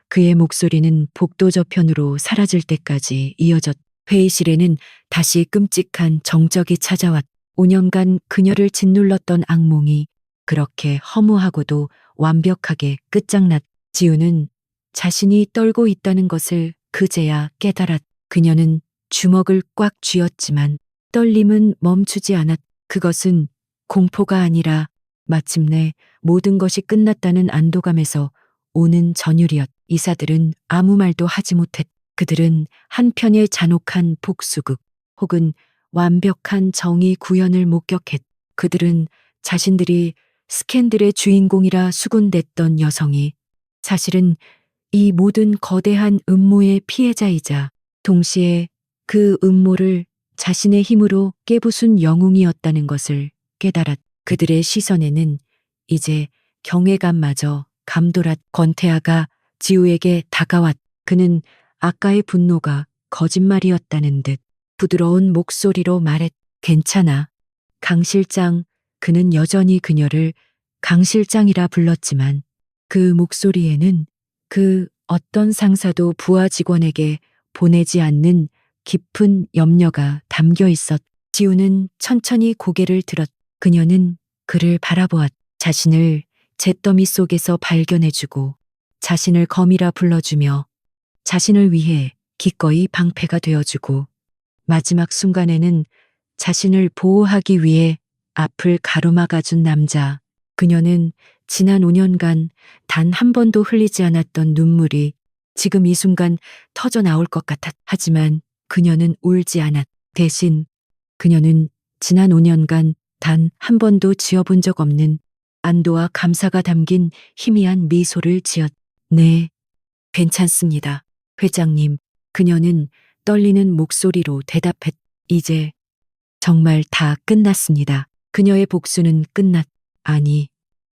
그의 목소리는 복도 저편으로 사라질 때까지 이어졌. 회의실에는 다시 끔찍한 정적이 찾아왔. 5년간 그녀를 짓눌렀던 악몽이 그렇게 허무하고도 완벽하게 끝장났. 지우는 자신이 떨고 있다는 것을 그제야 깨달았. 그녀는 주먹을 꽉 쥐었지만 떨림은 멈추지 않았. 그것은 공포가 아니라 마침내 모든 것이 끝났다는 안도감에서 오는 전율이었. 이사들은 아무 말도 하지 못했. 그들은 한편의 잔혹한 복수극 혹은 완벽한 정의 구현을 목격했. 그들은 자신들이 스캔들의 주인공이라 수군댔던 여성이 사실은 이 모든 거대한 음모의 피해자이자 동시에 그 음모를 자신의 힘으로 깨부순 영웅이었다는 것을 깨달았. 그들의 시선에는 이제 경외감마저 감돌았. 권태하가 지우에게 다가왔. 그는 아까의 분노가 거짓말이었다는 듯 부드러운 목소리로 말했. 괜찮아. 강 실장. 그는 여전히 그녀를 강 실장이라 불렀지만 그 목소리에는 그 어떤 상사도 부하 직원에게 보내지 않는 깊은 염려가 담겨 있었. 지우는 천천히 고개를 들었. 그녀는 그를 바라보았. 자신을 잿더미 속에서 발견해주고 자신을 검이라 불러주며 자신을 위해 기꺼이 방패가 되어주고 마지막 순간에는 자신을 보호하기 위해 앞을 가로막아준 남자. 그녀는 지난 5년간 단 한 번도 흘리지 않았던 눈물이 지금 이 순간 터져 나올 것 같았. 하지만 그녀는 울지 않았. 대신 그녀는 지난 5년간 단 한 번도 지어본 적 없는 안도와 감사가 담긴 희미한 미소를 지었. 네, 괜찮습니다. 회장님. 그녀는 떨리는 목소리로 대답했. 이제 정말 다 끝났습니다. 그녀의 복수는 아니,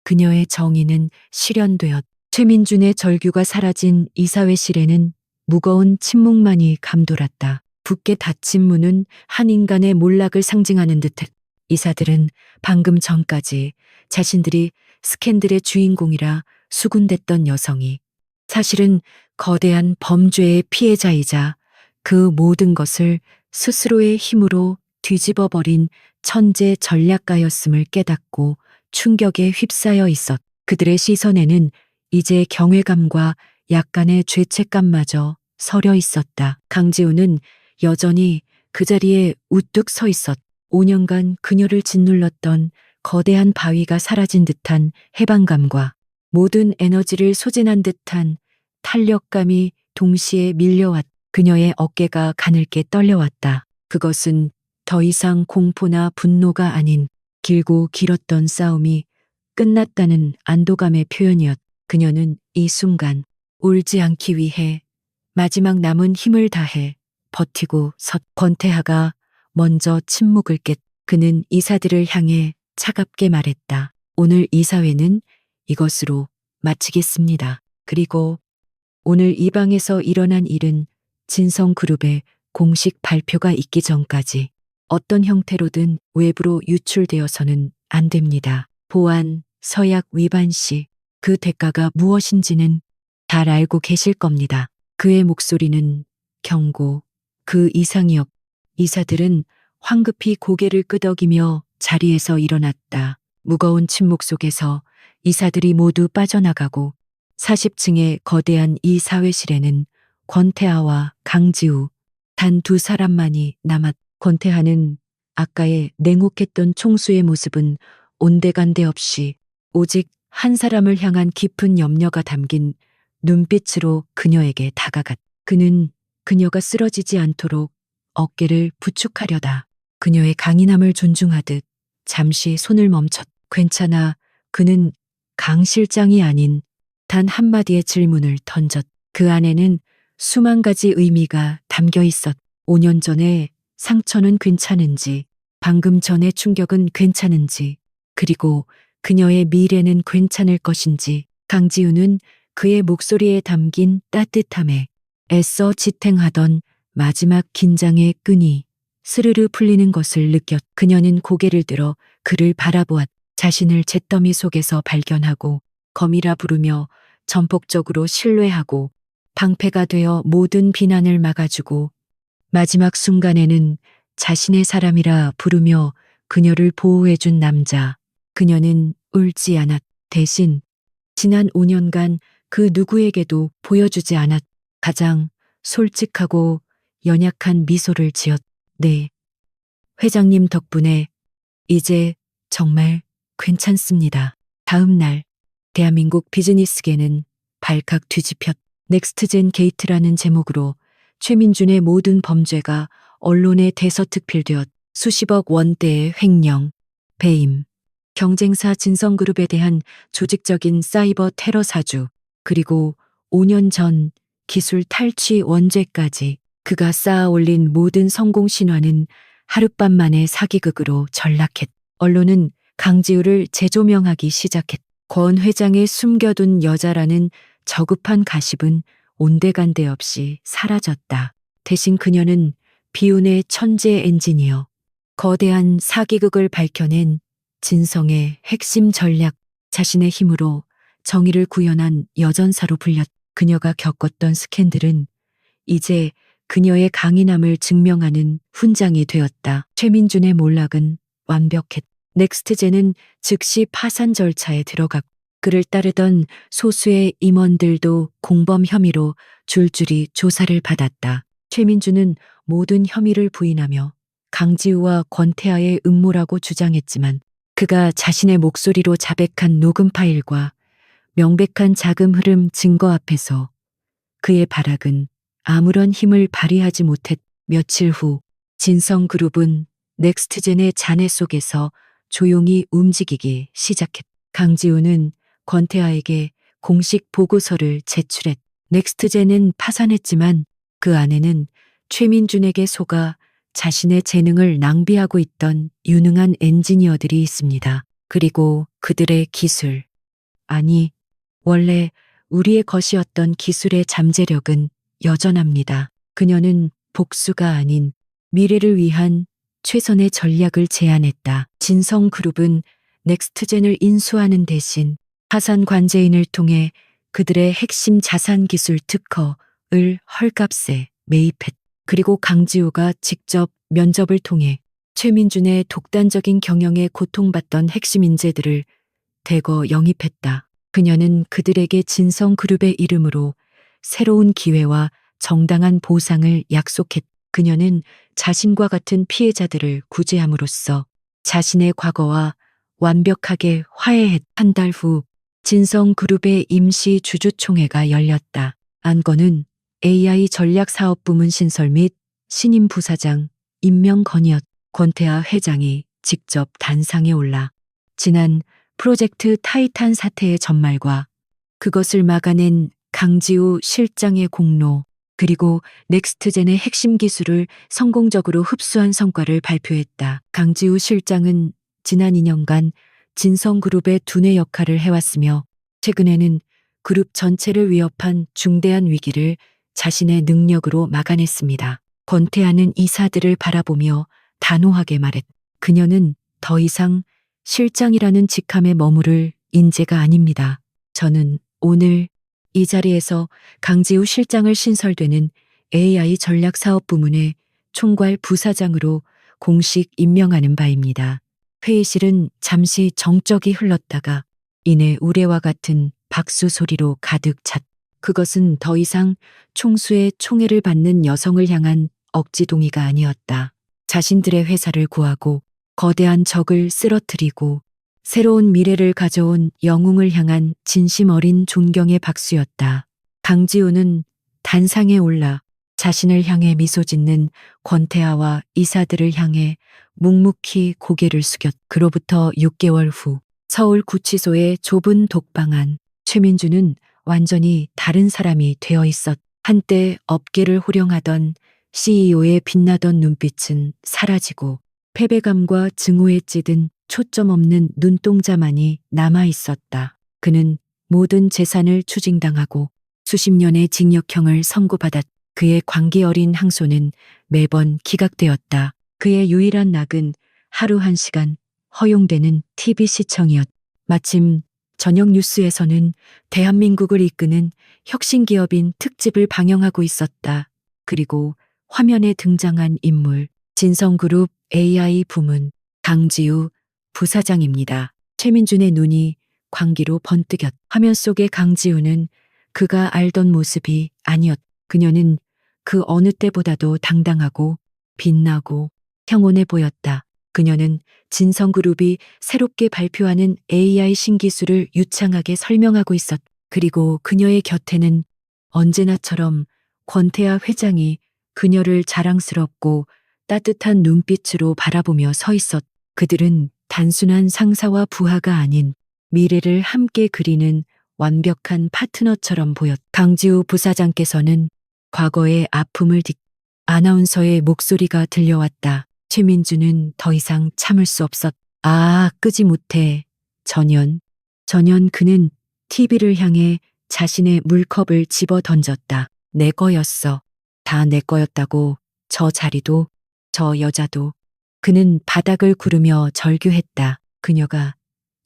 그녀의 정의는 실현되었. 최민준의 절규가 사라진 이사회실에는 무거운 침묵만이 감돌았다. 붓게 닫힌 문은 한 인간의 몰락을 상징하는 듯했. 이사들은 방금 전까지 자신들이 스캔들의 주인공이라 수군댔던 여성이 사실은 거대한 범죄의 피해자이자 그 모든 것을 스스로의 힘으로 뒤집어버린 천재 전략가였음을 깨닫고 충격에 휩싸여 있었. 그들의 시선에는 이제 경외감과 약간의 죄책감마저 서려 있었다. 강지우는 여전히 그 자리에 우뚝 서 있었. 5년간 그녀를 짓눌렀던 거대한 바위가 사라진 듯한 해방감과 모든 에너지를 소진한 듯한 탄력감이 동시에 밀려왔. 그녀의 어깨가 가늘게 떨려왔다. 그것은 더 이상 공포나 분노가 아닌 길고 길었던 싸움이 끝났다는 안도감의 표현이었. 그녀는 이 순간 울지 않기 위해 마지막 남은 힘을 다해 버티고 섰. 권태하가 먼저 침묵을 깼. 그는 이사들을 향해 차갑게 말했다. 오늘 이사회는 이것으로 마치겠습니다. 그리고 오늘 이 방에서 일어난 일은 진성그룹의 공식 발표가 있기 전까지 어떤 형태로든 외부로 유출되어서는 안 됩니다. 보안, 서약 위반 시 그 대가가 무엇인지는 잘 알고 계실 겁니다. 그의 목소리는 경고, 그 이상이었. 이사들은 황급히 고개를 끄덕이며 자리에서 일어났다. 무거운 침묵 속에서 이사들이 모두 빠져나가고 40층의 거대한 이 사회실에는 권태하와 강지우 단 두 사람만이 남았. 권태하는 아까의 냉혹했던 총수의 모습은 온데간데 없이 오직 한 사람을 향한 깊은 염려가 담긴 눈빛으로 그녀에게 다가갔. 그는 그녀가 쓰러지지 않도록 어깨를 부축하려다 그녀의 강인함을 존중하듯 잠시 손을 멈췄. 괜찮아. 그는 강 실장이 아닌 단 한마디의 질문을 던졌. 그 안에는 수만 가지 의미가 담겨 있었. 5년 전의 상처는 괜찮은지, 방금 전의 충격은 괜찮은지, 그리고 그녀의 미래는 괜찮을 것인지. 강지우는 그의 목소리에 담긴 따뜻함에 애써 지탱하던 마지막 긴장의 끈이 스르르 풀리는 것을 느꼈. 그녀는 고개를 들어 그를 바라보았. 자신을 잿더미 속에서 발견하고 검이라 부르며 전폭적으로 신뢰하고 방패가 되어 모든 비난을 막아주고 마지막 순간에는 자신의 사람이라 부르며 그녀를 보호해준 남자. 그녀는 울지 않았. 대신 지난 5년간 그 누구에게도 보여주지 않았. 가장 솔직하고 연약한 미소를 지었. 네. 회장님 덕분에 이제 정말 괜찮습니다. 다음 날 대한민국 비즈니스계는 발칵 뒤집혔. 넥스트젠 게이트라는 제목으로 최민준의 모든 범죄가 언론에 대서특필되었. 수십억 원대의 횡령, 배임, 경쟁사 진성그룹에 대한 조직적인 사이버 테러 사주, 그리고 5년 전 기술 탈취 원죄까지 그가 쌓아 올린 모든 성공 신화는 하룻밤 만에 사기극으로 전락했. 언론은 강지우를 재조명하기 시작했. 권 회장의 숨겨둔 여자라는 저급한 가십은 온데간데 없이 사라졌다. 대신 그녀는 비운의 천재 엔지니어, 거대한 사기극을 밝혀낸 진성의 핵심 전략, 자신의 힘으로 정의를 구현한 여전사로 불렸. 그녀가 겪었던 스캔들은 이제 그녀의 강인함을 증명하는 훈장이 되었다. 최민준의 몰락은 완벽했. 넥스트젠은 즉시 파산 절차에 들어갔고 그를 따르던 소수의 임원들도 공범 혐의로 줄줄이 조사를 받았다. 최민준은 모든 혐의를 부인하며 강지우와 권태하의 음모라고 주장했지만 그가 자신의 목소리로 자백한 녹음 파일과 명백한 자금 흐름 증거 앞에서 그의 발악은 아무런 힘을 발휘하지 못했. 며칠 후 진성그룹은 넥스트젠의 잔해 속에서 조용히 움직이기 시작했. 강지우는 권태하에게 공식 보고서를 제출했. 넥스트젠은 파산했지만 그 안에는 최민준에게 속아 자신의 재능을 낭비하고 있던 유능한 엔지니어들이 있습니다. 그리고 그들의 기술, 아니, 원래 우리의 것이었던 기술의 잠재력은 여전합니다. 그녀는 복수가 아닌 미래를 위한 최선의 전략을 제안했다. 진성그룹은 넥스트젠을 인수하는 대신 파산 관제인을 통해 그들의 핵심 자산 기술 특허를 헐값에 매입했. 그리고 강지우가 직접 면접을 통해 최민준의 독단적인 경영에 고통받던 핵심 인재들을 대거 영입했다. 그녀는 그들에게 진성그룹의 이름으로 새로운 기회와 정당한 보상을 약속했. 그녀는 자신과 같은 피해자들을 구제함으로써 자신의 과거와 완벽하게 화해했. 한 달 후 진성그룹의 임시 주주총회가 열렸다. 안건은 AI 전략사업부문 신설 및 신임 부사장 임명 건의였. 권태하 회장이 직접 단상에 올라 지난 프로젝트 타이탄 사태의 전말과 그것을 막아낸 강지우 실장의 공로, 그리고 넥스트젠의 핵심 기술을 성공적으로 흡수한 성과를 발표했다. 강지우 실장은 지난 2년간 진성그룹의 두뇌 역할을 해왔으며 최근에는 그룹 전체를 위협한 중대한 위기를 자신의 능력으로 막아냈습니다. 권태하는 이사들을 바라보며 단호하게 말했. 그녀는 더 이상 실장이라는 직함에 머무를 인재가 아닙니다. 저는 오늘 이 자리에서 강지우 실장을 신설되는 AI 전략사업부문의 총괄 부사장으로 공식 임명하는 바입니다. 회의실은 잠시 정적이 흘렀다가 이내 우레와 같은 박수 소리로 가득 찼. 그것은 더 이상 총수의 총애를 받는 여성을 향한 억지 동의가 아니었다. 자신들의 회사를 구하고 거대한 적을 쓰러뜨리고 새로운 미래를 가져온 영웅을 향한 진심 어린 존경의 박수였다. 강지우는 단상에 올라 자신을 향해 미소 짓는 권태하와 이사들을 향해 묵묵히 고개를 숙였. 그로부터 6개월 후 서울 구치소의 좁은 독방 안 최민주는 완전히 다른 사람이 되어 있었. 한때 업계를 호령하던 CEO의 빛나던 눈빛은 사라지고 패배감과 증오에 찌든 초점 없는 눈동자만이 남아 있었다. 그는 모든 재산을 추징당하고 수십 년의 징역형을 선고받았. 그의 광기 어린 항소는 매번 기각되었다. 그의 유일한 낙은 하루 1시간 허용되는 TV 시청이었. 마침 저녁 뉴스에서는 대한민국을 이끄는 혁신기업인 특집을 방영하고 있었다. 그리고 화면에 등장한 인물, 진성그룹 AI 부문 강지우 부사장입니다. 최민준의 눈이 광기로 번뜩였. 화면 속의 강지우는 그가 알던 모습이 아니었. 그녀는 그 어느 때보다도 당당하고 빛나고 평온해 보였다. 그녀는 진성그룹이 새롭게 발표하는 AI 신기술을 유창하게 설명하고 있었. 그리고 그녀의 곁에는 언제나처럼 권태하 회장이 그녀를 자랑스럽고 따뜻한 눈빛으로 바라보며 서 있었. 그들은 단순한 상사와 부하가 아닌 미래를 함께 그리는 완벽한 파트너처럼 보였. 강지우 부사장께서는 과거의 아픔을 아나운서의 목소리가 들려왔다. 최민주는 더 이상 참을 수 없었. 끄지 못해. 전현 그는 TV를 향해 자신의 물컵을 집어 던졌다. 내 거였어. 다 내 거였다고. 저 자리도, 저 여자도. 그는 바닥을 구르며 절규했다. 그녀가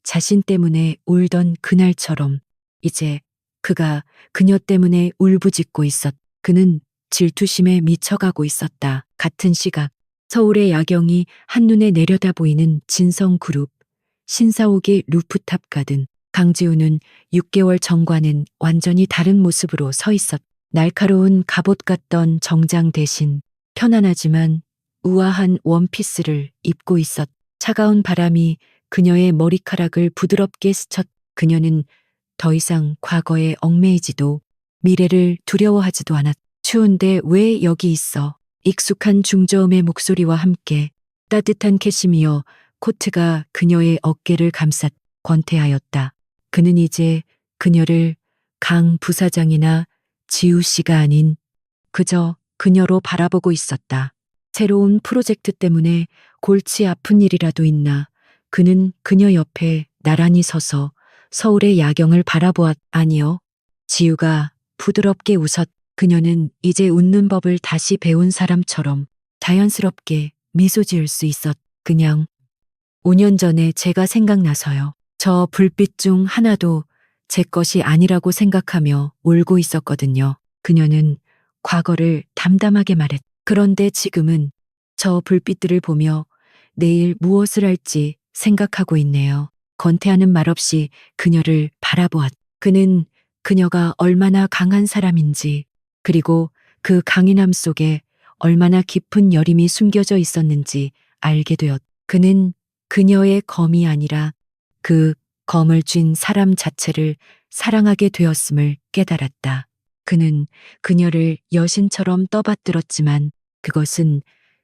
자신 때문에 울던 그날처럼 이제 그가 그녀 때문에 울부짖고 있었. 그는 질투심에 미쳐가고 있었다. 같은 시각 서울의 야경이 한눈에 내려다 보이는 진성그룹 신사옥의 루프탑 가든. 강지우는 6개월 전과는 완전히 다른 모습으로 서 있었. 날카로운 갑옷 같던 정장 대신 편안하지만 우아한 원피스를 입고 있었. 차가운 바람이 그녀의 머리카락을 부드럽게 스쳤. 그녀는 더 이상 과거에 얽매이지도 미래를 두려워하지도 않았. 추운데 왜 여기 있어? 익숙한 중저음의 목소리와 함께 따뜻한 캐시미어 코트가 그녀의 어깨를 감쌌. 권태하였다. 그는 이제 그녀를 강 부사장이나 지우 씨가 아닌 그저 그녀로 바라보고 있었다. 새로운 프로젝트 때문에 골치 아픈 일이라도 있나. 그는 그녀 옆에 나란히 서서 서울의 야경을 바라보았. 아니요. 지우가 부드럽게 웃었. 그녀는 이제 웃는 법을 다시 배운 사람처럼 자연스럽게 미소 지을 수 있었. 그냥 5년 전에 제가 생각나서요. 저 불빛 중 하나도 제 것이 아니라고 생각하며 울고 있었거든요. 그녀는 과거를 담담하게 말했. 그런데 지금은 저 불빛들을 보며 내일 무엇을 할지 생각하고 있네요. 권태하는 말없이 그녀를 바라보았. 그는 그녀가 얼마나 강한 사람인지, 그리고 그 강인함 속에 얼마나 깊은 여림이 숨겨져 있었는지 알게 되었. 그는 그녀의 검이 아니라 그 검을 쥔 사람 자체를 사랑하게 되었음을 깨달았다. 그는 그녀를 여신처럼 떠받들었지만 그것은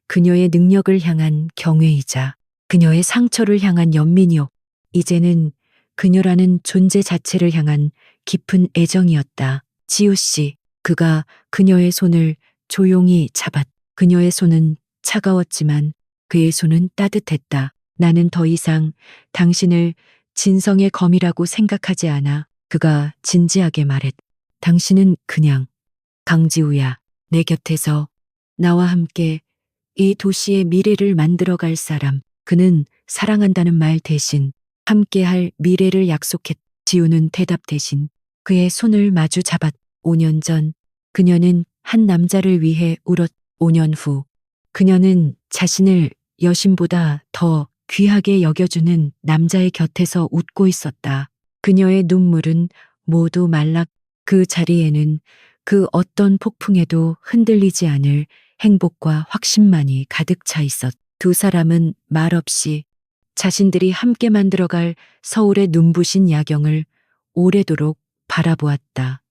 그녀의 능력을 향한 경외이자 그녀의 상처를 향한 연민이요. 이제는 그녀라는 존재 자체를 향한 깊은 애정이었다. 지우 씨, 그가 그녀의 손을 조용히 잡았. 그녀의 손은 차가웠지만 그의 손은 따뜻했다. 나는 더 이상 당신을 진성의 검이라고 생각하지 않아. 그가 진지하게 말했. 당신은 그냥 강지우야. 내 곁에서 나와 함께 이 도시의 미래를 만들어갈 사람. 그는 사랑한다는 말 대신 함께할 미래를 약속했. 지우는 대답 대신 그의 손을 마주 잡았. 5년 전 그녀는 한 남자를 위해 울었. 5년 후 그녀는 자신을 여신보다 더 귀하게 여겨주는 남자의 곁에서 웃고 있었다. 그녀의 눈물은 모두 말라. 그 자리에는 그 어떤 폭풍에도 흔들리지 않을 행복과 확신만이 가득 차 있었. 두 사람은 말없이 자신들이 함께 만들어갈 서울의 눈부신 야경을 오래도록 바라보았다.